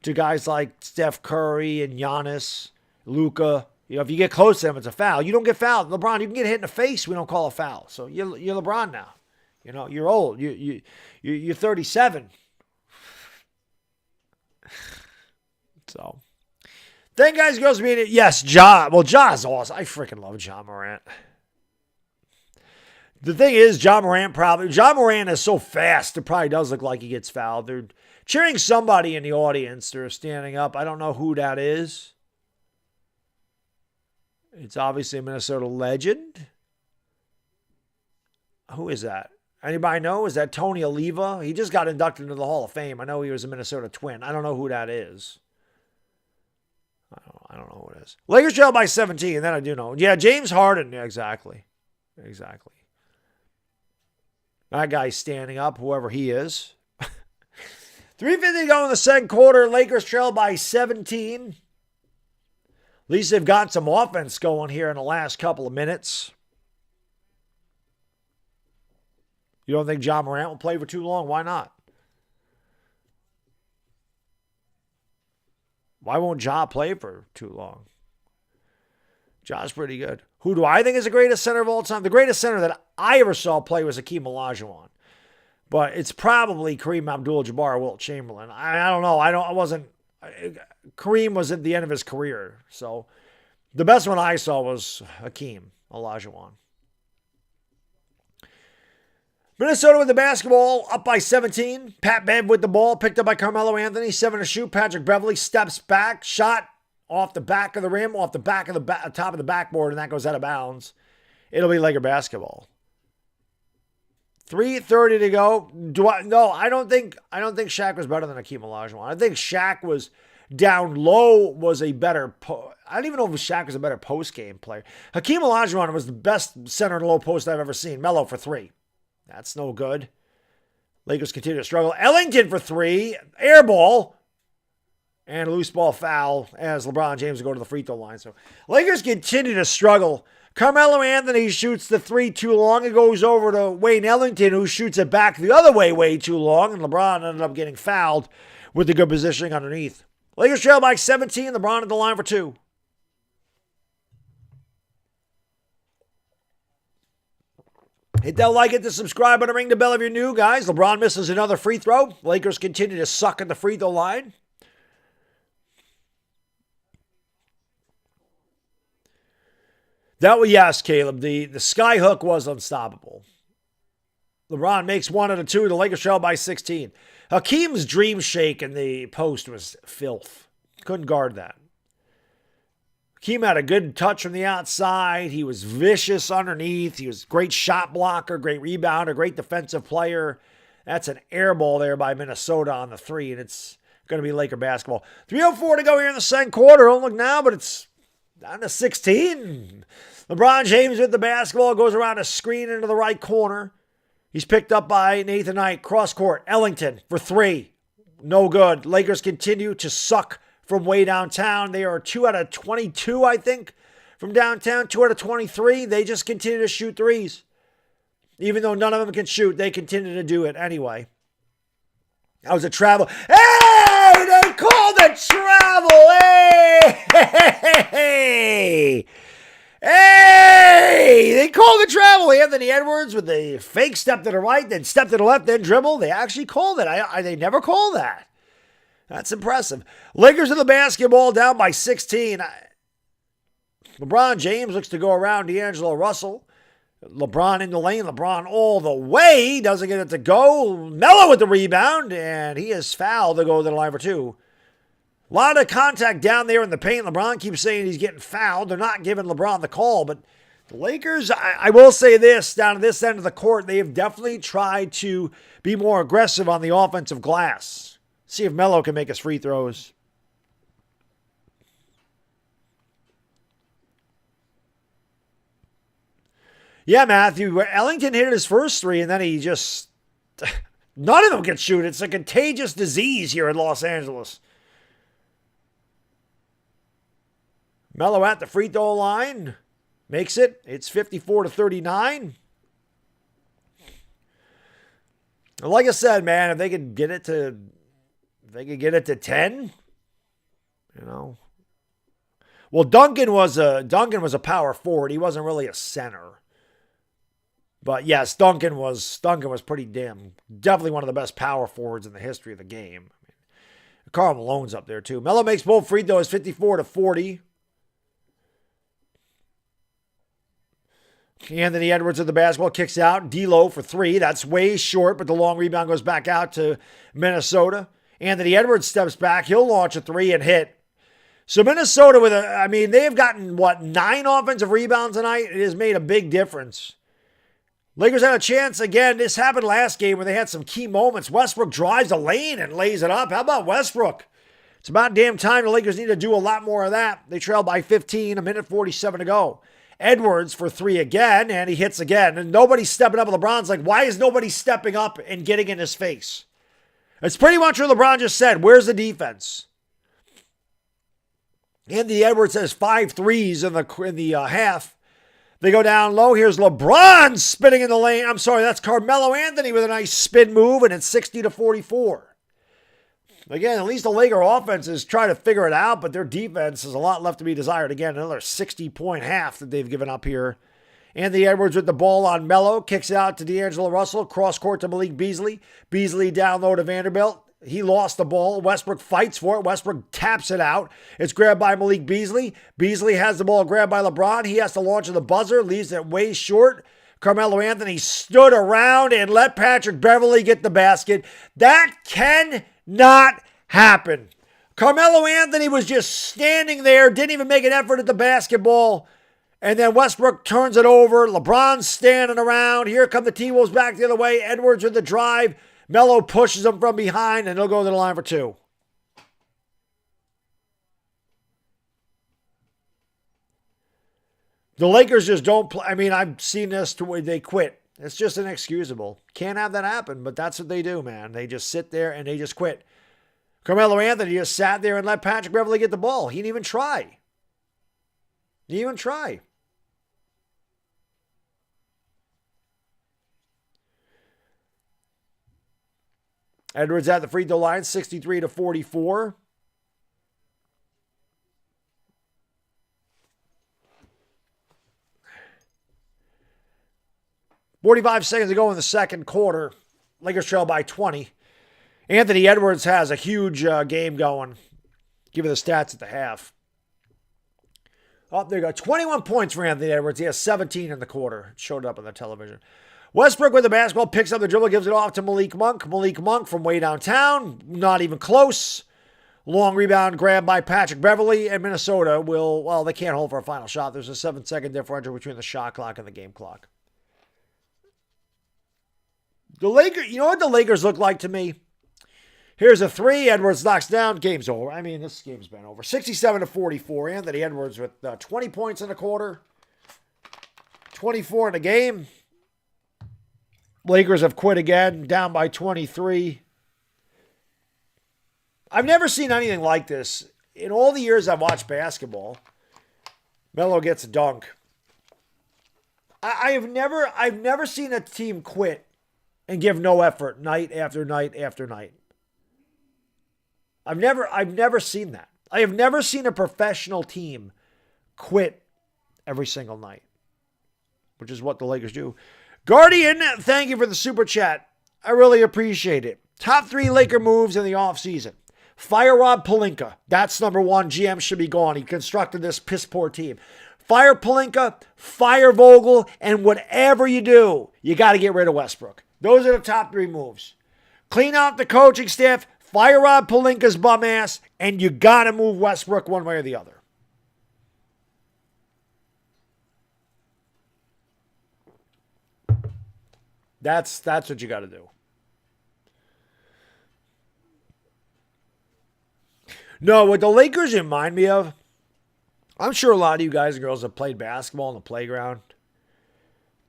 to guys like Steph Curry and Giannis, Luka. You know, if you get close to them, it's a foul. You don't get fouled. LeBron, you can get hit in the face. We don't call a foul. So you're LeBron now. You know, you're old. You're 37. So, thank guys, girls, being it. Yes, Ja. Well, Ja's awesome. I freaking love Ja Morant. The thing is, Ja Morant is so fast, it probably does look like he gets fouled. They're cheering somebody in the audience. They're standing up. I don't know who that is. It's obviously a Minnesota legend. Who is that? Anybody know? Is that Tony Oliva? He just got inducted into the Hall of Fame. I know he was a Minnesota Twin. I don't know who that is. I don't know who it is. Lakers trail by 17, and then I do know. Yeah, James Harden. Yeah, exactly. That guy's standing up, whoever he is. 3:50 to go in the second quarter. Lakers trail by 17. At least they've got some offense going here in the last couple of minutes. You don't think Ja Morant will play for too long? Why not? Why won't Ja play for too long? Ja's pretty good. Who do I think is the greatest center of all time? The greatest center that I ever saw play was Hakeem Olajuwon. But it's probably Kareem Abdul-Jabbar or Wilt Chamberlain. I don't know. Kareem was at the end of his career. So the best one I saw was Hakeem Olajuwon. Minnesota with the basketball, up by 17. Pat Bev with the ball, picked up by Carmelo Anthony. 7 to shoot. Patrick Beverley steps back. Shot off the back of the rim, off the back of the top of the backboard, and that goes out of bounds. It'll be Laker basketball. 3:30 to go. I don't think Shaq was better than Hakeem Olajuwon. I think Shaq was down low, was a better I don't even know if Shaq was a better post-game player. Hakeem Olajuwon was the best center in the low post I've ever seen. Melo for 3. That's no good. Lakers continue to struggle. Ellington for 3. Air ball. And a loose ball foul as LeBron James will go to the free throw line. So Lakers continue to struggle. Carmelo Anthony shoots the 3 too long. It goes over to Wayne Ellington, who shoots it back the other way too long. And LeBron ended up getting fouled with the good positioning underneath. Lakers trail by 17. LeBron at the line for 2. Hit that like, hit the subscribe button, ring the bell if you're new, guys. LeBron misses another free throw. Lakers continue to suck at the free throw line. Yes, Caleb. The sky hook was unstoppable. LeBron makes 1 out of 2. The Lakers trail by 16. Hakeem's dream shake in the post was filth. Couldn't guard that. Hakeem had a good touch from the outside. He was vicious underneath. He was a great shot blocker, great rebounder, great defensive player. That's an air ball there by Minnesota on the 3, and it's going to be Laker basketball. 3:04 to go here in the second quarter. Don't look now, but it's down to 16. LeBron James with the basketball, goes around a screen into the right corner. He's picked up by Nathan Knight. Cross court, Ellington for 3. No good. Lakers continue to suck from way downtown. They are 2 out of 22, I think, from downtown. 2 out of 23. They just continue to shoot threes. Even though none of them can shoot, they continue to do it anyway. That was a travel. Hey! They called a travel! Hey! Hey! They called the travel. Anthony Edwards with the fake step to the right, then step to the left, then dribble. They actually called it. They never call that. That's impressive. Lakers in the basketball down by 16. LeBron James looks to go around D'Angelo Russell. LeBron in the lane. LeBron all the way. Doesn't get it to go. Melo with the rebound. And he is fouled to go to the line for 2. A lot of contact down there in the paint. LeBron keeps saying he's getting fouled. They're not giving LeBron the call. But the Lakers, I will say this, down at this end of the court, they have definitely tried to be more aggressive on the offensive glass. See if Melo can make his free throws. Yeah, Matthew. Ellington hit his first 3, and then he just None of them can shoot. It's a contagious disease here in Los Angeles. Melo at the free throw line. Makes it. It's 54-39. Like I said, man, if they could get it to 10, you know. Well, Duncan was a power forward. He wasn't really a center. But yes, Duncan was pretty definitely one of the best power forwards in the history of the game. I mean, Karl Malone's up there too. Melo makes both free throws, 54-40. Anthony Edwards with the basketball, kicks out. D'Lo for three. That's way short, but the long rebound goes back out to Minnesota. Anthony Edwards steps back. He'll launch a three and hit. So Minnesota they have gotten, 9 offensive rebounds tonight? It has made a big difference. Lakers had a chance again. This happened last game where they had some key moments. Westbrook drives the lane and lays it up. How about Westbrook? It's about damn time the Lakers need to do a lot more of that. They trail by 15, a minute 47 to go. Edwards for three again, and he hits again. And nobody's stepping up. LeBron's like, why is nobody stepping up and getting in his face? It's pretty much what LeBron just said. Where's the defense? Anthony Edwards has 5 threes in the half. They go down low. Here's LeBron spinning in the lane. I'm sorry, that's Carmelo Anthony with a nice spin move, and it's 60-44. Again, at least the Laker offense is trying to figure it out, but their defense has a lot left to be desired. Again, another 60-point half that they've given up here. Anthony Edwards with the ball on Melo. Kicks out to D'Angelo Russell. Cross court to Malik Beasley. Beasley down low to Vanderbilt. He lost the ball. Westbrook fights for it. Westbrook taps it out. It's grabbed by Malik Beasley. Beasley has the ball grabbed by LeBron. He has to launch at the buzzer. Leaves it way short. Carmelo Anthony stood around and let Patrick Beverley get the basket. That cannot happen. Carmelo Anthony was just standing there, didn't even make an effort at the basketball. And then Westbrook turns it over. LeBron's standing around. Here come the T-Wolves back the other way. Edwards with the drive. Melo pushes him from behind, and he'll go to the line for two. The Lakers just don't play. I mean, I've seen this to where they quit. It's just inexcusable. Can't have that happen, but that's what they do, man. They just sit there and they just quit. Carmelo Anthony just sat there and let Patrick Beverley get the ball. He didn't even try. Edwards at the free throw line, 63-44. "45 seconds to go in the second quarter. Lakers trail by 20. Anthony Edwards has a huge game going. Give you the stats at the half. Oh, there you go. 21 points for Anthony Edwards. He has 17 in the quarter. It showed up on the television. Westbrook with the basketball, picks up the dribble, gives it off to Malik Monk. Malik Monk from way downtown, not even close. Long rebound grab by Patrick Beverley, and Minnesota they can't hold for a final shot. There's a 7-second differential between the shot clock and the game clock. You know what the Lakers look like to me? Here's a three. Edwards knocks down. Game's over. I mean, this game's been over. 67-44. Anthony Edwards with 20 points in the quarter. 24 in the game. Lakers have quit again, down by 23. I've never seen anything like this. In all the years I've watched basketball, Melo gets a dunk. I've never seen a team quit and give no effort night after night after night. I've never seen that. I have never seen a professional team quit every single night, which is what the Lakers do. Guardian, thank you for the super chat. I really appreciate it. Top 3 Laker moves in the offseason. Fire Rob Pelinka. That's number 1. GM should be gone. He constructed this piss poor team. Fire Pelinka, fire Vogel, and whatever you do, you got to get rid of Westbrook. Those are the top 3 moves. Clean out the coaching staff, fire Rob Pelinka's bum ass, and you got to move Westbrook one way or the other. That's what you got to do. No, what the Lakers remind me of, I'm sure a lot of you guys and girls have played basketball on the playground.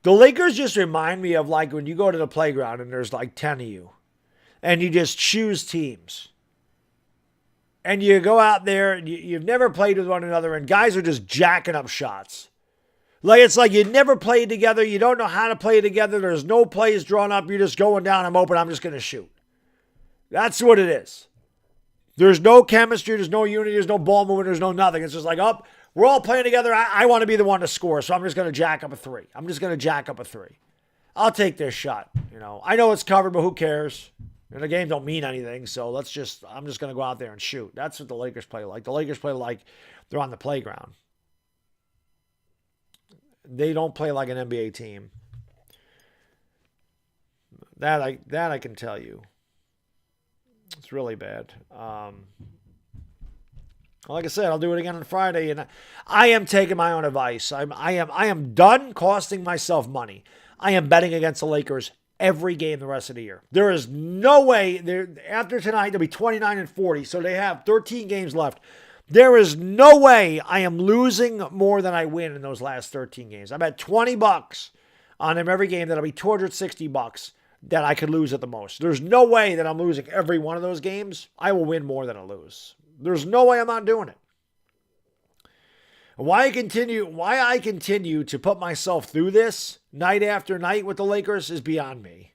The Lakers just remind me of like when you go to the playground and there's like 10 of you. and you just choose teams. And you go out there, and you've never played with one another, and guys are just jacking up shots. Like, it's like you never played together. You don't know how to play together. There's no plays drawn up. You're just going down. I'm open. I'm just going to shoot. That's what it is. There's no chemistry. There's no unity. There's no ball movement. There's no nothing. It's just like, oh, we're all playing together. I want to be the one to score, so I'm just going to jack up a three. I'll take this shot. I know it's covered, but who cares? And the game don't mean anything, so I'm just going to go out there and shoot. That's what the Lakers play like. The Lakers play like they're on the playground. They don't play like an NBA team. That I can tell you. It's really bad. Like I said, I'll do it again on Friday, and I am taking my own advice. I am done costing myself money. I am betting against the Lakers every game the rest of the year. There is no way after tonight they'll be 29-40, so they have 13 games left. There is no way I am losing more than I win in those last 13 games. I bet $20 on them every game. That'll be $260 that I could lose at the most. There's no way that I'm losing every one of those games. I will win more than I lose. There's no way I'm not doing it. Why I continue to put myself through this night after night with the Lakers is beyond me.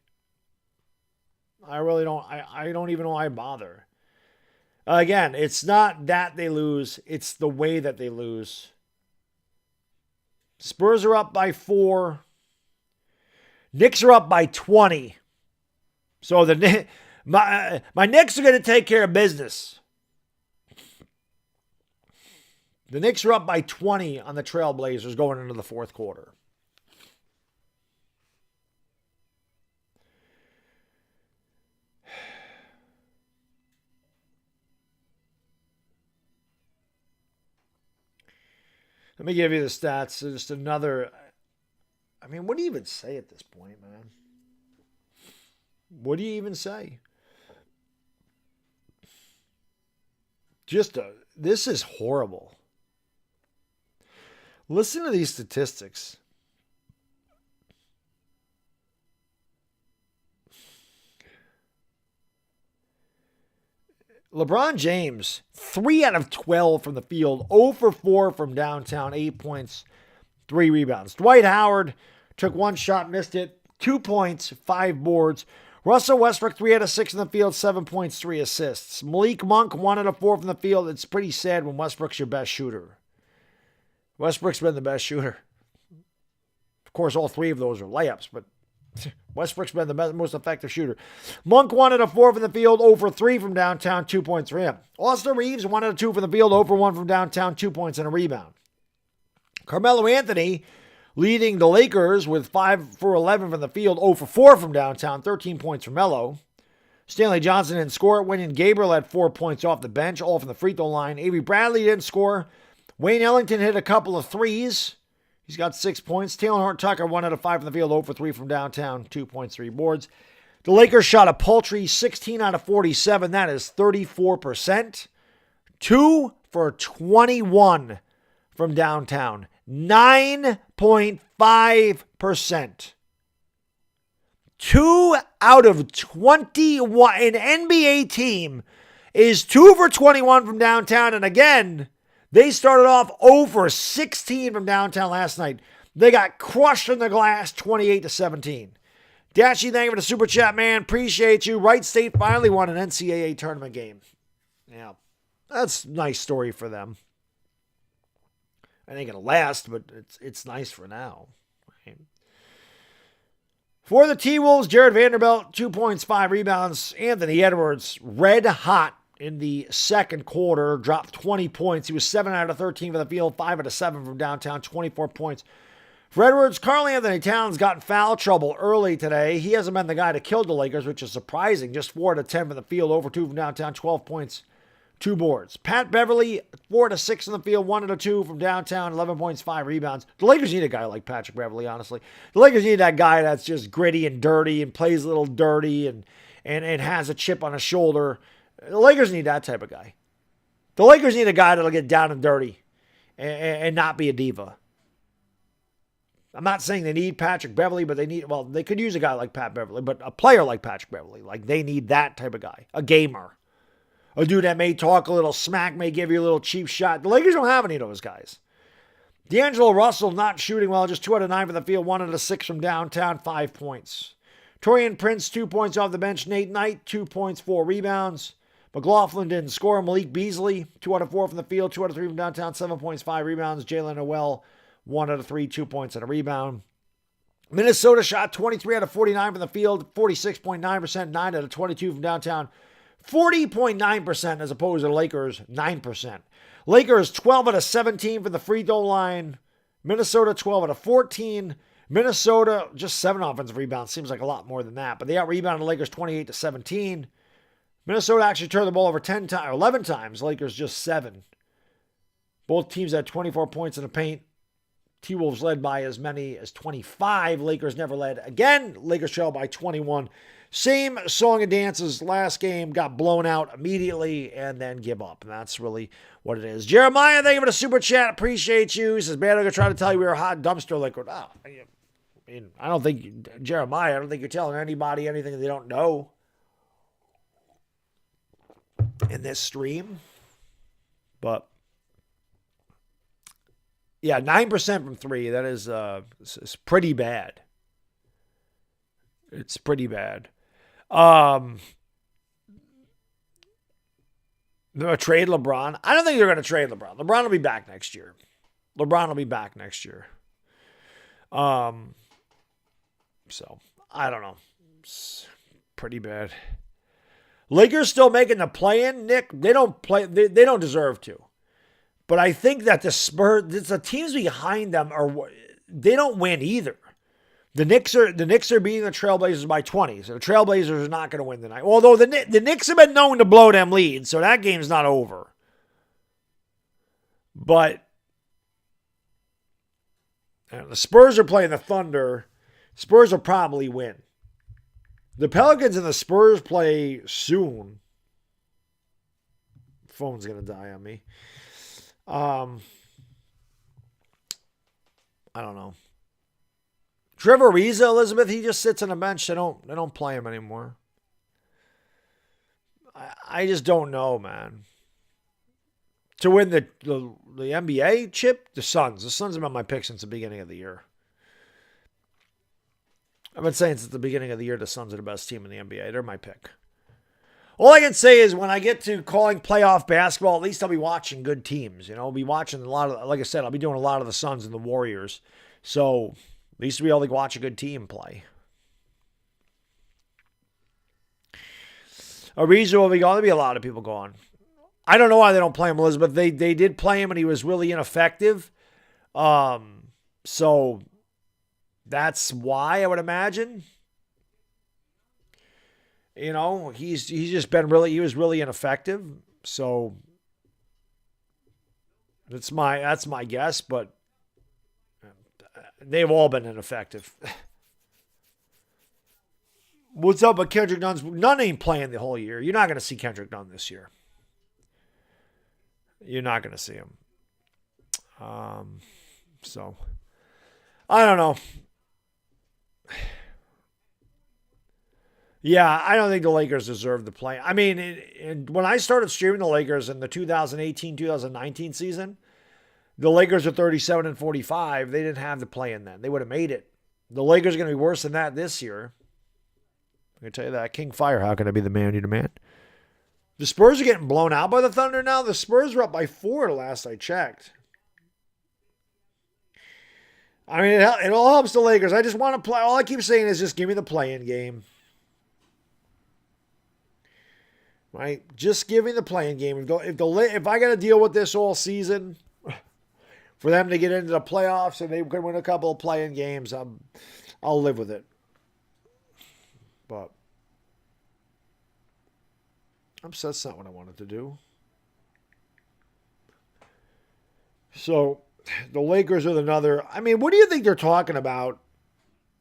I really don't. I don't even know why I bother. Again, it's not that they lose. It's the way that they lose. Spurs are up by 4. Knicks are up by 20. So my Knicks are going to take care of business. The Knicks are up by 20 on the Trailblazers going into the fourth quarter. Let me give you the stats. Just another. What do you even say at this point, man? What do you even say? This is horrible. Listen to these statistics. LeBron James, 3 out of 12 from the field, 0 for 4 from downtown, 8 points, 3 rebounds. Dwight Howard took 1 shot, missed it, 2 points, 5 boards. Russell Westbrook, 3 out of 6 in the field, 7 points, 3 assists. Malik Monk, 1 out of 4 from the field. It's pretty sad when Westbrook's your best shooter. Westbrook's been the best shooter. Of course, all 3 of those are layups, but Westbrook's been the most effective shooter. Monk, 1 out of 4 from the field, 0 for 3 from downtown, 2 points for him. Austin Reeves, 1 out of 2 from the field, 0 for 1 from downtown, 2 points and a rebound. Carmelo Anthony leading the Lakers with 5 for 11 from the field, 0 for 4 from downtown, 13 points for Melo. Stanley Johnson didn't score. Wayne Gabriel had 4 points off the bench, all from the free throw line. Avery Bradley didn't score. Wayne Ellington hit a couple of threes. He's got 6 points. Taylor Horton-Tucker, 1 out of 5 from the field, 0 for 3 from downtown, 2 points, 3 boards. The Lakers shot a paltry 16 out of 47. That is 34%. 2 for 21 from downtown. 9.5%. 2 out of 21. An NBA team is 2 for 21 from downtown. And again, they started off 0 for 16 from downtown last night. They got crushed in the glass 28-17. Dashy, thank you for the super chat, man. Appreciate you. Wright State finally won an NCAA tournament game. Yeah, that's a nice story for them. It ain't going to last, but it's nice for now. Right? For the T-Wolves, Jared Vanderbilt, 2 points, 5 rebounds. Anthony Edwards, red hot in the second quarter, dropped 20 points. He was 7 out of 13 from the field, 5 out of 7 from downtown, 24 points. For Edwards, Karl-Anthony Towns got in foul trouble early today. He hasn't been the guy to kill the Lakers, which is surprising. Just 4 out of 10 from the field, over 2 from downtown, 12 points, 2 boards. Pat Beverly, 4 out of 6 in the field, 1 out of 2 from downtown, 11 points, 5 rebounds. The Lakers need a guy like Patrick Beverly, honestly. The Lakers need that guy that's just gritty and dirty and plays a little dirty and has a chip on his shoulder. The Lakers need that type of guy. The Lakers need a guy that'll get down and dirty and not be a diva. I'm not saying they need Patrick Beverley, but they could use a guy like Pat Beverley, but a player like Patrick Beverley. Like, they need that type of guy. A gamer. A dude that may talk a little smack, may give you a little cheap shot. The Lakers don't have any of those guys. D'Angelo Russell not shooting well, just 2 out of 9 from the field, 1 out of 6 from downtown, 5 points. Torian Prince, 2 points off the bench. Nate Knight, 2 points, 4 rebounds. McLaughlin didn't score. Malik Beasley, 2 out of 4 from the field, 2 out of 3 from downtown, 7 points, 5 rebounds. Jalen Noel, 1 out of 3, 2 points and a rebound. Minnesota shot 23 out of 49 from the field, 46.9%, 9 out of 22 from downtown, 40.9% as opposed to the Lakers, 9%. Lakers 12 out of 17 from the free throw line. Minnesota 12 out of 14. Minnesota just 7 offensive rebounds. Seems like a lot more than that. But they out-rebounded the Lakers 28 to 17. Minnesota actually turned the ball over 11 times. Lakers just 7. Both teams had 24 points in the paint. T-Wolves led by as many as 25. Lakers never led again. Lakers trailed by 21. Same song and dance as last game. Got blown out immediately and then give up. And that's really what it is. Jeremiah, thank you for the super chat. Appreciate you. He says, man, I'm going to try to tell you we were a hot dumpster liquid. Oh, I mean, I don't think, Jeremiah, I don't think you're telling anybody anything they don't know in this stream. But yeah, 9% from 3. That is it's pretty bad. It's pretty bad. They're going to trade LeBron. I don't think they're going to trade LeBron. LeBron will be back next year. So, I don't know. It's pretty bad. Lakers still making the play-in, Nick. They don't don't deserve to. But I think that the Spurs, the teams behind them they don't win either. The Knicks are beating the Trailblazers by 20, so the Trailblazers are not going to win tonight. Although the Knicks have been known to blow them leads, so that game's not over. But the Spurs are playing the Thunder. Spurs will probably win. The Pelicans and the Spurs play soon. Phone's going to die on me. I don't know. Trevor Ariza, Elizabeth, he just sits on the bench. They don't play him anymore. I just don't know, man. To win the NBA chip, the Suns. The Suns have been my pick since the beginning of the year. I've been saying since the beginning of the year the Suns are the best team in the NBA. They're my pick. All I can say is when I get to calling playoff basketball, at least I'll be watching good teams. I'll be watching a lot of, like I said, I'll be doing a lot of the Suns and the Warriors. So at least we'll be able to watch a good team play. Ariza will be gone. There'll be a lot of people gone. I don't know why they don't play him, Elizabeth. They did play him and he was really ineffective. So that's why I would imagine. He's just been he was really ineffective. So that's my guess, but they've all been ineffective. What's up with Kendrick Nunn? Nunn ain't playing the whole year. You're not going to see Kendrick Nunn this year. You're not going to see him. So I don't know. Yeah, I don't think the Lakers deserve to play. I mean, when I started streaming the Lakers in the 2018-2019 season, the Lakers are 37-45. They didn't have the play-in then. They would have made it. The Lakers are going to be worse than that this year. I can tell you that. King Fire, how can I be the man you demand? The Spurs are getting blown out by the Thunder now. The Spurs were up by 4 the last I checked. I mean, it all helps the Lakers. I just want to play. All I keep saying is just give me the play-in game. Right? Just give me the play-in game. If I got to deal with this all season for them to get into the playoffs and they can win a couple of play-in games, I'll live with it. But that's not what I wanted to do. So the Lakers are another. I mean, what do you think they're talking about?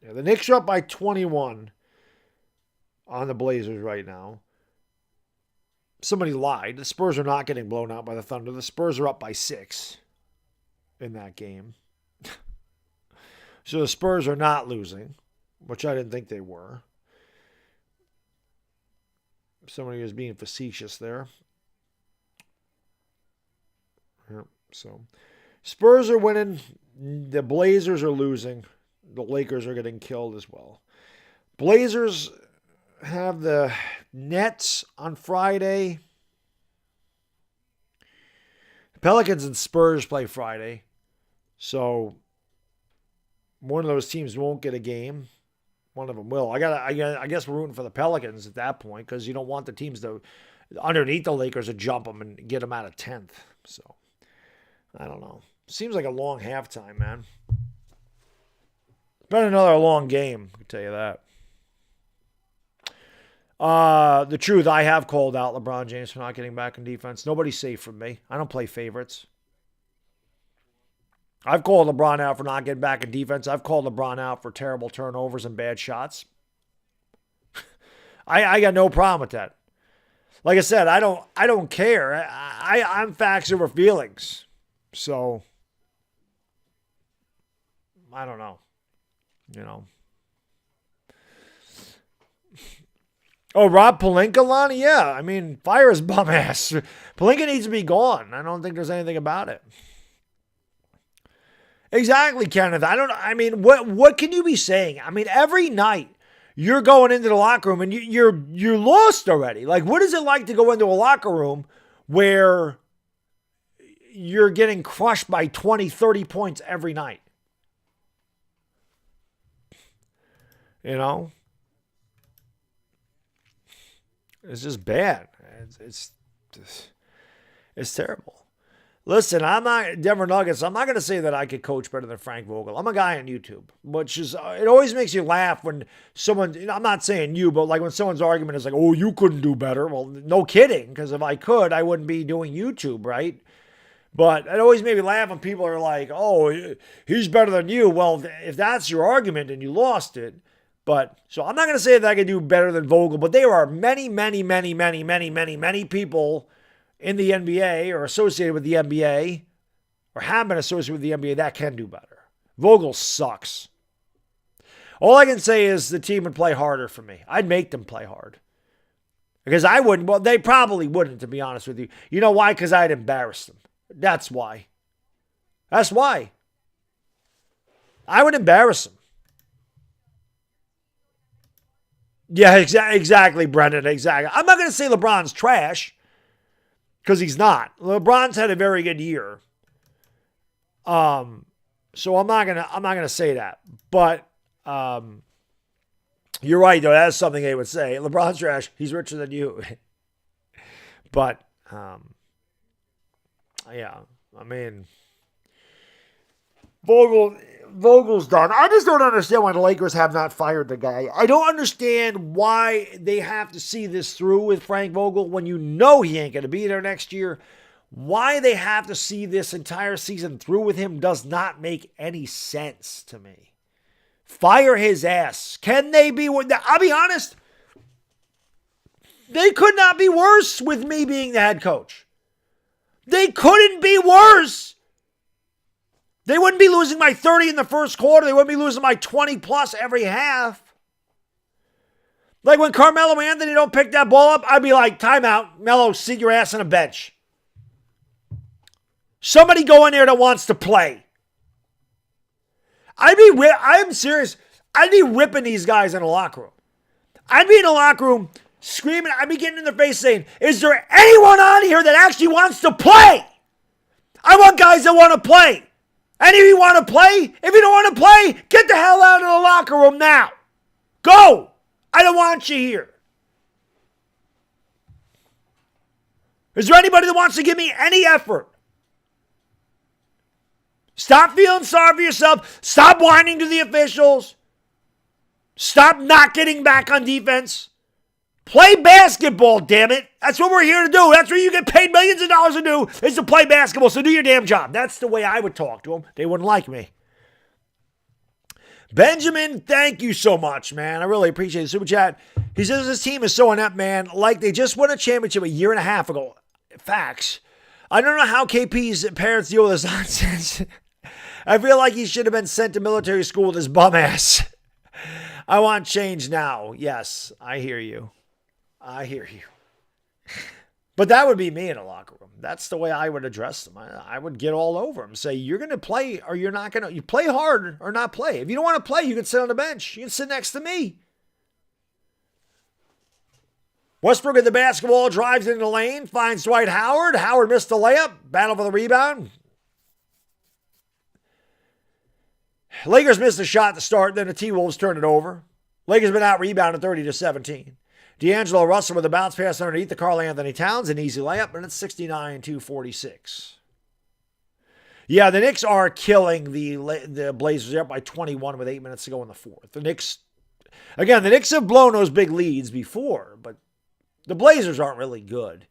Yeah, the Knicks are up by 21 on the Blazers right now. Somebody lied. The Spurs are not getting blown out by the Thunder. The Spurs are up by 6 in that game. So the Spurs are not losing, which I didn't think they were. Somebody was being facetious there. Yep, so Spurs are winning. The Blazers are losing. The Lakers are getting killed as well. Blazers have the Nets on Friday. Pelicans and Spurs play Friday. So one of those teams won't get a game. One of them will. I guess we're rooting for the Pelicans at that point because you don't want the teams to underneath the Lakers to jump them and get them out of 10th. So I don't know. Seems like a long halftime, man. Been another long game, I can tell you that. The truth, I have called out LeBron James for not getting back in defense. Nobody's safe from me. I don't play favorites. I've called LeBron out for not getting back in defense. I've called LeBron out for terrible turnovers and bad shots. I got no problem with that. Like I said, I don't care. I'm facts over feelings. So I don't know. You know. Oh, Rob Pelinka, Lonnie? Yeah, I mean, fire his bum ass. Pelinka needs to be gone. I don't think there's anything about it. Exactly, Kenneth. What can you be saying? I mean, every night you're going into the locker room and you're lost already. Like, what is it like to go into a locker room where you're getting crushed by 20, 30 points every night? You know? It's just bad. It's terrible. Listen, I'm not Denver Nuggets. I'm not going to say that I could coach better than Frank Vogel. I'm a guy on YouTube, which is it always makes you laugh when someone. I'm not saying you, but like when someone's argument is like, "Oh, you couldn't do better." Well, no kidding, because if I could, I wouldn't be doing YouTube, right? But it always made me laugh when people are like, "Oh, he's better than you." Well, if that's your argument, then you lost it. But so I'm not going to say that I could do better than Vogel, but there are many, many, many, many, many, many, many people in the NBA or associated with the NBA or have been associated with the NBA that can do better. Vogel sucks. All I can say is the team would play harder for me. I'd make them play hard. Because I wouldn't. Well, they probably wouldn't, to be honest with you. You know why? Because I'd embarrass them. That's why. That's why. I would embarrass them. Yeah, exactly, Brendan. Exactly. I'm not going to say LeBron's trash. Because he's not. LeBron's had a very good year. So I'm not gonna say that. But you're right though. That's something they would say. LeBron's trash. He's richer than you. But yeah. I mean, Vogel's done. I just don't understand why the Lakers have not fired the guy. I don't understand why they have to see this through with Frank Vogel when you know he ain't going to be there next year. Why they have to see this entire season through with him does not make any sense to me. Fire his ass. Can they be? I'll be honest. They could not be worse with me being the head coach. They couldn't be worse. They wouldn't be losing by 30 in the first quarter. They wouldn't be losing by 20 plus every half. Like when Carmelo Anthony don't pick that ball up, I'd be like, timeout. Melo, sit your ass on a bench. Somebody go in there that wants to play. I'm serious. I'd be ripping these guys in the locker room. I'd be in the locker room screaming. I'd be getting in their face saying, is there anyone on here that actually wants to play? I want guys that want to play. Any of you want to play? If you don't want to play, get the hell out of the locker room now. Go. I don't want you here. Is there anybody that wants to give me any effort? Stop feeling sorry for yourself. Stop whining to the officials. Stop not getting back on defense. Play basketball, damn it. That's what we're here to do. That's what you get paid millions of dollars to do, is to play basketball. So do your damn job. That's the way I would talk to them. They wouldn't like me. Benjamin, thank you so much, man. I really appreciate the super chat. He says his team is so inept, man. Like they just won a championship a year and a half ago. Facts. I don't know how KP's parents deal with this nonsense. I feel like he should have been sent to military school with his bum ass. I want change now. Yes, I hear you. I hear you. But that would be me in a locker room. That's the way I would address them. I would get all over them. Say, you're going to play or you're not going to. You play hard or not play. If you don't want to play, you can sit on the bench. You can sit next to me. Westbrook at the basketball, drives into the lane, finds Dwight Howard. Howard missed the layup. Battle for the rebound. Lakers missed a shot to start, then the T-Wolves turned it over. Lakers been out rebounded 30-17. D'Angelo Russell with a bounce pass underneath to Karl Anthony Towns, an easy layup, and it's 69-46. Yeah, the Knicks are killing the Blazers up by 21 with 8 minutes to go in the fourth. The Knicks have blown those big leads before, but the Blazers aren't really good.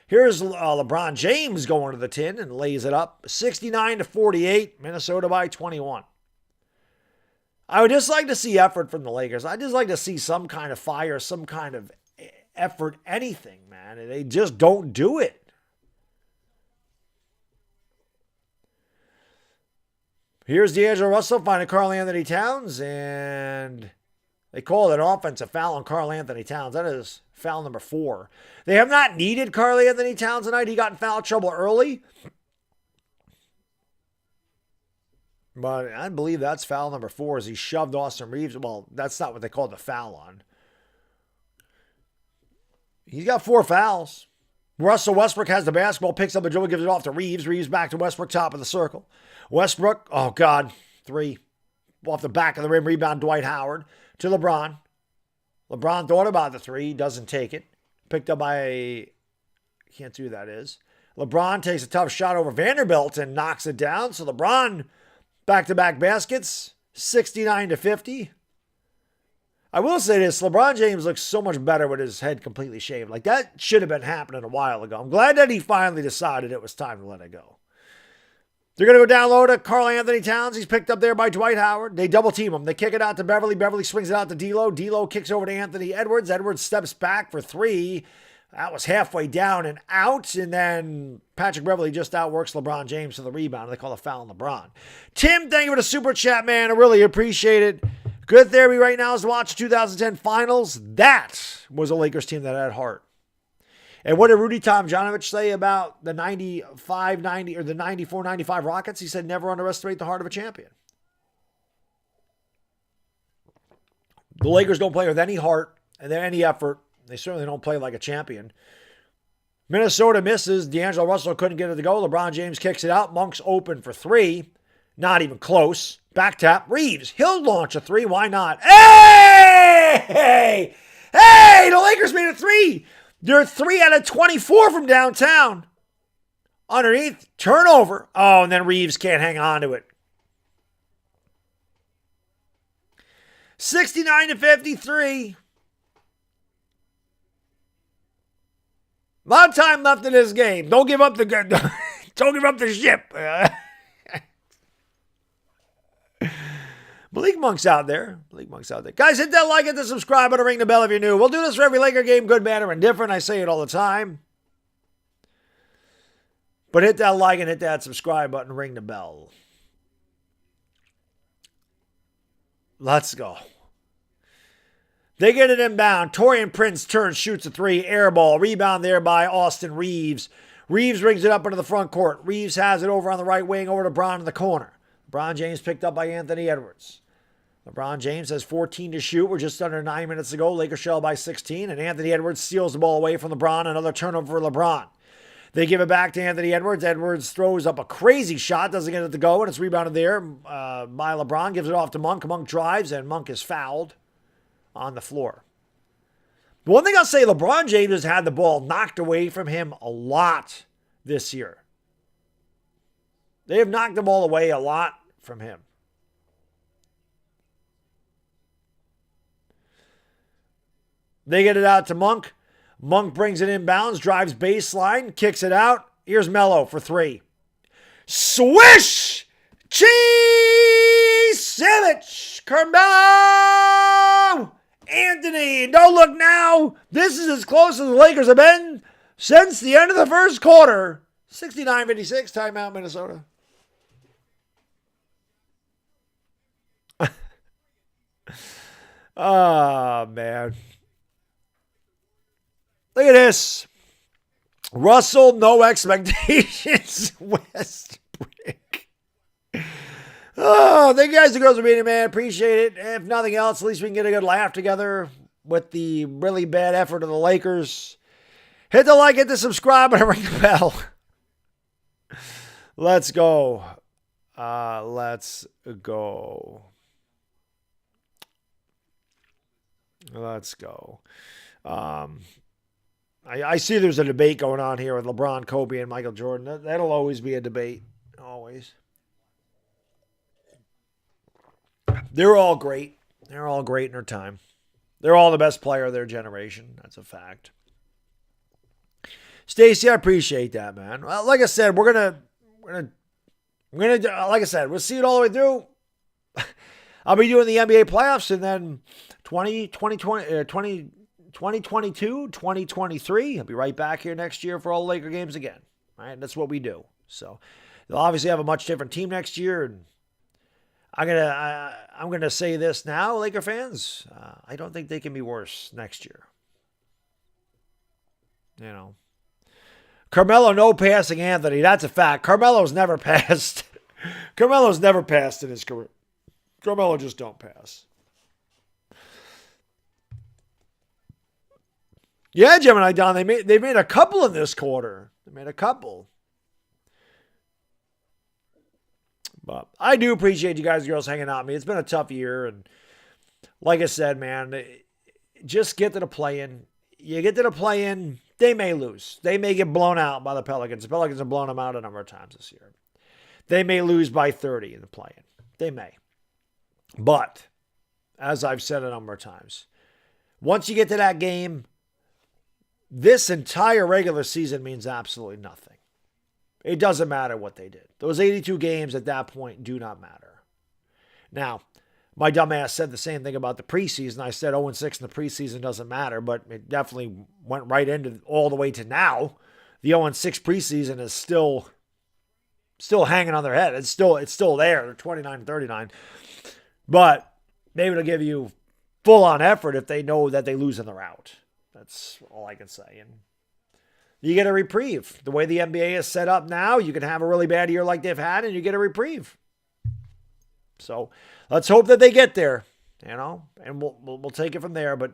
Here's LeBron James going to the 10 and lays it up. 69-48, Minnesota by 21. I would just like to see effort from the Lakers. I'd just like to see some kind of fire, some kind of effort, anything, man. And they just don't do it. Here's D'Angelo Russell finding Karl Anthony Towns, and they call it an offensive foul on Karl Anthony Towns. That is foul number 4. They have not needed Karl Anthony Towns tonight. He got in foul trouble early. But I believe that's foul number 4 as he shoved Austin Reeves. Well, that's not what they called the foul on. He's got 4 fouls. Russell Westbrook has the basketball, picks up the dribble, gives it off to Reeves. Reeves back to Westbrook, top of the circle. Westbrook, oh God, 3. Off the back of the rim, rebound Dwight Howard to LeBron. LeBron thought about the 3, doesn't take it. Picked up by, can't see who that is. LeBron takes a tough shot over Vanderbilt and knocks it down. So LeBron, back-to-back baskets, 69-50. I will say this, LeBron James looks so much better with his head completely shaved. Like, that should have been happening a while ago. I'm glad that he finally decided it was time to let it go. They're going to go down low to Karl Anthony Towns. He's picked up there by Dwight Howard. They double team him. They kick it out to Beverly. Beverly swings it out to D'Lo. D'Lo kicks over to Anthony Edwards. Edwards steps back for 3. That was halfway down and out. And then Patrick Beverly just outworks LeBron James for the rebound. They call a foul on LeBron. Tim, thank you for the super chat, man. I really appreciate it. Good therapy right now is to watch 2010 finals. That was a Lakers team that had heart. And what did Rudy Tomjanovich say about the 95-90 or the 94-95 Rockets? He said, never underestimate the heart of a champion. The Lakers don't play with any heart and any effort. They certainly don't play like a champion. Minnesota misses. D'Angelo Russell couldn't get it to go. LeBron James kicks it out. Monk's open for 3. Not even close. Back tap. Reeves. He'll launch a 3. Why not? Hey! Hey! The Lakers made a 3. They're 3 out of 24 from downtown. Underneath. Turnover. Oh, and then Reeves can't hang on to it. 69-53. A lot of time left in this game. Don't give up the don't give up the ship. Malik Monk's out there. Guys, hit that like, hit the subscribe button, ring the bell if you're new. We'll do this for every Laker game, good, bad, or indifferent. I say it all the time. But hit that like and hit that subscribe button, ring the bell. Let's go. They get it inbound. Torian Prince turns, shoots a 3, air ball. Rebound there by Austin Reeves. Reeves rings it up into the front court. Reeves has it over on the right wing, over to Bron in the corner. LeBron James picked up by Anthony Edwards. LeBron James has 14 to shoot. We're just under 9 minutes to go. Lakers trail by 16, and Anthony Edwards steals the ball away from LeBron. Another turnover for LeBron. They give it back to Anthony Edwards. Edwards throws up a crazy shot, doesn't get it to go, and it's rebounded there by LeBron. Gives it off to Monk. Monk drives, and Monk is fouled on the floor. The one thing I'll say, LeBron James has had the ball knocked away from him a lot this year. They have knocked the ball away a lot from him. They get it out to Monk. Monk brings it inbounds, drives baseline, kicks it out. Here's Melo for 3. Swish! Cheese-Sandwich! Carmelo! Anthony, don't look now. This is as close as the Lakers have been since the end of the first quarter. 69-56, timeout, Minnesota. Oh, man. Look at this. Russell, no expectations. Westbrook. Oh, thank you guys and girls for being here, man. Appreciate it. If nothing else, at least we can get a good laugh together with the really bad effort of the Lakers. Hit the like, hit the subscribe, and ring the bell. Let's go. Let's go. Let's go. I see there's a debate going on here with LeBron, Kobe, and Michael Jordan. That'll always be a debate. Always. They're all great. They're all great in their time. They're all the best player of their generation. That's a fact. Stacy, I appreciate that, man. Well, like I said, we're gonna, like I said, we'll see it all the way through. I'll be doing the NBA playoffs, and then 2022, 2023. I'll be right back here next year for all the Laker games again. All right, that's what we do. So they'll obviously have a much different team next year, and I'm gonna say this now, Laker fans. I don't think they can be worse next year. You know, Carmelo no passing Anthony. That's a fact. Carmelo's never passed. Carmelo's never passed in his career. Carmelo just don't pass. Yeah, Gemini Don. They made a couple in this quarter. They made a couple. But I do appreciate you guys and girls hanging out with me. It's been a tough year. And like I said, man, just get to the play-in. You get to the play-in, they may lose. They may get blown out by the Pelicans. The Pelicans have blown them out a number of times this year. They may lose by 30 in the play-in. They may. But, as I've said a number of times, once you get to that game, this entire regular season means absolutely nothing. It doesn't matter what they did. Those 82 games at that point do not matter. Now, my dumbass said the same thing about the preseason. I said 0-6 in the preseason doesn't matter, but it definitely went right into all the way to now. The 0-6 preseason is still hanging on their head. It's still there. They're 29-39. But maybe it'll give you full-on effort if they know that they lose in the route. That's all I can say. And you get a reprieve. The way the NBA is set up now, you can have a really bad year like they've had, and you get a reprieve. So let's hope that they get there, and we'll take it from there. But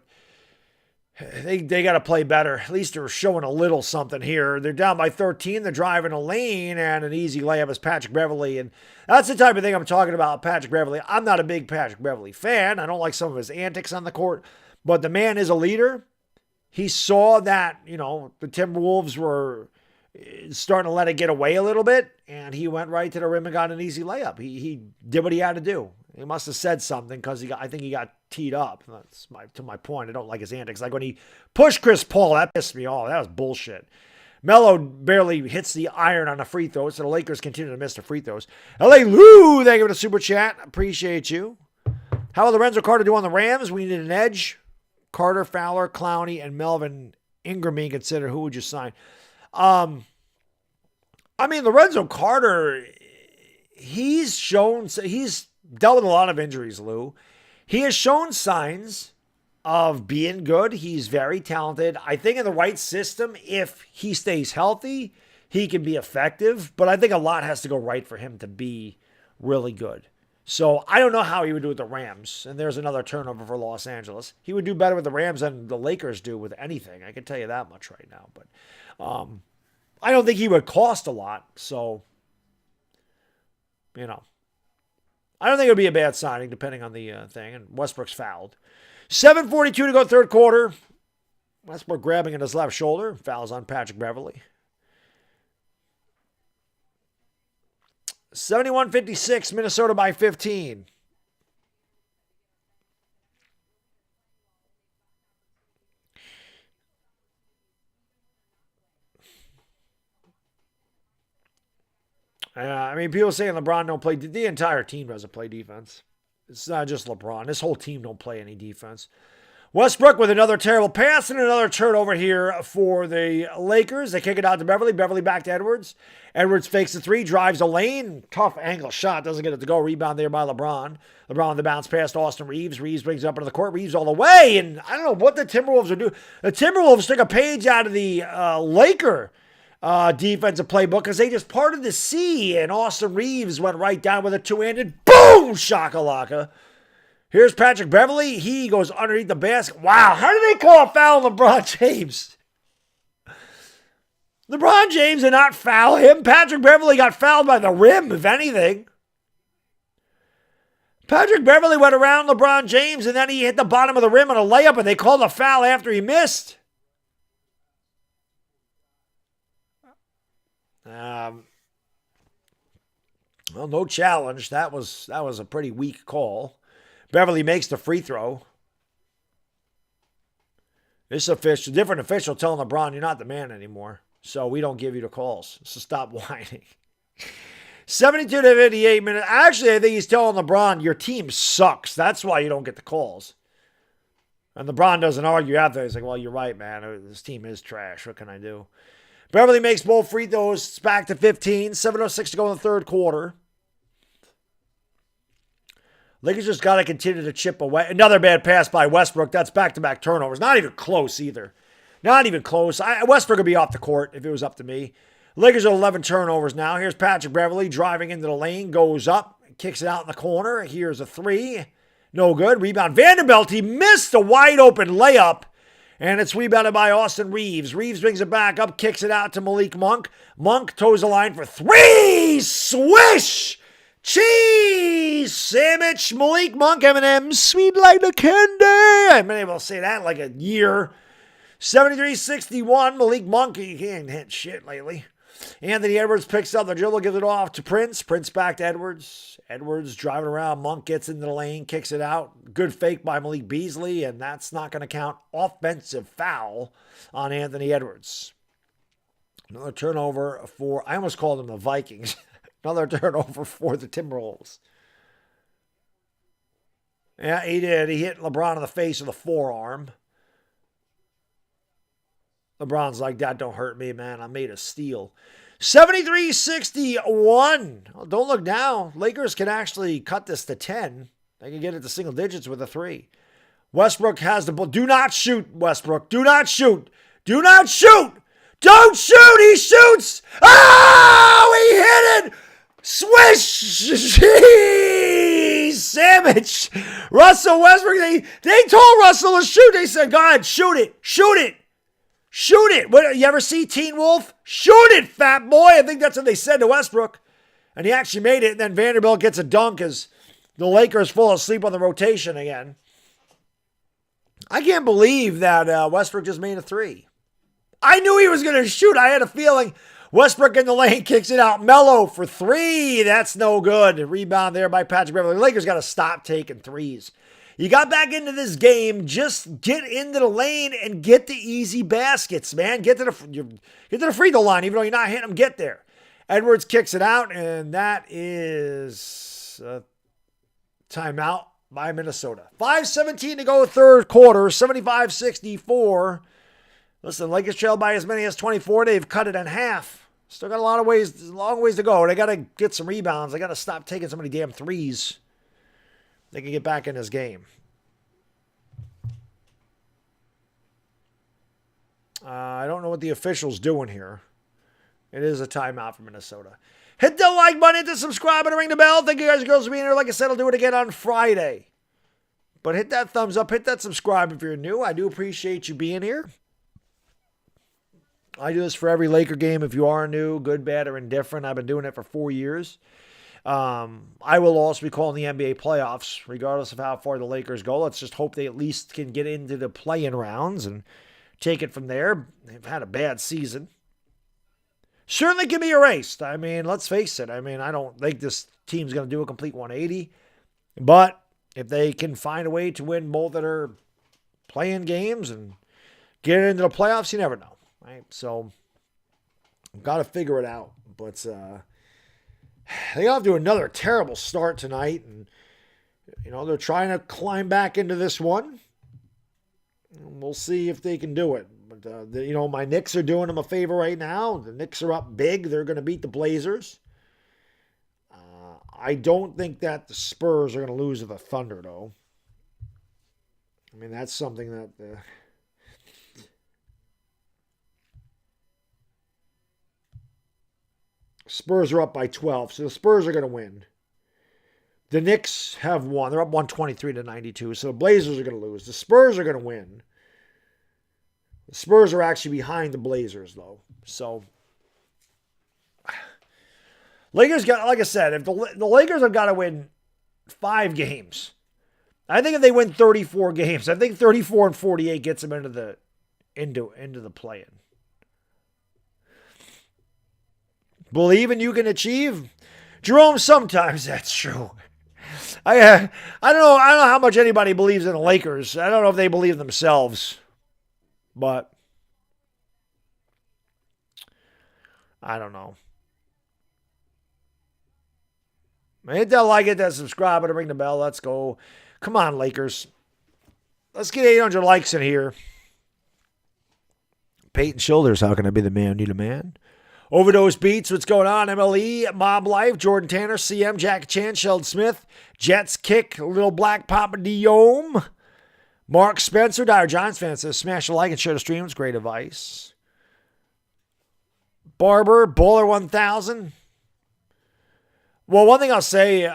they got to play better. At least they're showing a little something here. They're down by 13. They're driving a lane, and an easy layup is Patrick Beverley. And that's the type of thing I'm talking about, Patrick Beverley. I'm not a big Patrick Beverley fan. I don't like some of his antics on the court, but the man is a leader. He saw that, the Timberwolves were starting to let it get away a little bit, and he went right to the rim and got an easy layup. He did what he had to do. He must have said something because I think he got teed up. That's to my point. I don't like his antics. Like when he pushed Chris Paul, that pissed me off. That was bullshit. Melo barely hits the iron on the free throws, so the Lakers continue to miss the free throws. L.A. Lou, thank you for the super chat. Appreciate you. How will Lorenzo Carter do on the Rams? We need an edge. Carter, Fowler, Clowney, and Melvin Ingram being considered. Who would you sign? Lorenzo Carter, he's dealt with a lot of injuries, Lou. He has shown signs of being good. He's very talented. I think in the right system, if he stays healthy, he can be effective. But I think a lot has to go right for him to be really good. So I don't know how he would do with the Rams. And there's another turnover for Los Angeles. He would do better with the Rams than the Lakers do with anything. I can tell you that much right now. But I don't think he would cost a lot. So, I don't think it would be a bad signing depending on the thing. And Westbrook's fouled. 7:42 to go third quarter. Westbrook grabbing at his left shoulder. Fouls on Patrick Beverley. 71-56, Minnesota by 15. People saying LeBron don't play. The entire team doesn't play defense. It's not just LeBron. This whole team don't play any defense. Westbrook with another terrible pass and another turnover here for the Lakers. They kick it out to Beverly. Beverly back to Edwards. Edwards fakes the three, drives a lane. Tough angle shot. Doesn't get it to go. Rebound there by LeBron. LeBron with the bounce pass to Austin Reeves. Reeves brings it up into the court. Reeves all the way. And I don't know what the Timberwolves are doing. The Timberwolves took a page out of the Laker defensive playbook because they just parted the sea. And Austin Reeves went right down with a two-handed boom shakalaka. Here's Patrick Beverly. He goes underneath the basket. Wow, how did they call a foul on LeBron James? LeBron James did not foul him. Patrick Beverly got fouled by the rim, if anything. Patrick Beverly went around LeBron James, and then he hit the bottom of the rim on a layup, and they called a foul after he missed. Well, no challenge. That was a pretty weak call. Beverly makes the free throw. This official, different official telling LeBron, you're not the man anymore. So we don't give you the calls. So stop whining. 72 to 58 minutes. Actually, I think he's telling LeBron, your team sucks. That's why you don't get the calls. And LeBron doesn't argue after. He's like, well, you're right, man. This team is trash. What can I do? Beverly makes both free throws. It's back to 15. 7:06 to go in the third quarter. Lakers just got to continue to chip away. Another bad pass by Westbrook. That's back-to-back turnovers. Not even close either. Not even close. Westbrook would be off the court if it was up to me. Lakers are 11 turnovers now. Here's Patrick Beverly driving into the lane. Goes up. Kicks it out in the corner. Here's a three. No good. Rebound. Vanderbilt. He missed a wide-open layup. And it's rebounded by Austin Reeves. Reeves brings it back up. Kicks it out to Malik Monk. Monk toes the line for three. Swish! Cheese sandwich, Malik Monk, M&M, sweet like the candy. I haven't been able to say that in like a year. 73-61, Malik Monk, he ain't hit shit lately. Anthony Edwards picks up the dribble, gives it off to Prince. Prince back to Edwards. Edwards driving around. Monk gets into the lane, kicks it out. Good fake by Malik Beasley, and that's not going to count. Offensive foul on Anthony Edwards. Another turnover for, I almost called them the Vikings. Another turnover for the Timberwolves. Yeah, he did. He hit LeBron in the face with a forearm. LeBron's like, that don't hurt me, man. I made of steel. 73-61. Well, don't look now. Lakers can actually cut this to 10. They can get it to single digits with a three. Westbrook has the ball. Do not shoot, Westbrook. Do not shoot. Do not shoot. Don't shoot. He shoots. Oh, he hit it. Swish! Jeez! Sandwich! Russell Westbrook, they told Russell to shoot. They said, go ahead, shoot it. Shoot it. Shoot it. What, you ever see Teen Wolf? Shoot it, fat boy. I think that's what they said to Westbrook. And he actually made it. And then Vanderbilt gets a dunk as the Lakers fall asleep on the rotation again. I can't believe that Westbrook just made a three. I knew he was going to shoot. I had a feeling. Westbrook in the lane, kicks it out. Melo for three. That's no good. Rebound there by Patrick Beverly. The Lakers got to stop taking threes. You got back into this game. Just get into the lane and get the easy baskets, man. Get to the free throw line. Even though you're not hitting them, get there. Edwards kicks it out, and that is a timeout by Minnesota. 5:17 to go third quarter. 75-64. Listen, Lakers trail by as many as 24. They've cut it in half. Still got a long ways to go. They got to get some rebounds. They got to stop taking so many damn threes. They can get back in this game. I don't know what the official's doing here. It is a timeout for Minnesota. Hit the like button, hit the subscribe button, ring the bell. Thank you guys and girls for being here. Like I said, I'll do it again on Friday. But hit that thumbs up, hit that subscribe if you're new. I do appreciate you being here. I do this for every Laker game. If you are new, good, bad, or indifferent, I've been doing it for 4 years. I will also be calling the NBA playoffs, regardless of how far the Lakers go. Let's just hope they at least can get into the play-in rounds and take it from there. They've had a bad season. Certainly can be erased. I mean, let's face it. I mean, I don't think this team's going to do a complete 180. But if they can find a way to win both of their play-in games and get into the playoffs, you never know. Right, so got to figure it out. But they got to do another terrible start tonight, and they're trying to climb back into this one. We'll see if they can do it. But, my Knicks are doing them a favor right now. The Knicks are up big. They're going to beat the Blazers. I don't think that the Spurs are going to lose to the Thunder, though. I mean, that's something that... Spurs are up by 12, so the Spurs are going to win. The Knicks have won. They're up 123-92, so the Blazers are going to lose. The Spurs are going to win. The Spurs are actually behind the Blazers, though. So, Lakers got, like I said, if the Lakers have got to win 5 games. I think if they win 34 games, I think 34-48 gets them into the play-in. Believe in you can achieve? Jerome, sometimes that's true. I don't know how much anybody believes in the Lakers. I don't know if they believe themselves. But I don't know. Hit that like, hit that subscribe, and ring the bell. Let's go. Come on, Lakers. Let's get 800 likes in here. Peyton Shoulders, how can I be the man? Need a man? Overdose Beats, what's going on? MLE, Mob Life, Jordan Tanner, CM, Jack Chan, Sheldon Smith, Jets Kick, Little Black Papa Diome, Mark Spencer, Dire Giants fan says, smash a like and share the stream. It's great advice. Barber, Bowler 1000. Well, one thing I'll say,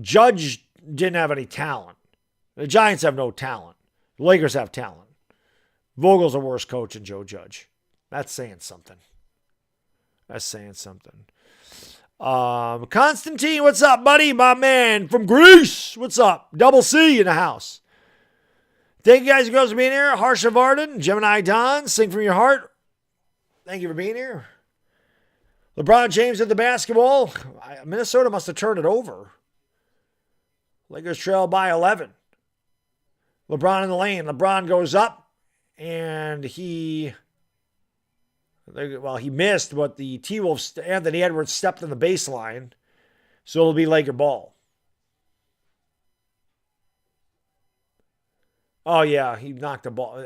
Judge didn't have any talent. The Giants have no talent. The Lakers have talent. Vogel's a worse coach than Joe Judge. That's saying something. Constantine, what's up, buddy? My man from Greece. What's up? Double C in the house. Thank you guys and girls for being here. Harsha Varden, Gemini Don, Sing From Your Heart. Thank you for being here. LeBron James at the basketball. Minnesota must have turned it over. Lakers trail by 11. LeBron in the lane. LeBron goes up, and he missed, but the T-Wolves, Anthony Edwards, stepped on the baseline, so it'll be Laker ball. Oh, yeah, he knocked the ball.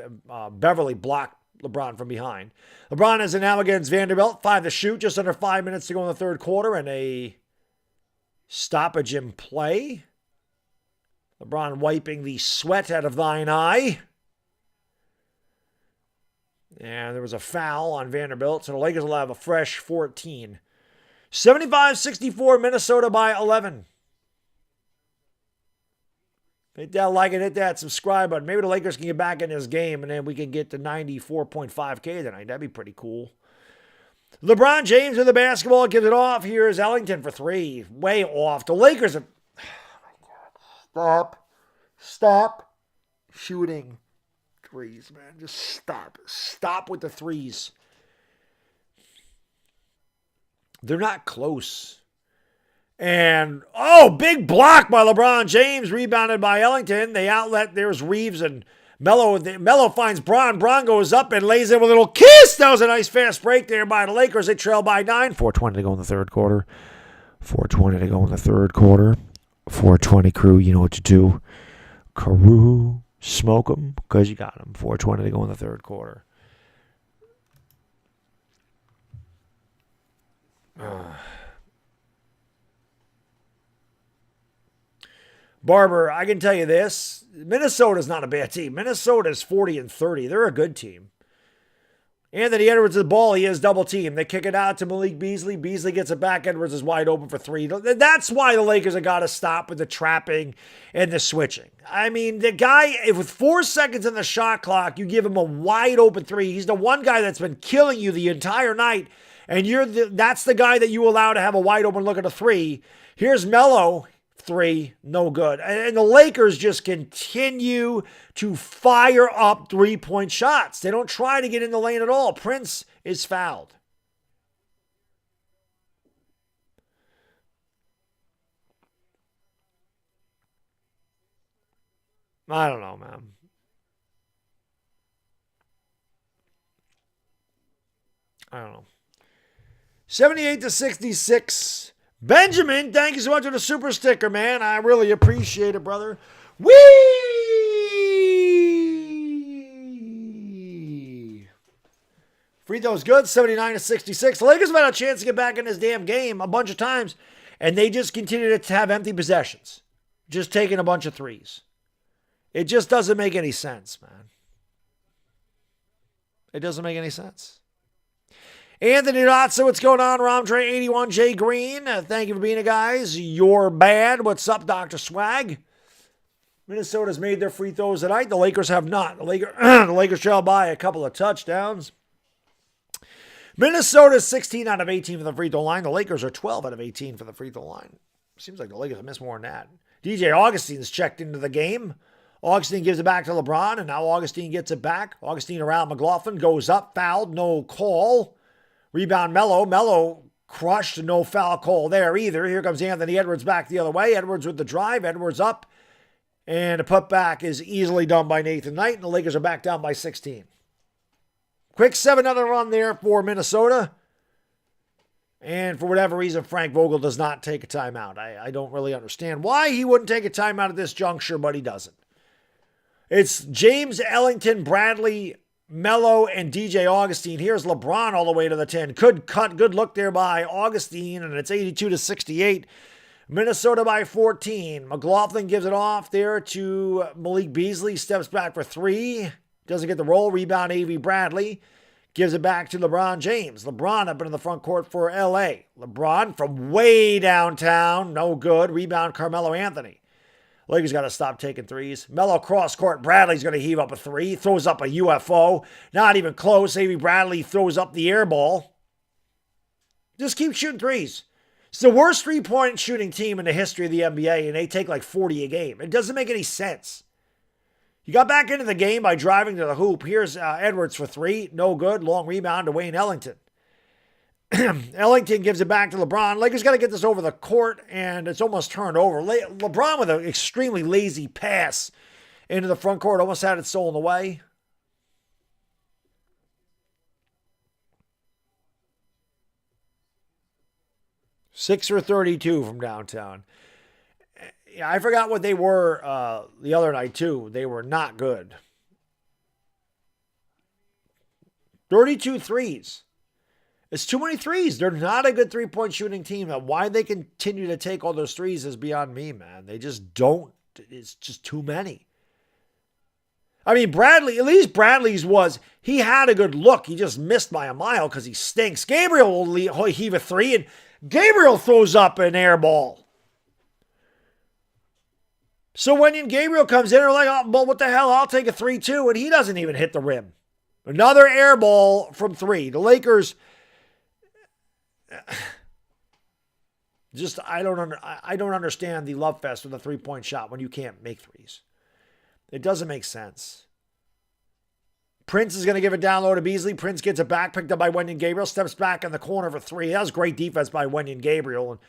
Beverly blocked LeBron from behind. LeBron is now against Vanderbilt. 5 to shoot, just under 5 minutes to go in the third quarter, and a stoppage in play. LeBron wiping the sweat out of thine eye. And there was a foul on Vanderbilt, so the Lakers will have a fresh 14. 75-64, Minnesota by 11. Hit that like and hit that subscribe button. Maybe the Lakers can get back in this game, and then we can get to 94.5K tonight. That'd be pretty cool. LeBron James with the basketball, gives it off. Here's Ellington for 3. Way off. The Lakers are... Oh, my God. Stop shooting threes, man. Just stop. Stop with the threes. They're not close. And, big block by LeBron James, rebounded by Ellington. The outlet, there's Reeves and Melo. Melo finds Bron. Bron goes up and lays in with a little kiss. That was a nice fast break there by the Lakers. They trail by 9. 4:20 to go in the third quarter. 4:20 to go in the third quarter. 4:20 crew, you know what to do. Crew, smoke them because you got them. 4:20 to go in the third quarter. Barber, I can tell you this. Minnesota's not a bad team. Minnesota's 40-30. They're a good team. Anthony Edwards' the ball. He has double team. They kick it out to Malik Beasley. Beasley gets it back. Edwards is wide open for 3. That's why the Lakers have got to stop with the trapping and the switching. I mean, the guy, with 4 seconds in the shot clock, you give him a wide open 3. He's the one guy that's been killing you the entire night, and that's the guy that you allow to have a wide open look at a 3. Here's Melo. 3, no good. And the Lakers just continue to fire up 3-point shots. They don't try to get in the lane at all. Prince is fouled. I don't know, man. I don't know. 78-66. Benjamin, thank you so much for the super sticker, man. I really appreciate it, brother. Whee! Free throws good, 79-66. The Lakers have had a chance to get back in this damn game a bunch of times, and they just continue to have empty possessions. Just taking a bunch of threes. It just doesn't make any sense, man. It doesn't make any sense. Anthony Dotson, what's going on? Ramdre81, Jay Green. Thank you for being here, guys. You're bad. What's up, Dr. Swag? Minnesota's made their free throws tonight. The Lakers have not. The Lakers trail by a couple of touchdowns. Minnesota's 16 out of 18 for the free throw line. The Lakers are 12 out of 18 for the free throw line. Seems like the Lakers have missed more than that. DJ Augustine's checked into the game. Augustine gives it back to LeBron, and now Augustine gets it back. Augustine around McLaughlin, goes up, fouled, no call. Rebound Melo. Melo crushed, no foul call there either. Here comes Anthony Edwards back the other way. Edwards with the drive. Edwards up. And a putback is easily done by Nathan Knight, and the Lakers are back down by 16. Quick 7-0 run there for Minnesota. And for whatever reason, Frank Vogel does not take a timeout. I don't really understand why he wouldn't take a timeout at this juncture, but he doesn't. It's James, Ellington, Bradley, Melo, and DJ Augustine. Here's LeBron all the way to the 10. Good look there by Augustine, and it's 82-68. Minnesota by 14. McLaughlin gives it off there to Malik Beasley. Steps back for three. Doesn't get the roll. Rebound Avery Bradley. Gives it back to LeBron James. LeBron up in the front court for L.A. LeBron from way downtown. No good. Rebound Carmelo Anthony. Lakers got to stop taking threes. Melo cross court. Bradley's going to heave up a three. Throws up a UFO. Not even close. Avery Bradley throws up the air ball. Just keep shooting threes. It's the worst three-point shooting team in the history of the NBA, and they take like 40 a game. It doesn't make any sense. You got back into the game by driving to the hoop. Here's Edwards for three. No good. Long rebound to Wayne Ellington. Ellington gives it back to LeBron. Lakers got to get this over the court, and it's almost turned over. LeBron with an extremely lazy pass into the front court. Almost had it stolen away. Six for 32 from downtown. Yeah, I forgot what they were the other night, too. They were not good. 32 threes. It's too many threes. They're not a good three-point shooting team. Why they continue to take all those threes is beyond me, man. They just don't. It's just too many. I mean, Bradley, at least Bradley's was, he had a good look. He just missed by a mile because he stinks. Gabriel will heave a three, and Gabriel throws up an air ball. So when Gabriel comes in, they're like, oh, well, what the hell? I'll take a 3-2, and he doesn't even hit the rim. Another air ball from three. The Lakers, just I don't understand the love fest with a three-point shot when you can't make threes. It doesn't make sense. Prince is going to give it down low to Beasley. Prince gets it back, picked up by Wenyen Gabriel, steps back in the corner for three. That was great defense by Wenyen Gabriel, and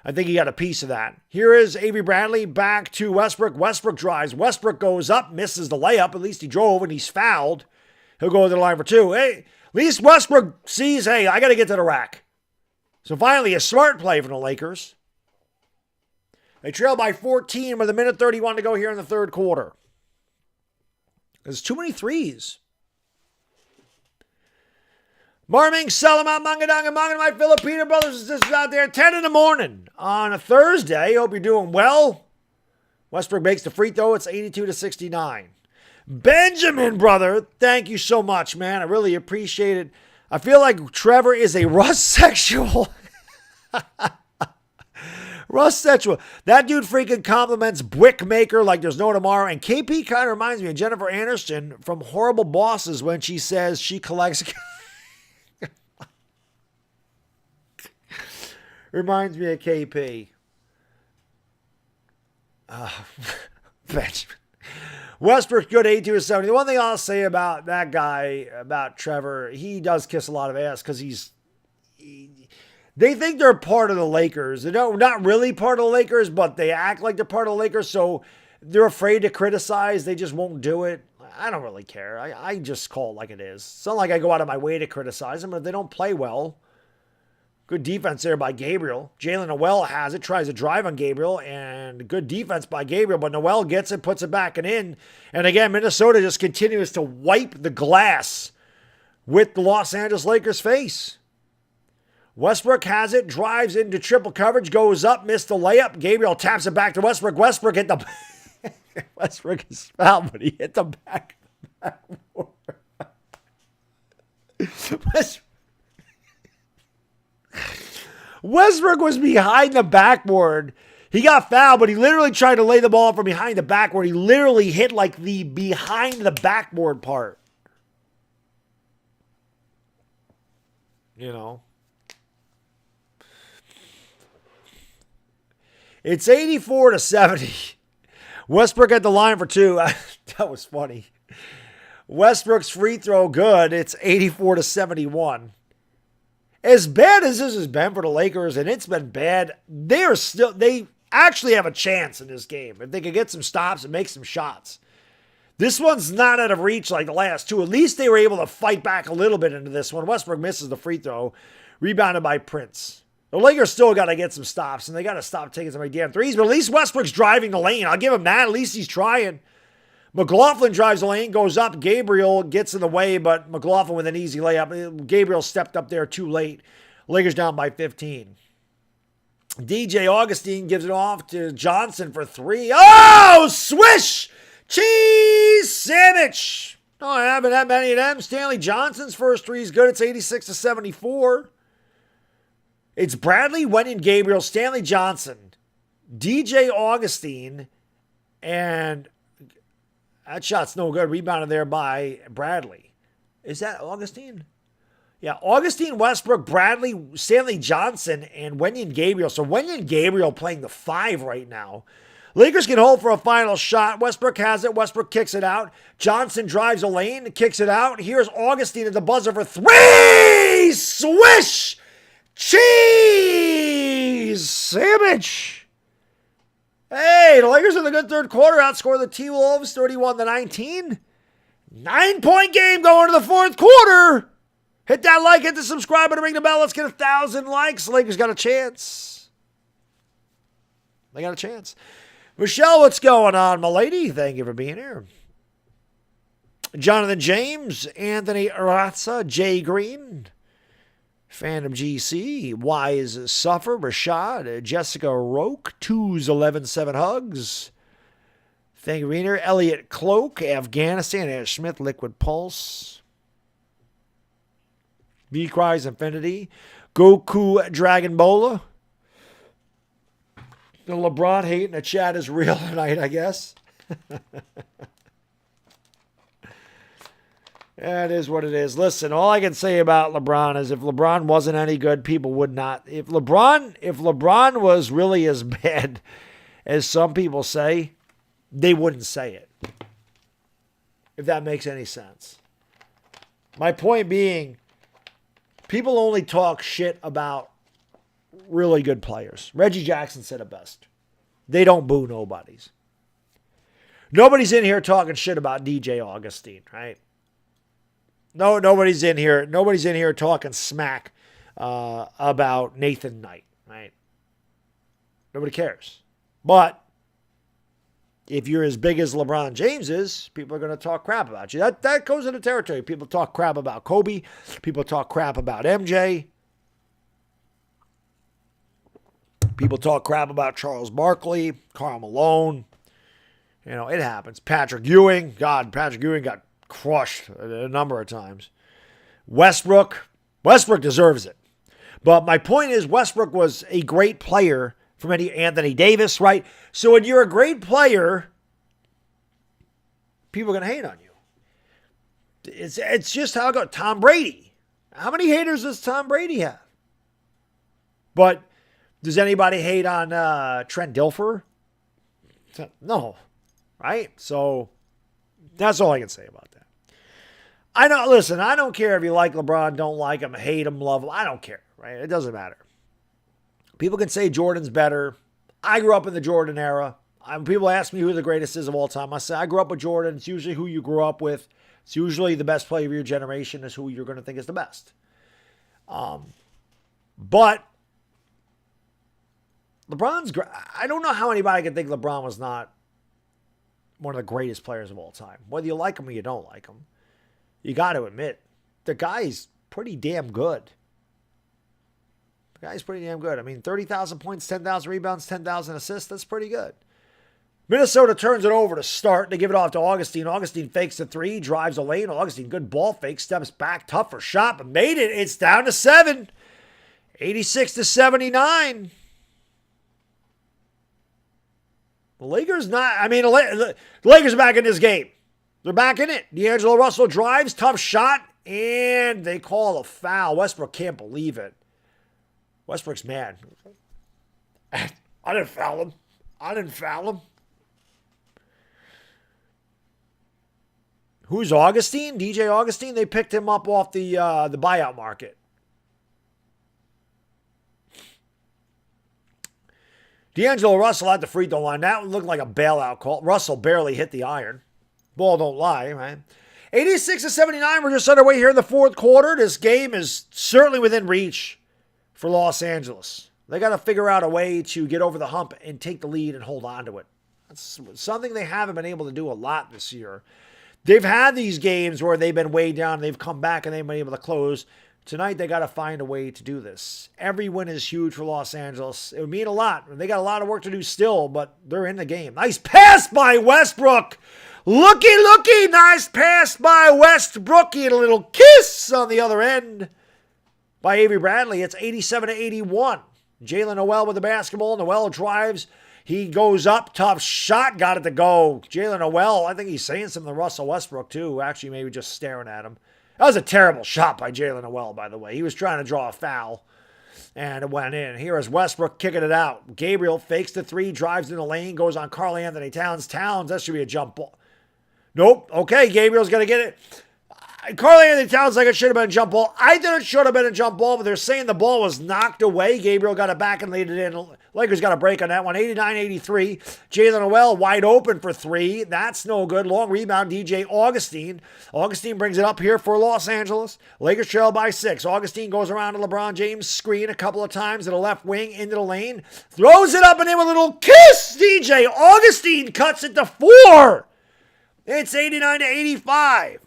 I think he got a piece of that. Here is Avery Bradley back to Westbrook. Westbrook drives. Westbrook goes up, misses the layup. At least he drove, and he's fouled. He'll go to the line for two. Hey, at least Westbrook sees, hey, I got to get to the rack. So finally, a smart play from the Lakers. They trail by 14 with a minute 31 to go here in the third quarter. There's too many threes. Marming, Salamat, Mangadang, and Manga, my Filipino brothers and sisters out there, 10 in the morning on a Thursday. Hope you're doing well. Westbrook makes the free throw. It's 82-69. Benjamin, brother, thank you so much, man. I really appreciate it. I feel like Trevor is a Russ sexual. Russ sexual. That dude freaking compliments Brickmaker like there's no tomorrow. And KP kind of reminds me of Jennifer Aniston from Horrible Bosses when she says she collects... Reminds me of KP. Westbrook's good, 82-70. The one thing I'll say about that guy, about Trevor, he does kiss a lot of ass because they think they're part of the Lakers. They're not really part of the Lakers, but they act like they're part of the Lakers, so they're afraid to criticize. They just won't do it. I don't really care. I just call it like it is. It's not like I go out of my way to criticize them, but if they don't play well. Good defense there by Gabriel. Jalen Noel has it, tries to drive on Gabriel, and good defense by Gabriel, but Noel gets it, puts it back and in. And again, Minnesota just continues to wipe the glass with the Los Angeles Lakers face. Westbrook has it, drives into triple coverage, goes up, missed the layup. Gabriel taps it back to Westbrook. Westbrook hit the... Westbrook is fouled, but he hit the backboard. Westbrook was behind the backboard. He got fouled, but he literally tried to lay the ball from behind the backboard. He literally hit like the behind the backboard part. You know. It's 84-70. Westbrook at the line for two. That was funny. Westbrook's free throw good. It's 84-71. As bad as this has been for the Lakers, and it's been bad, they actually have a chance in this game. If they could get some stops and make some shots. This one's not out of reach like the last two. At least they were able to fight back a little bit into this one. Westbrook misses the free throw. Rebounded by Prince. The Lakers still got to get some stops, and they got to stop taking so many damn threes. But at least Westbrook's driving the lane. I'll give him that. At least he's trying. McLaughlin drives the lane, goes up. Gabriel gets in the way, but McLaughlin with an easy layup. Gabriel stepped up there too late. Lakers down by 15. DJ Augustine gives it off to Johnson for three. Oh, swish! Cheese sandwich! No, I haven't had many of them. Stanley Johnson's first three is good. It's 86-74. It's Bradley, Wenyen Gabriel, Stanley Johnson, DJ Augustine, and that shot's no good. Rebounded there by Bradley. Is that Augustine? Yeah, Augustine, Westbrook, Bradley, Stanley Johnson, and Wenyen Gabriel. So Wenyen Gabriel playing the five right now. Lakers can hold for a final shot. Westbrook has it. Westbrook kicks it out. Johnson drives a lane, kicks it out. Here's Augustine at the buzzer for three! Swish! Cheese sandwich. Hey, the Lakers in the good third quarter outscore the T-Wolves 31-19. 9-point game going to the fourth quarter. Hit that like, hit the subscribe, and ring the bell. Let's get 1,000 likes. The Lakers got a chance. They got a chance. Michelle, what's going on, my lady? Thank you for being here. Jonathan James, Anthony Arazza, Jay Green, Phantom GC, Wise Suffer, Rashad, Jessica Roke, 2s11-7 Hugs. Thank you, Reener. Elliot Cloak, Afghanistan, Ash Smith, Liquid Pulse. V Cries Infinity, Goku Dragon Bola. The LeBron hate in the chat is real tonight, I guess. That is what it is. Listen, all I can say about LeBron is if LeBron wasn't any good, people would not. If LeBron was really as bad as some people say, they wouldn't say it. If that makes any sense. My point being, people only talk shit about really good players. Reggie Jackson said it best. They don't boo nobodies. Nobody's in here talking shit about DJ Augustine, right? No, nobody's in here. Nobody's in here talking smack about Nathan Knight, right? Nobody cares. But if you're as big as LeBron James is, people are going to talk crap about you. That goes into territory. People talk crap about Kobe. People talk crap about MJ. People talk crap about Charles Barkley, Karl Malone. You know, it happens. Patrick Ewing. God, Patrick Ewing got crushed a number of times. Westbrook deserves it. But my point is Westbrook was a great player from Anthony Davis, right? So when you're a great player, people are going to hate on you. It's just how it goes. Tom Brady. How many haters does Tom Brady have? But does anybody hate on Trent Dilfer? No. Right? So that's all I can say about that. I don't care if you like LeBron, don't like him, hate him, love him. I don't care, right? It doesn't matter. People can say Jordan's better. I grew up in the Jordan era. People ask me who the greatest is of all time. I say, I grew up with Jordan. It's usually who you grew up with. It's usually the best player of your generation is who you're going to think is the best. But LeBron's great. I don't know how anybody can think LeBron was not one of the greatest players of all time. Whether you like him or you don't like him. You got to admit, the guy's pretty damn good. The guy's pretty damn good. I mean, 30,000 points, 10,000 rebounds, 10,000 assists. That's pretty good. Minnesota turns it over to start. They give it off to Augustine. Augustine fakes the three, drives a lane. Augustine, good ball fake, steps back, tougher shot, but made it. It's down to 7. 86-79. The Lakers the Lakers are back in this game. They're back in it. D'Angelo Russell drives, tough shot, and they call a foul. Westbrook can't believe it. Westbrook's mad. I didn't foul him. Who's Augustine? DJ Augustine? They picked him up off the buyout market. D'Angelo Russell at the free throw line. That looked like a bailout call. Russell barely hit the iron. Ball don't lie, right? 86-79. We're just underway here in the fourth quarter. This game is certainly within reach for Los Angeles. They got to figure out a way to get over the hump and take the lead and hold on to it. That's something they haven't been able to do a lot this year. They've had these games where they've been way down, they've come back, and they've been able to close. Tonight, they got to find a way to do this. Every win is huge for Los Angeles. It would mean a lot. They got a lot of work to do still, but they're in the game. Nice pass by Westbrook. Looky. Nice pass by Westbrook. And a little kiss on the other end by Avery Bradley. It's 87-81. Jalen Noel with the basketball. Noel drives. He goes up. Tough shot. Got it to go. Jalen Noel, I think he's saying something to Russell Westbrook, too. Actually, maybe just staring at him. That was a terrible shot by Jalen Noel, by the way. He was trying to draw a foul, and it went in. Here is Westbrook kicking it out. Gabriel fakes the three, drives in the lane, goes on Karl-Anthony Towns. That should be a jump ball. Nope. Okay, Gabriel's going to get it. Karl-Anthony Towns like it should have been a jump ball. I think it should have been a jump ball, but they're saying the ball was knocked away. Gabriel got it back and laid it in. Lakers got a break on that one. 89-83. Jalen Noel wide open for three. That's no good. Long rebound, DJ Augustine. Augustine brings it up here for Los Angeles. Lakers trail by 6. Augustine goes around to LeBron James' screen a couple of times to the left wing into the lane. Throws it up and in with a little kiss. DJ Augustine cuts it to 4. It's 89-85.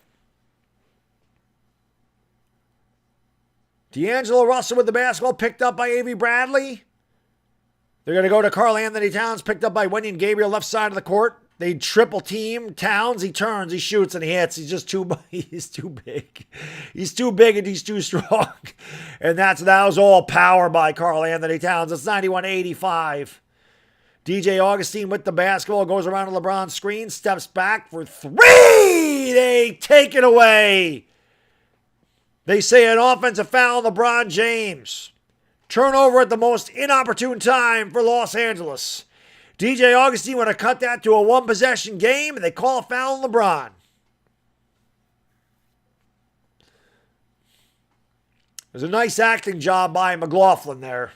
D'Angelo Russell with the basketball, picked up by Avery Bradley. They're going to go to Karl-Anthony Towns, picked up by Wendy and Gabriel, left side of the court. They triple team Towns. He turns, he shoots, and he hits. He's just he's too big. He's too big and he's too strong. And that was all power by Karl-Anthony Towns. It's 91-85. DJ Augustine with the basketball, goes around to LeBron's screen, steps back for 3. They take it away. They say an offensive foul, LeBron James. Turnover at the most inopportune time for Los Angeles. DJ Augustine would have cut that to a one-possession game, and they call a foul on LeBron. There's a nice acting job by McLaughlin there.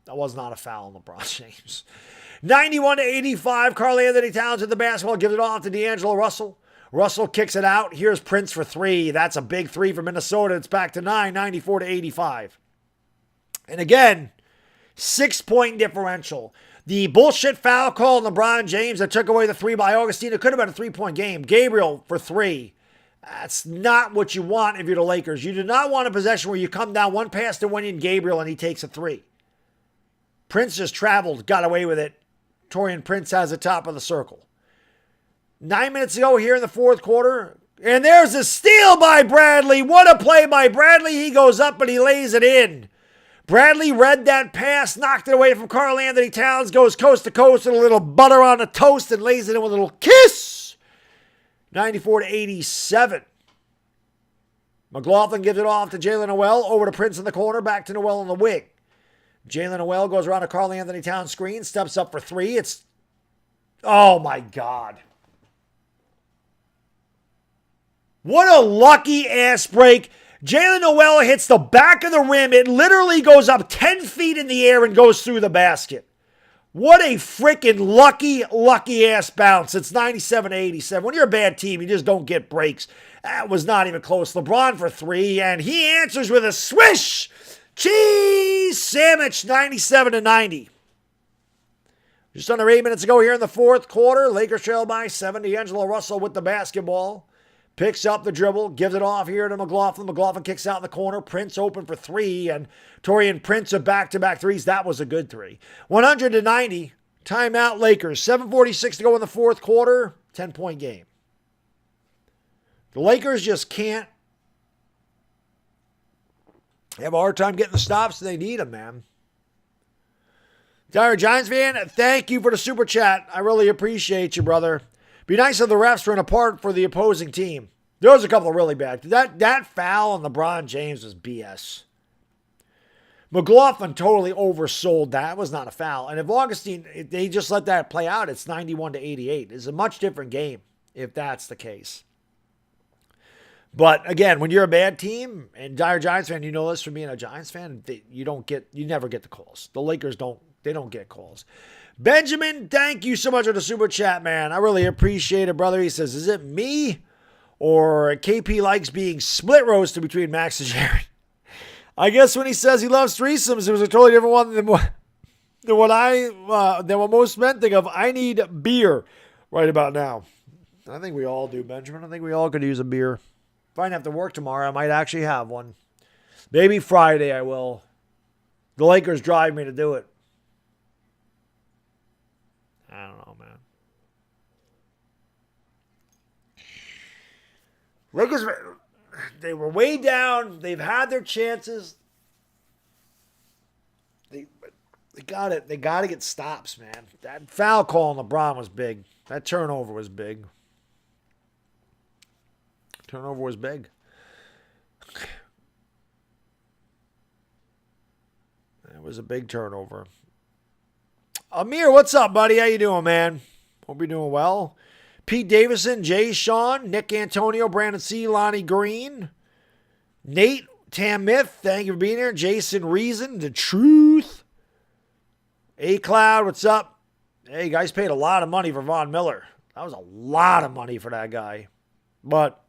That was not a foul on LeBron James. 91-85, Karl-Anthony Towns with the basketball, gives it off to D'Angelo Russell. Russell kicks it out. Here's Prince for 3. That's a big 3 for Minnesota. It's back to 9, 94-85. And again, 6-point differential. The bullshit foul call on LeBron James that took away the 3 by Augustine. It could have been a 3-point game. Gabriel for 3. That's not what you want if you're the Lakers. You do not want a possession where you come down one pass to Wendy and Gabriel and he takes a 3. Prince just traveled, got away with it. Torian Prince has the top of the circle. 9 minutes ago here in the fourth quarter. And there's a steal by Bradley. What a play by Bradley. He goes up and he lays it in. Bradley read that pass, knocked it away from Karl-Anthony Towns, goes coast to coast with a little butter on the toast and lays it in with a little kiss. 94-87. McLaughlin gives it off to Jalen Noel. Over to Prince in the corner. Back to Noel on the wing. Jalen Noel goes around to Karl-Anthony Towns' screen. Steps up for 3. It's... Oh, my God. What a lucky-ass break. Jalen Noel hits the back of the rim. It literally goes up 10 feet in the air and goes through the basket. What a freaking lucky-ass bounce. It's 97-87. When you're a bad team, you just don't get breaks. That was not even close. LeBron for 3, and he answers with a swish. Cheese sandwich, 97-90. Just under 8 minutes ago here in the fourth quarter. Lakers trail by 7. D'Angelo Russell with the basketball. Picks up the dribble, gives it off here to McLaughlin. McLaughlin kicks out in the corner. Prince open for three, and Torian Prince of back-to-back threes. That was a good three. 100-90. Timeout Lakers. 7:46 to go in the fourth quarter. 10-point game. The Lakers just can't. They have a hard time getting the stops. They need them, man. Dire Giants fan, thank you for the super chat. I really appreciate you, brother. Be nice if the refs run apart for the opposing team. There was a couple of really bad. That foul on LeBron James was BS. McLaughlin totally oversold that. It was not a foul. And if Augustine, if they just let that play out, it's 91-88. It's a much different game if that's the case. But again, when you're a bad team, and Dire Giants fan, you know this from being a Giants fan, you never get the calls. The Lakers don't get calls. Benjamin, thank you so much for the super chat, man. I really appreciate it, brother. He says, is it me or KP likes being split roasted between Max and Jared? I guess when he says he loves threesomes, it was a totally different one than what most men think of. I need beer right about now. I think we all do, Benjamin. I think we all could use a beer. If I didn't have to work tomorrow, I might actually have one. Maybe Friday I will. The Lakers drive me to do it. I don't know, man. Lakers, they were way down. They've had their chances. They got it. They got to get stops, man. That foul call on LeBron was big. That turnover was big. Turnover was big. It was a big turnover. Amir, what's up, buddy? How you doing, man? Hope you're doing well. Pete Davison, Jay Sean, Nick Antonio, Brandon C., Lonnie Green, Nate, Tam Myth, thank you for being here. Jason Reason, The Truth. A-Cloud, what's up? Hey, you guys paid a lot of money for Von Miller. That was a lot of money for that guy. But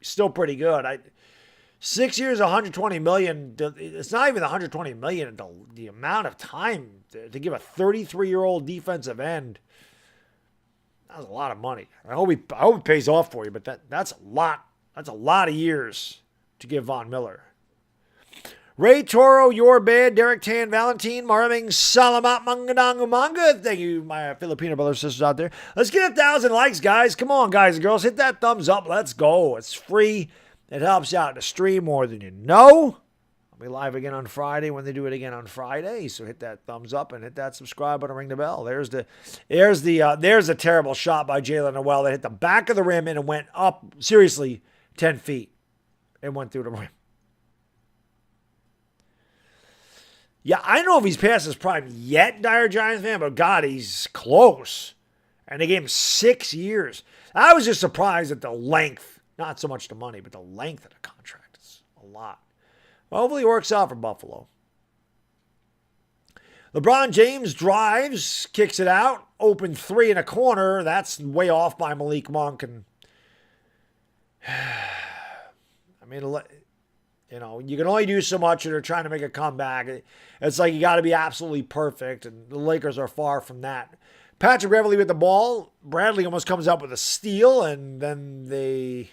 still pretty good. 6 years, $120 million. It's not even the $120 million. The amount of time to give a 33-year-old defensive end. That was a lot of money. I hope it pays off for you, but that's a lot. That's a lot of years to give Von Miller. Ray Toro, Your Bad, Derek Tan, Valentine, Marming, Salamat, Mangadang Umanga. Thank you, my Filipino brothers and sisters out there. Let's get 1,000 likes, guys. Come on, guys and girls. Hit that thumbs up. Let's go. It's free. It helps out the stream more than you know. I'll be live again on Friday when they do it again on Friday. So hit that thumbs up and hit that subscribe button and ring the bell. There's a terrible shot by Jalen Noel that hit the back of the rim and it went up, seriously, 10 feet. It went through the rim. Yeah, I don't know if he's past his prime yet, Dire Giants fan, but God, he's close. And they gave him 6 years. I was just surprised at the length. Not so much the money, but the length of the contract is a lot. Well, hopefully it works out for Buffalo. LeBron James drives, kicks it out, open three in a corner. That's way off by Malik Monk. And I mean, you know, you can only do so much when they're trying to make a comeback. It's like you got to be absolutely perfect, and the Lakers are far from that. Patrick Beverley with the ball. Bradley almost comes up with a steal, and then they...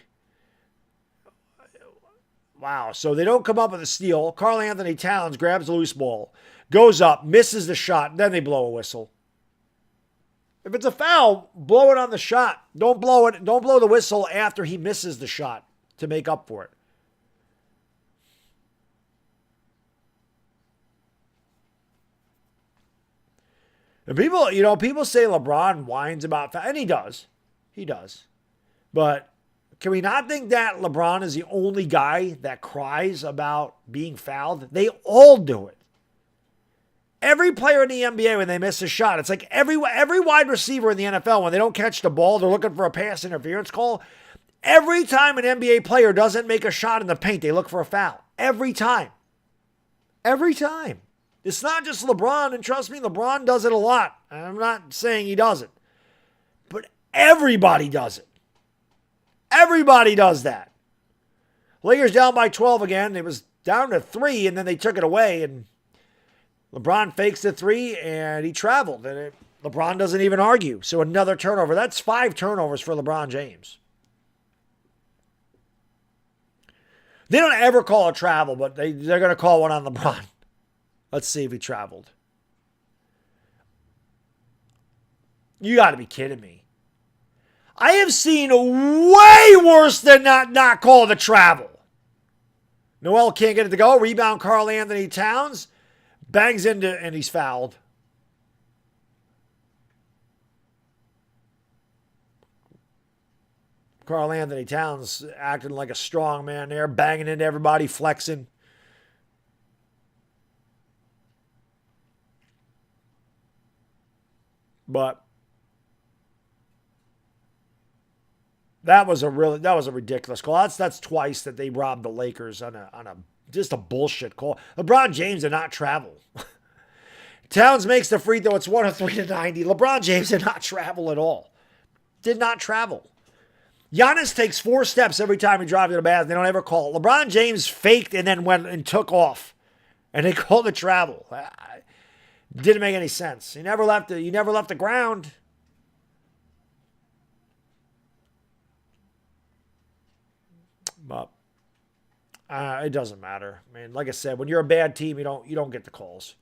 Wow, so they don't come up with a steal. Karl Anthony Towns grabs the loose ball, goes up, misses the shot, then they blow a whistle. If it's a foul, blow it on the shot. Don't blow the whistle after he misses the shot to make up for it. And people say LeBron whines about foul, and he does. He does. But can we not think that LeBron is the only guy that cries about being fouled? They all do it. Every player in the NBA, when they miss a shot, it's like every wide receiver in the NFL, when they don't catch the ball, they're looking for a pass interference call. Every time an NBA player doesn't make a shot in the paint, they look for a foul. Every time. Every time. It's not just LeBron, and trust me, LeBron does it a lot. I'm not saying he doesn't. But everybody does it. Everybody does that. Lakers down by 12 again. It was down to 3, and then they took it away, and LeBron fakes the 3, and he traveled. And LeBron doesn't even argue. So another turnover. That's 5 turnovers for LeBron James. They don't ever call a travel, but they're going to call one on LeBron. Let's see if he traveled. You got to be kidding me. I have seen way worse than not call the travel. Noel can't get it to go. Rebound Karl Anthony Towns. Bangs into, and he's fouled. Karl Anthony Towns acting like a strong man there, banging into everybody, flexing. But that was a ridiculous call. That's twice that they robbed the Lakers on a just a bullshit call. LeBron James did not travel. Towns makes the free throw. It's 103-90. LeBron James did not travel at all. Did not travel. Giannis takes 4 steps every time he drives to the basket. They don't ever call it. LeBron James faked and then went and took off. And they called it travel. Didn't make any sense. He never left the ground. But it doesn't matter. I mean, like I said, when you're a bad team, you don't get the calls.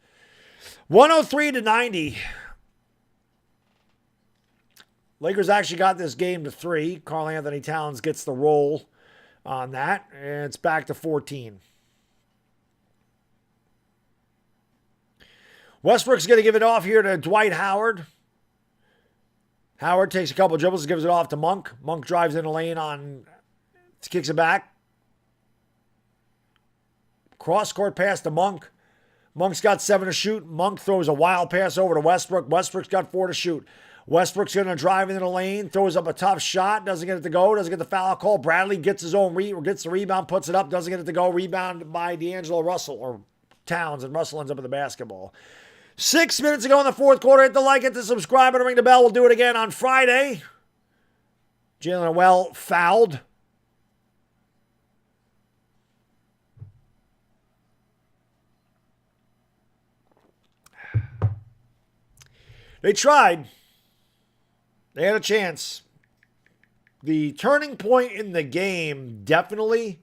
103-90. Lakers actually got this game to 3. Karl Anthony Towns gets the roll on that, and it's back to 14. Westbrook's going to give it off here to Dwight Howard. Howard takes a couple of dribbles, gives it off to Monk. Monk drives in the lane kicks it back. Cross-court pass to Monk. Monk's got 7 to shoot. Monk throws a wild pass over to Westbrook. Westbrook's got 4 to shoot. Westbrook's going to drive into the lane, throws up a tough shot, doesn't get it to go, doesn't get the foul call. Bradley gets gets the rebound, puts it up, doesn't get it to go. Rebound by D'Angelo Russell or Towns, and Russell ends up with the basketball. 6 minutes ago in the fourth quarter. Hit the like, hit the subscribe, and ring the bell. We'll do it again on Friday. Jalen Well fouled. They tried. They had a chance. The turning point in the game, definitely,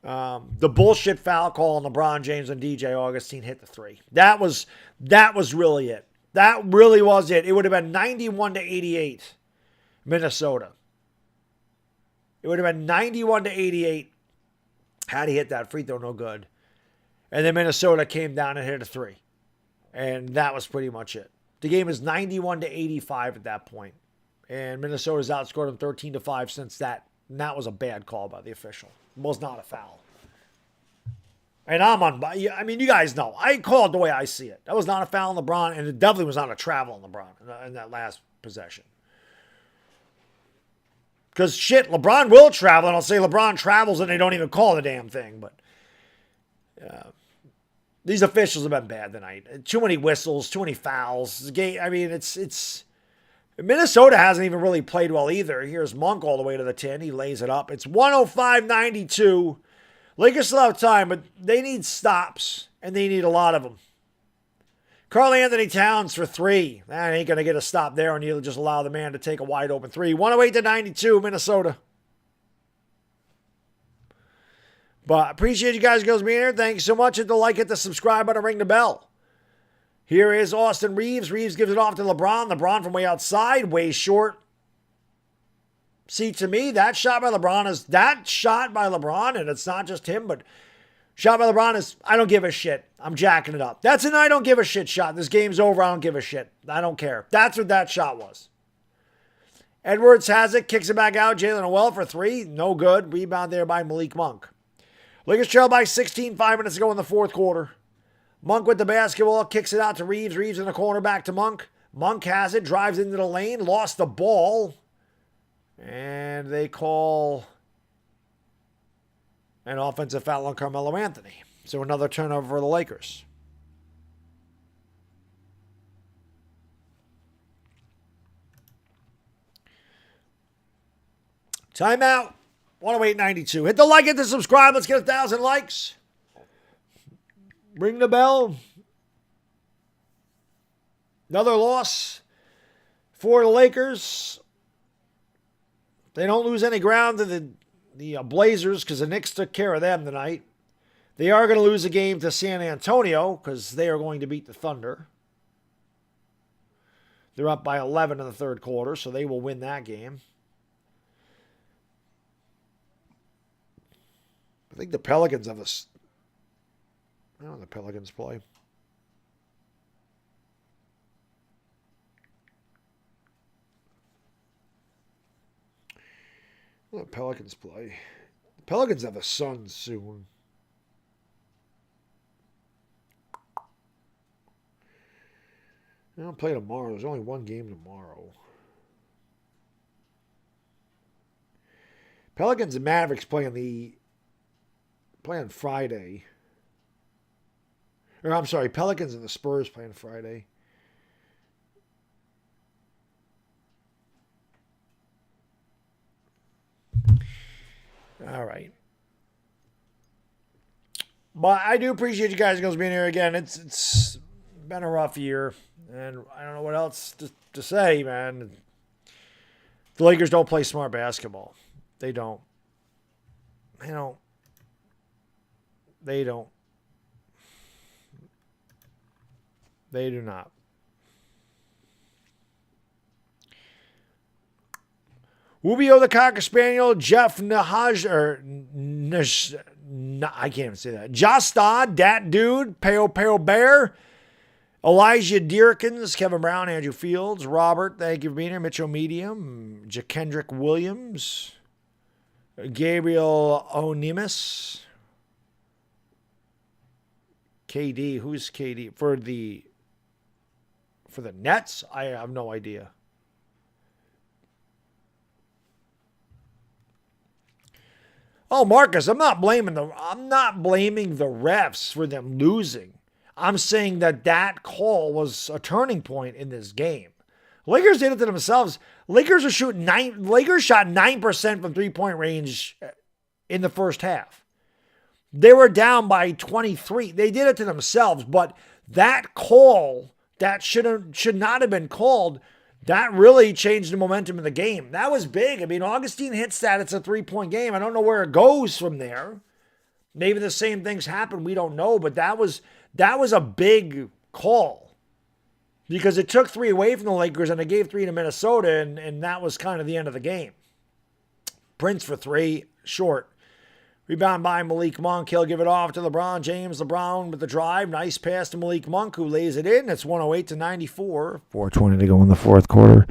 the bullshit foul call on LeBron James and DJ Augustine hit the 3. That was really it. That really was it. It would have been 91-88, Minnesota. It would have been 91-88 had he hit that free throw, no good. And then Minnesota came down and hit a 3. And that was pretty much it. The game is 91-85 at that point. And Minnesota's outscored them 13-5 since that. And that was a bad call by the official. It was not a foul. And I mean, you guys know. I call it the way I see it. That was not a foul on LeBron, and it definitely was not a travel on LeBron in that last possession. Because shit, LeBron will travel, and I'll say LeBron travels and they don't even call the damn thing. But these officials have been bad tonight. Too many whistles, too many fouls. I mean, it's Minnesota hasn't even really played well either. Here's Monk all the way to the 10. He lays it up. It's 105-92. Lakers still have time, but they need stops, and they need a lot of them. Karl Anthony Towns for 3. That ain't going to get a stop there, and you'll just allow the man to take a wide open 3. 108-92, Minnesota. But appreciate you guys being here. Thank you so much. Hit the like, hit the subscribe button, ring the bell. Here is Austin Reeves. Reeves gives it off to LeBron. LeBron from way outside, way short. See, to me, that shot by LeBron, and it's not just him, but shot by LeBron is, I don't give a shit. I'm jacking it up. That's an I don't give a shit shot. This game's over. I don't give a shit. I don't care. That's what that shot was. Edwards has it, kicks it back out. Jalen Noel for 3. No good. Rebound there by Malik Monk. Lakers trail by 16, 5 minutes ago in the fourth quarter. Monk with the basketball, kicks it out to Reeves. Reeves in the corner, back to Monk. Monk has it, drives into the lane, lost the ball. And they call an offensive foul on Carmelo Anthony. So another turnover for the Lakers. Timeout. 108-92. Hit the like, hit the subscribe. Let's get 1,000 likes. Ring the bell. Another loss for the Lakers. They don't lose any ground to the the Blazers, because the Knicks took care of them tonight. They are going to lose a game to San Antonio because they are going to beat the Thunder. They're up by 11 in the third quarter, so they will win that game. I think the Pelicans have this. I don't know the Pelicans play. The Pelicans play. The Pelicans have the Suns soon. They don't play tomorrow. There's only one game tomorrow. Pelicans and Mavericks play on Friday. Or I'm sorry, Pelicans and the Spurs play on Friday. All right. But I do appreciate you guys being here again. It's been a rough year. And I don't know what else to say, man. The Lakers don't play smart basketball. They don't. They don't. They don't. They do not. Rubio the Cocker Spaniel, Jeff Nahaj, I can't even say that. Jostad, Dat Dude, Peo Bear, Elijah Deerkins, Kevin Brown, Andrew Fields, Robert, thank you for being here, Mitchell Medium, Jakendrick Williams, Gabriel Onimus, KD, who's KD? For the Nets? I have no idea. Oh, Marcus, I'm not blaming the refs for them losing. I'm saying that call was a turning point in this game. Lakers did it to themselves. Lakers shot 9% from three-point range in the first half. They were down by 23. They did it to themselves, but that call that should not have been called. That really changed the momentum of the game. That was big. I mean, Augustine hits that. It's a three-point game. I don't know where it goes from there. Maybe the same things happen. We don't know. But that was a big call because it took 3 away from the Lakers and it gave 3 to Minnesota, and that was kind of the end of the game. Prince for 3, short. Rebound by Malik Monk. He'll give it off to LeBron James. LeBron with the drive. Nice pass to Malik Monk, who lays it in. It's 108-94. 4:20 to go in the fourth quarter.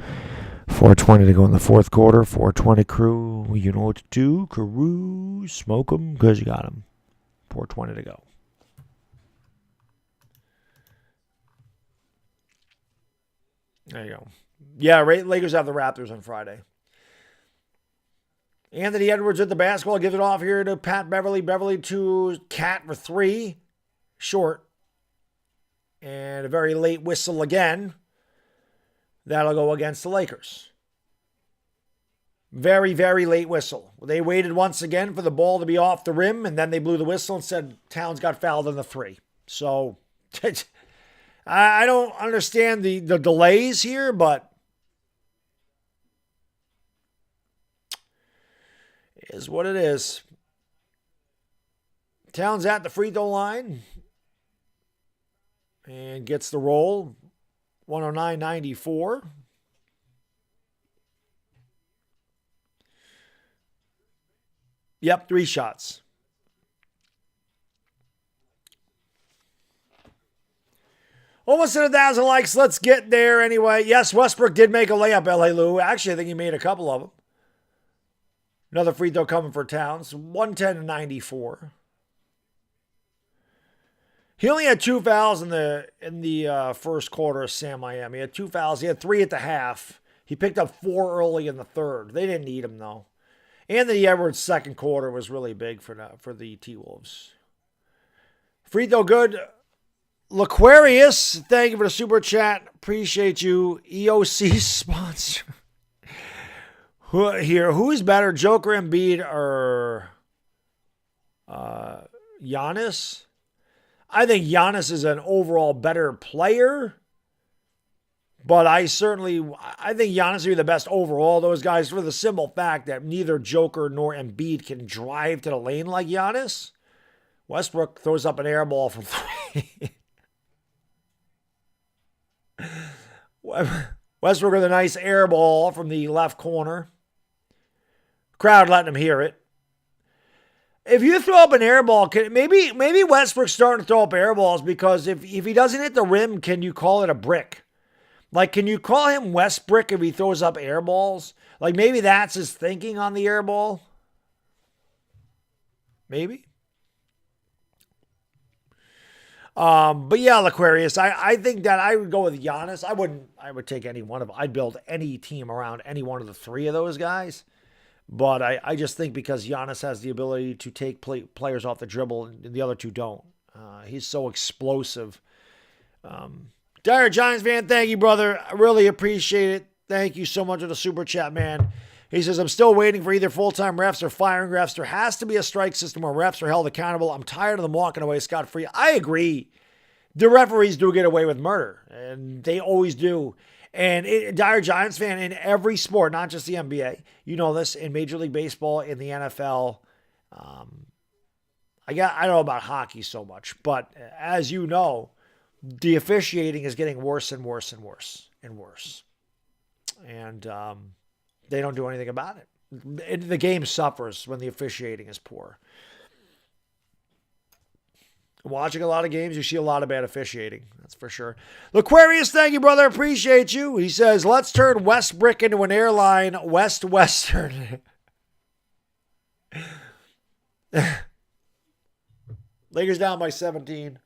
4:20 to go in the fourth quarter. 4:20 crew. You know what to do. Crew. Smoke them because you got them. 4:20 to go. There you go. Yeah, Lakers have the Raptors on Friday. Anthony Edwards with the basketball. Gives it off here to Pat Beverly. Beverly to Cat for 3. Short. And a very late whistle again. That'll go against the Lakers. Very, very late whistle. They waited once again for the ball to be off the rim, and then they blew the whistle and said Towns got fouled in the 3. So, I don't understand the delays here, but is what it is. Towns at the free throw line and gets the roll. 109-94. Yep, 3 shots. Almost at 1,000 likes. Let's get there anyway. Yes, Westbrook did make a layup, L.A. Lou. Actually, I think he made a couple of them. Another free throw coming for Towns. 110-94. He only had 2 fouls in the first quarter of Sam Miami. He had 2 fouls. He had 3 at the half. He picked up 4 early in the third. They didn't need him, though. Anthony Edwards' second quarter was really big for the T-Wolves. Free throw good. L'Aquarius, thank you for the super chat. Appreciate you. EOC sponsor. Who's better, Joker Embiid or Giannis? I think Giannis is an overall better player, But I think Giannis would be the best overall. Those guys, for the simple fact that neither Joker nor Embiid can drive to the lane like Giannis. Westbrook throws up an air ball from 3. Westbrook with a nice air ball from the left corner. Crowd letting him hear it. If you throw up an air ball, maybe Westbrook's starting to throw up air balls because if he doesn't hit the rim, can you call it a brick? Like, can you call him Westbrook if he throws up air balls? Like, maybe that's his thinking on the air ball. Maybe. But yeah, L'Aquarius, I think that I would go with Giannis. I would take any one of them. I'd build any team around any one of the 3 of those guys. But I just think because Giannis has the ability to take players off the dribble and the other 2 don't. He's so explosive. Dire Giants fan, thank you, brother. I really appreciate it. Thank you so much for the super chat, man. He says, I'm still waiting for either full-time refs or firing refs. There has to be a strike system where refs are held accountable. I'm tired of them walking away scot-free. I agree. The referees do get away with murder, and they always do. And Dire Giants fan, in every sport, not just the NBA, you know this, in Major League Baseball, in the NFL, I don't know about hockey so much, but as you know, the officiating is getting worse and worse and worse and worse. And they don't do anything about it. The game suffers when the officiating is poor. Watching a lot of games, you see a lot of bad officiating. That's for sure. L'Aquarius, thank you, brother. Appreciate you. He says, let's turn Westbrook into an airline, Western. Lakers down by 17.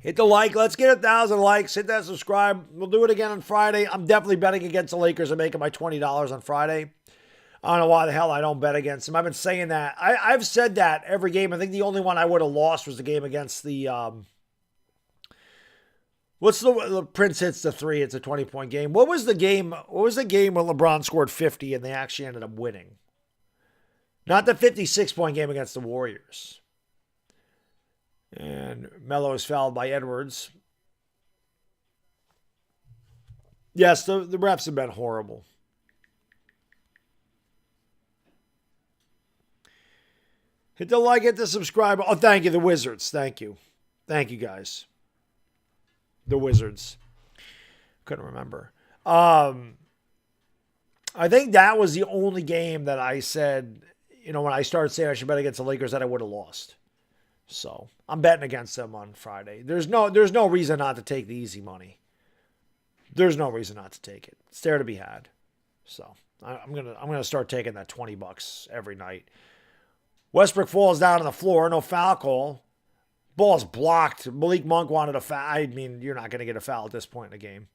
Hit the like. Let's get 1,000 likes. Hit that subscribe. We'll do it again on Friday. I'm definitely betting against the Lakers and making my $20 on Friday. I don't know why the hell I don't bet against them. I've been saying that. I've said that every game. I think the only one I would have lost was the game against the... the Prince hits the 3. It's a 20-point game. What was the game when LeBron scored 50 and they actually ended up winning? Not the 56-point game against the Warriors. And Melo is fouled by Edwards. Yes, the refs have been horrible. Hit the like, hit the subscribe. Oh, thank you, the Wizards. Thank you. Thank you, guys. The Wizards. Couldn't remember. I think that was the only game that I said, when I started saying I should bet against the Lakers, that I would have lost. So I'm betting against them on Friday. There's no reason not to take the easy money. There's no reason not to take it. It's there to be had. So I'm gonna start taking that $20 every night. Westbrook falls down on the floor. No foul call. Ball's blocked. Malik Monk wanted a foul. I mean, you're not going to get a foul at this point in the game.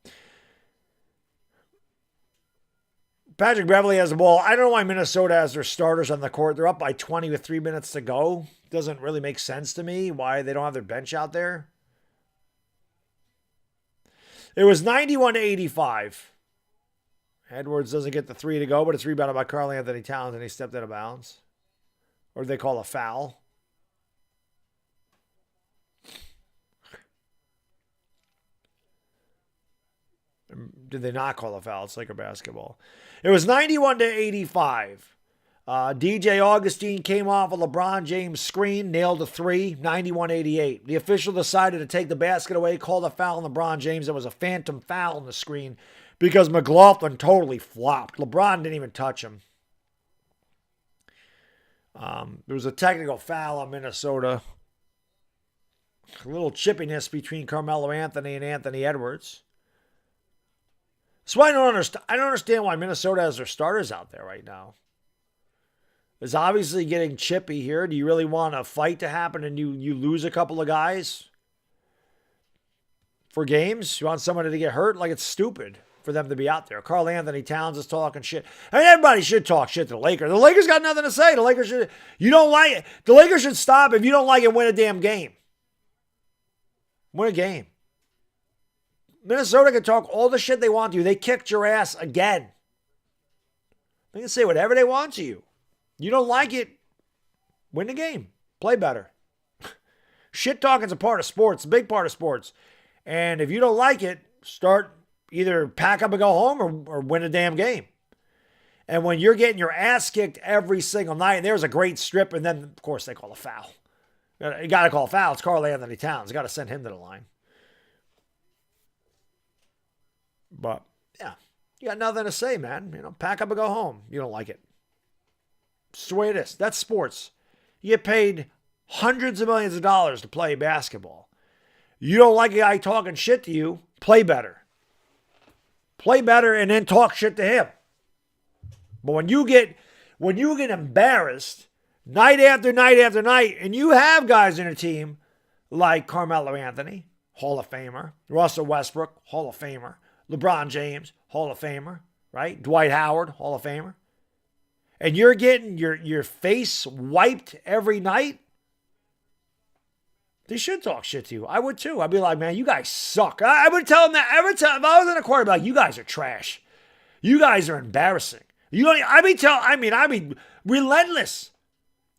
Patrick Beverley has the ball. I don't know why Minnesota has their starters on the court. They're up by 20 with 3 minutes to go. Doesn't really make sense to me why they don't have their bench out there. It was 91-85. Edwards doesn't get the 3 to go, but it's rebounded by Karl-Anthony Towns, and he stepped out of bounds. Or they call a foul. Did they not call a foul? It's Laker basketball. It was 91-85. DJ Augustine came off a LeBron James screen, nailed a 3, 91-88. The official decided to take the basket away, called a foul on LeBron James. It was a phantom foul on the screen because McLaughlin totally flopped. LeBron didn't even touch him. There was a technical foul on Minnesota. A little chippiness between Carmelo Anthony and Anthony Edwards. That's why I don't understand why Minnesota has their starters out there right now. It's obviously getting chippy here. Do you really want a fight to happen and you lose a couple of guys for games? You want somebody to get hurt? Like, it's stupid for them to be out there. Karl-Anthony Towns is talking shit. I mean, everybody should talk shit to the Lakers. The Lakers got nothing to say. The Lakers should... You don't like it. The Lakers should stop. If you don't like it, win a damn game. Win a game. Minnesota can talk all the shit they want to you. They kicked your ass again. They can say whatever they want to you. You don't like it, win the game. Play better. Shit talking's a part of sports, a big part of sports. And if you don't like it, start either pack up and go home or win a damn game. And when you're getting your ass kicked every single night, and there's a great strip, and then, of course, they call a foul. You got to call a foul. It's Karl Anthony Towns. You got to send him to the line. But, yeah, you got nothing to say, man. Pack up and go home. You don't like it. It's the way it is. That's sports. You get paid hundreds of millions of dollars to play basketball. You don't like a guy talking shit to you, play better. Play better and then talk shit to him. But when you get embarrassed night after night after night, and you have guys in your team like Carmelo Anthony, Hall of Famer, Russell Westbrook, Hall of Famer, LeBron James, Hall of Famer, right? Dwight Howard, Hall of Famer. And you're getting your face wiped every night, they should talk shit to you. I would too. I'd be like, man, you guys suck. I would tell them that every time. If I was in a court, I'd be like, you guys are trash. You guys are embarrassing. I'd be relentless.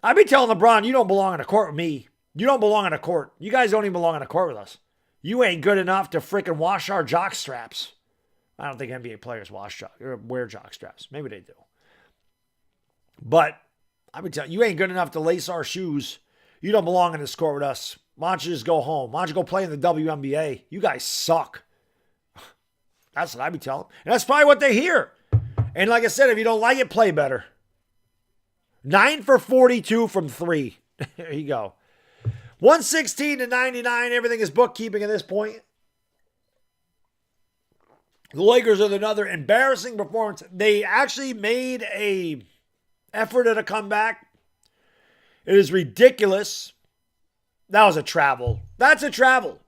I'd be telling LeBron, you don't belong in a court with me. You don't belong in a court. You guys don't even belong in a court with us. You ain't good enough to freaking wash our jock straps. I don't think NBA players wear jock straps. Maybe they do. But I would tell you, you ain't good enough to lace our shoes. You don't belong in this court with us. Why don't you just go home? Why don't you go play in the WNBA? You guys suck. That's what I'd be telling them. And that's probably what they hear. And like I said, if you don't like it, play better. 9 for 42 from 3. There you go. 116-99. Everything is bookkeeping at this point. The Lakers are another embarrassing performance. They actually made a effort at a comeback. It is ridiculous. That was a travel. That's a travel.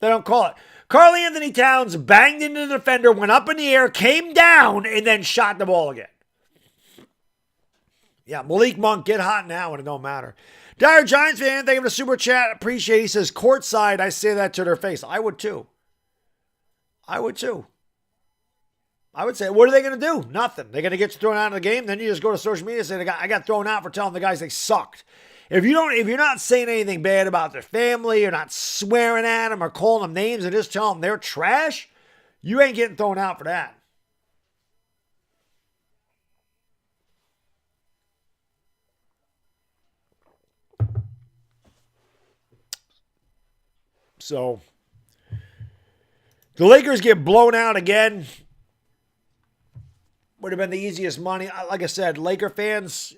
They don't call it. Karl Anthony Towns banged into the defender, went up in the air, came down, and then shot the ball again. Yeah, Malik Monk, get hot now and it don't matter. Dire Giants fan, thank you for the super chat. Appreciate it. He says, courtside, I say that to their face. I would too. I would say, what are they going to do? Nothing. They're going to get you thrown out of the game. Then you just go to social media and say, I got thrown out for telling the guys they sucked. If you're not saying anything bad about their family, you're not swearing at them or calling them names and just telling them they're trash, you ain't getting thrown out for that. So, the Lakers get blown out again. Would have been the easiest money. Like I said, Laker fans,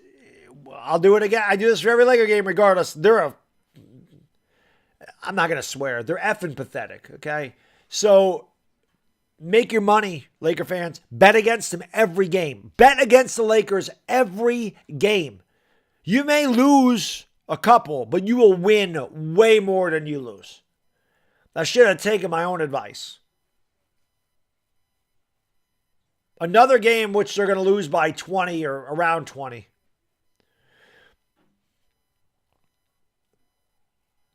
I'll do it again. I do this for every Laker game regardless. I'm not going to swear. They're effing pathetic, okay? So, make your money, Laker fans. Bet against them every game. Bet against the Lakers every game. You may lose a couple, but you will win way more than you lose. I should have taken my own advice. Another game which they're going to lose by 20 or around 20.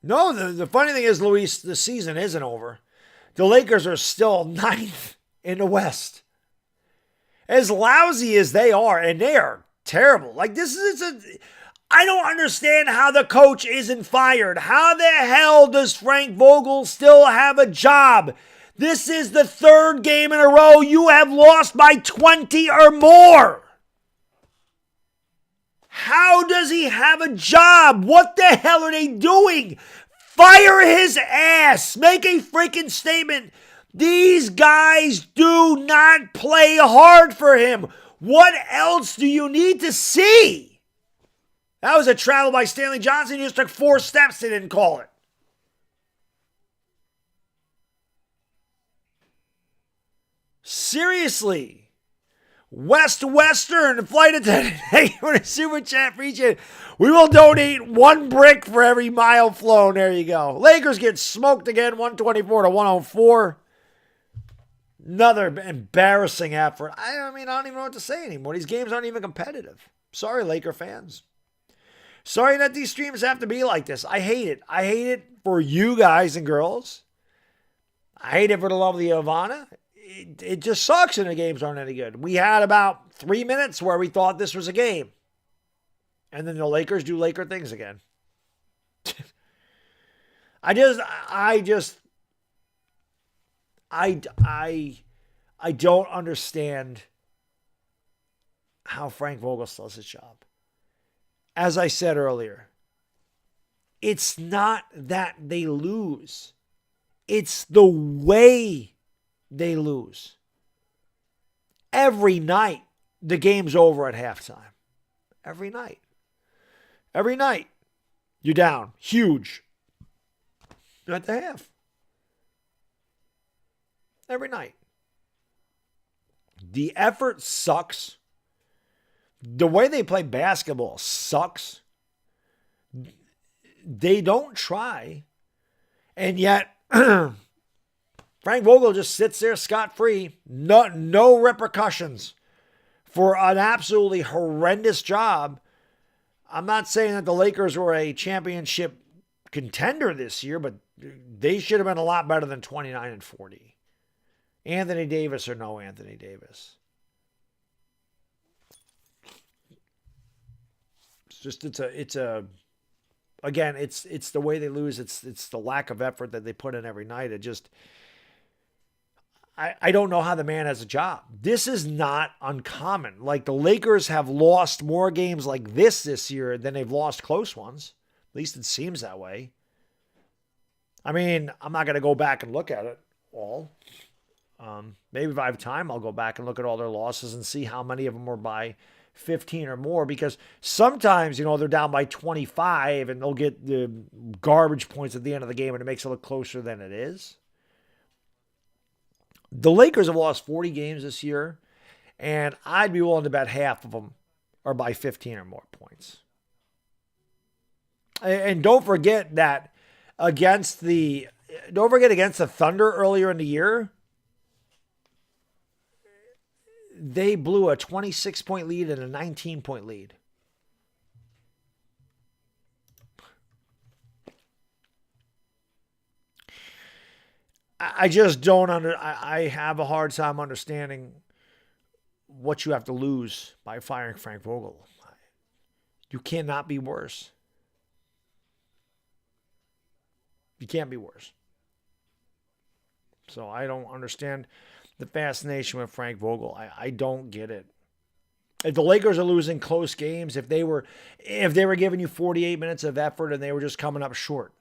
No, the funny thing is, Luis, the season isn't over. The Lakers are still 9th in the West. As lousy as they are, and they are terrible. Like, I don't understand how the coach isn't fired. How the hell does Frank Vogel still have a job? This is the 3rd game in a row you have lost by 20 or more. How does he have a job? What the hell are they doing? Fire his ass. Make a freaking statement. These guys do not play hard for him. What else do you need to see? That was a travel by Stanley Johnson. He just took 4 steps. They didn't call it. Seriously. Western flight attendant. Hey, for the super chat, appreciate it. We will donate 1 brick for every mile flown. There you go. Lakers get smoked again, 124-104. Another embarrassing effort. I don't even know what to say anymore. These games aren't even competitive. Sorry, Laker fans. Sorry that these streams have to be like this. I hate it. I hate it for you guys and girls. I hate it for the lovely Ivana. It just sucks and the games aren't any good. We had about 3 minutes where we thought this was a game. And then the Lakers do Laker things again. I don't understand how Frank Vogel still has his job. As I said earlier, it's not that they lose. It's the way they lose. Every night, the game's over at halftime. Every night. Every night, you're down. Huge. At the half. Every night. The effort sucks. The way they play basketball sucks. They don't try. And yet, Frank Vogel just sits there scot-free. No repercussions for an absolutely horrendous job. I'm not saying that the Lakers were a championship contender this year, but they should have been a lot better than 29-40. Anthony Davis or no Anthony Davis. It's the way they lose. It's the lack of effort that they put in every night. I don't know how the man has a job. This is not uncommon. Like, the Lakers have lost more games like this year than they've lost close ones. At least it seems that way. I mean, I'm not going to go back and look at it all. Maybe if I have time, I'll go back and look at all their losses and see how many of them were by 15 or more, because sometimes, they're down by 25 and they'll get the garbage points at the end of the game and it makes it look closer than it is. The Lakers have lost 40 games this year, and I'd be willing to bet half of them are by 15 or more points. And don't forget against the Thunder earlier in the year, they blew a 26-point lead and a 19-point lead. I just don't I have a hard time understanding what you have to lose by firing Frank Vogel. You cannot be worse. You can't be worse. So I don't understand the fascination with Frank Vogel. I don't get it. If the Lakers are losing close games, if they were giving you 48 minutes of effort and they were just coming up short,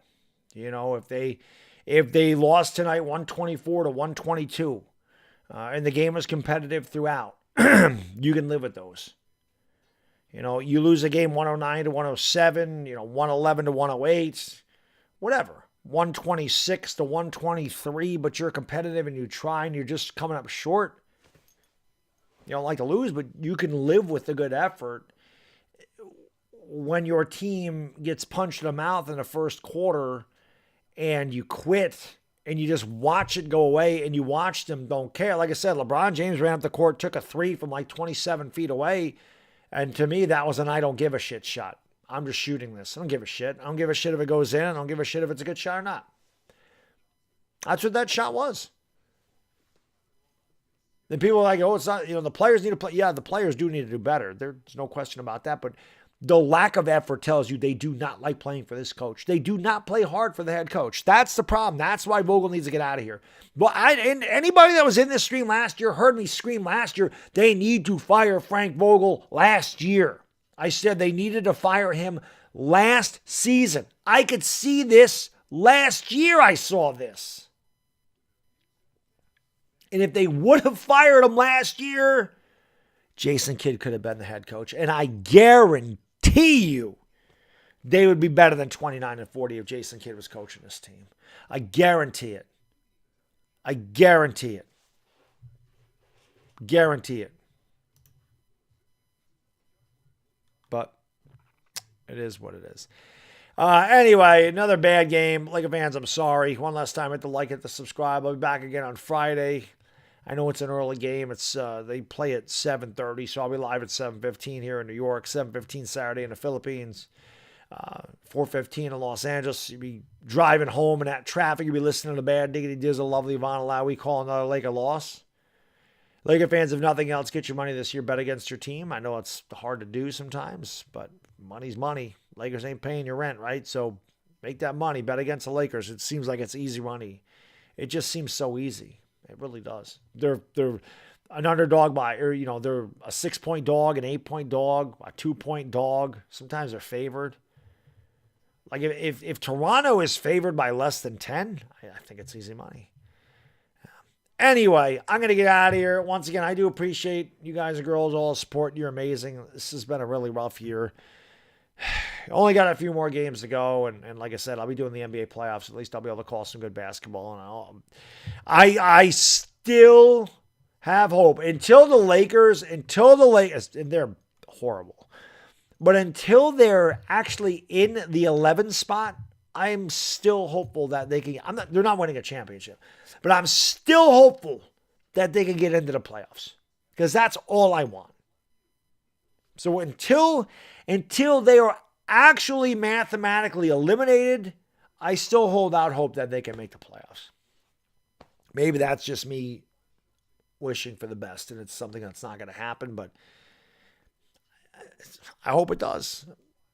if they lost tonight 124-122, and the game was competitive throughout, you can live with those. You lose a game 109-107, 111-108, whatever. 126-123, but you're competitive and you try and you're just coming up short. You don't like to lose, but you can live with the good effort. When your team gets punched in the mouth in the first quarter and you quit and you just watch it go away and you watch them don't care. Like I said, LeBron James ran up the court, took a three from like 27 feet away. And to me, that was an I don't give a shit shot. I'm just shooting this. I don't give a shit. I don't give a shit if it goes in. I don't give a shit if it's a good shot or not. That's what that shot was. Then people are like, oh, it's not, the players need to play. Yeah, the players do need to do better. There's no question about that. But the lack of effort tells you they do not like playing for this coach. They do not play hard for the head coach. That's the problem. That's why Vogel needs to get out of here. Well, and anybody that was in this stream last year heard me scream last year, they need to fire Frank Vogel last year. I said they needed to fire him last season. I could see this last year. I saw this. And if they would have fired him last year, Jason Kidd could have been the head coach. And I guarantee you they would be better than 29-40 if Jason Kidd was coaching this team. I guarantee it. I guarantee it. Guarantee it. But it is what it is. Anyway, another bad game. Laker fans, I'm sorry. One last time, hit the like, hit the subscribe. I'll be back again on Friday. I know it's an early game. It's they play at 7:30, so I'll be live at 7:15 here in New York, 7:15 Saturday in the Philippines, 4:15 in Los Angeles. You'll be driving home in that traffic. You'll be listening to Bad Diggity Dizzle, Lovely Von Allow. We call another Laker loss. Laker fans, if nothing else, get your money this year. Bet against your team. I know it's hard to do sometimes, but money's money. Lakers ain't paying your rent, right? So Make that money. Bet against the Lakers. It seems like it's easy money. It just seems so easy. It really does. They're an underdog by, or they're a 6-point dog, an 8-point dog, a 2-point dog. Sometimes they're favored. Like if Toronto is favored by less than 10, I think it's easy money. Anyway, I'm going to get out of here. Once again, I do appreciate you guys and girls, all the support. You're amazing. This has been a really rough year. Only got a few more games to go, and like I said, I'll be doing the NBA playoffs. At least I'll be able to call some good basketball. And I still have hope until the Lakers, and they're horrible, but until they're actually in the 11 spot, I'm still hopeful that they can. They're not winning a championship, but I'm still hopeful that they can get into the playoffs because that's all I want. So until they are actually mathematically eliminated, I still hold out hope that they can make the playoffs. Maybe that's just me wishing for the best, and it's something that's not going to happen, but I hope it does.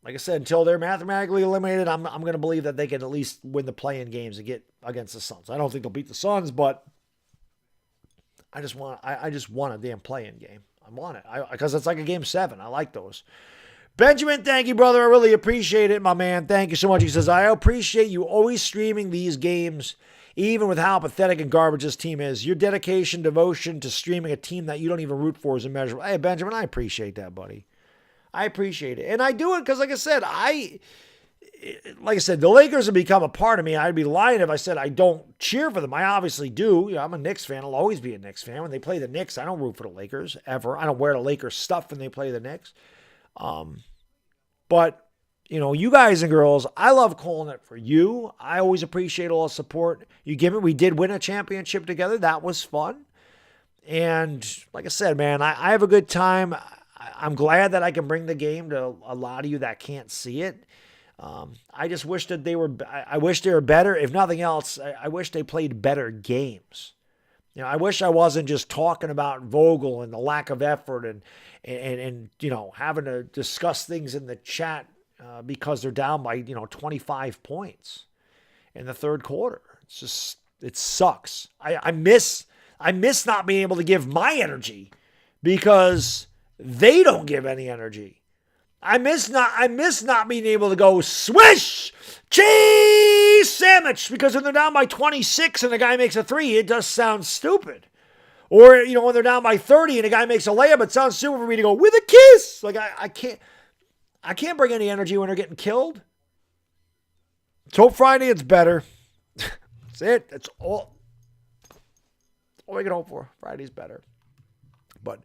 Like I said, until they're mathematically eliminated, I'm going to believe that they can at least win the play-in games and get against the Suns. I don't think they'll beat the Suns, but I just want a damn play-in game. I want it because it's like a game 7. I like those. Benjamin, thank you, brother. I really appreciate it, my man. Thank you so much. He says, I appreciate you always streaming these games, even with how pathetic and garbage this team is. Your dedication, devotion to streaming a team that you don't even root for is immeasurable. Hey, Benjamin, I appreciate that, buddy. I appreciate it. And I do it because, like I said, the Lakers have become a part of me. I'd be lying if I said I don't cheer for them. I obviously do. I'm a Knicks fan. I'll always be a Knicks fan. When they play the Knicks, I don't root for the Lakers, ever. I don't wear the Lakers stuff when they play the Knicks. But, you guys and girls, I love calling it for you. I always appreciate all the support you give me. We did win a championship together. That was fun. And like I said, man, I have a good time. I'm glad that I can bring the game to a lot of you that can't see it. I just wish that I wish they were better. If nothing else, I wish they played better games. I wish I wasn't just talking about Vogel and the lack of effort and having to discuss things in the chat because they're down by, 25 points in the third quarter. It sucks. I miss not being able to give my energy because they don't give any energy. I miss not being able to go swish, cheese sandwich, because when they're down by 26 and the guy makes a 3, it does sound stupid. Or, when they're down by 30 and a guy makes a layup, it sounds stupid for me to go with a kiss. Like I can't bring any energy when they're getting killed. Let's hope Friday it's better. That's it. That's all we can hope for. Friday's better. But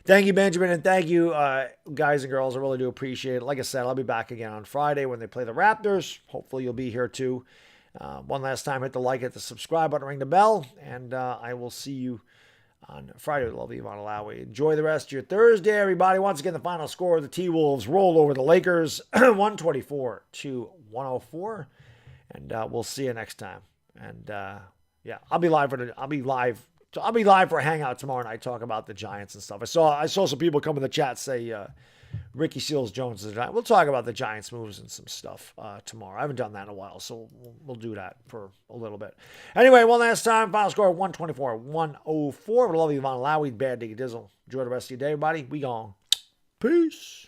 thank you, Benjamin, and thank you, guys and girls. I really do appreciate it. Like I said, I'll be back again on Friday when they play the Raptors. Hopefully you'll be here too. One last time, hit the like, hit the subscribe button, ring the bell, and I will see you on Friday with Lovey Von Alawi. Enjoy the rest of your Thursday, everybody. Once again, the final score of the T-Wolves rolled over the Lakers, 124-104, and we'll see you next time. And I'll be live for a hangout tomorrow night, talk about the Giants and stuff. I saw some people come in the chat say Ricky Seals-Jones is a Giant. We'll talk about the Giants moves and some stuff tomorrow. I haven't done that in a while, so we'll do that for a little bit. Anyway, one last time, final score 124-104. We love you, Von Lowy, Bad Diggy Dizzle. Enjoy the rest of your day, everybody. We gone. Peace.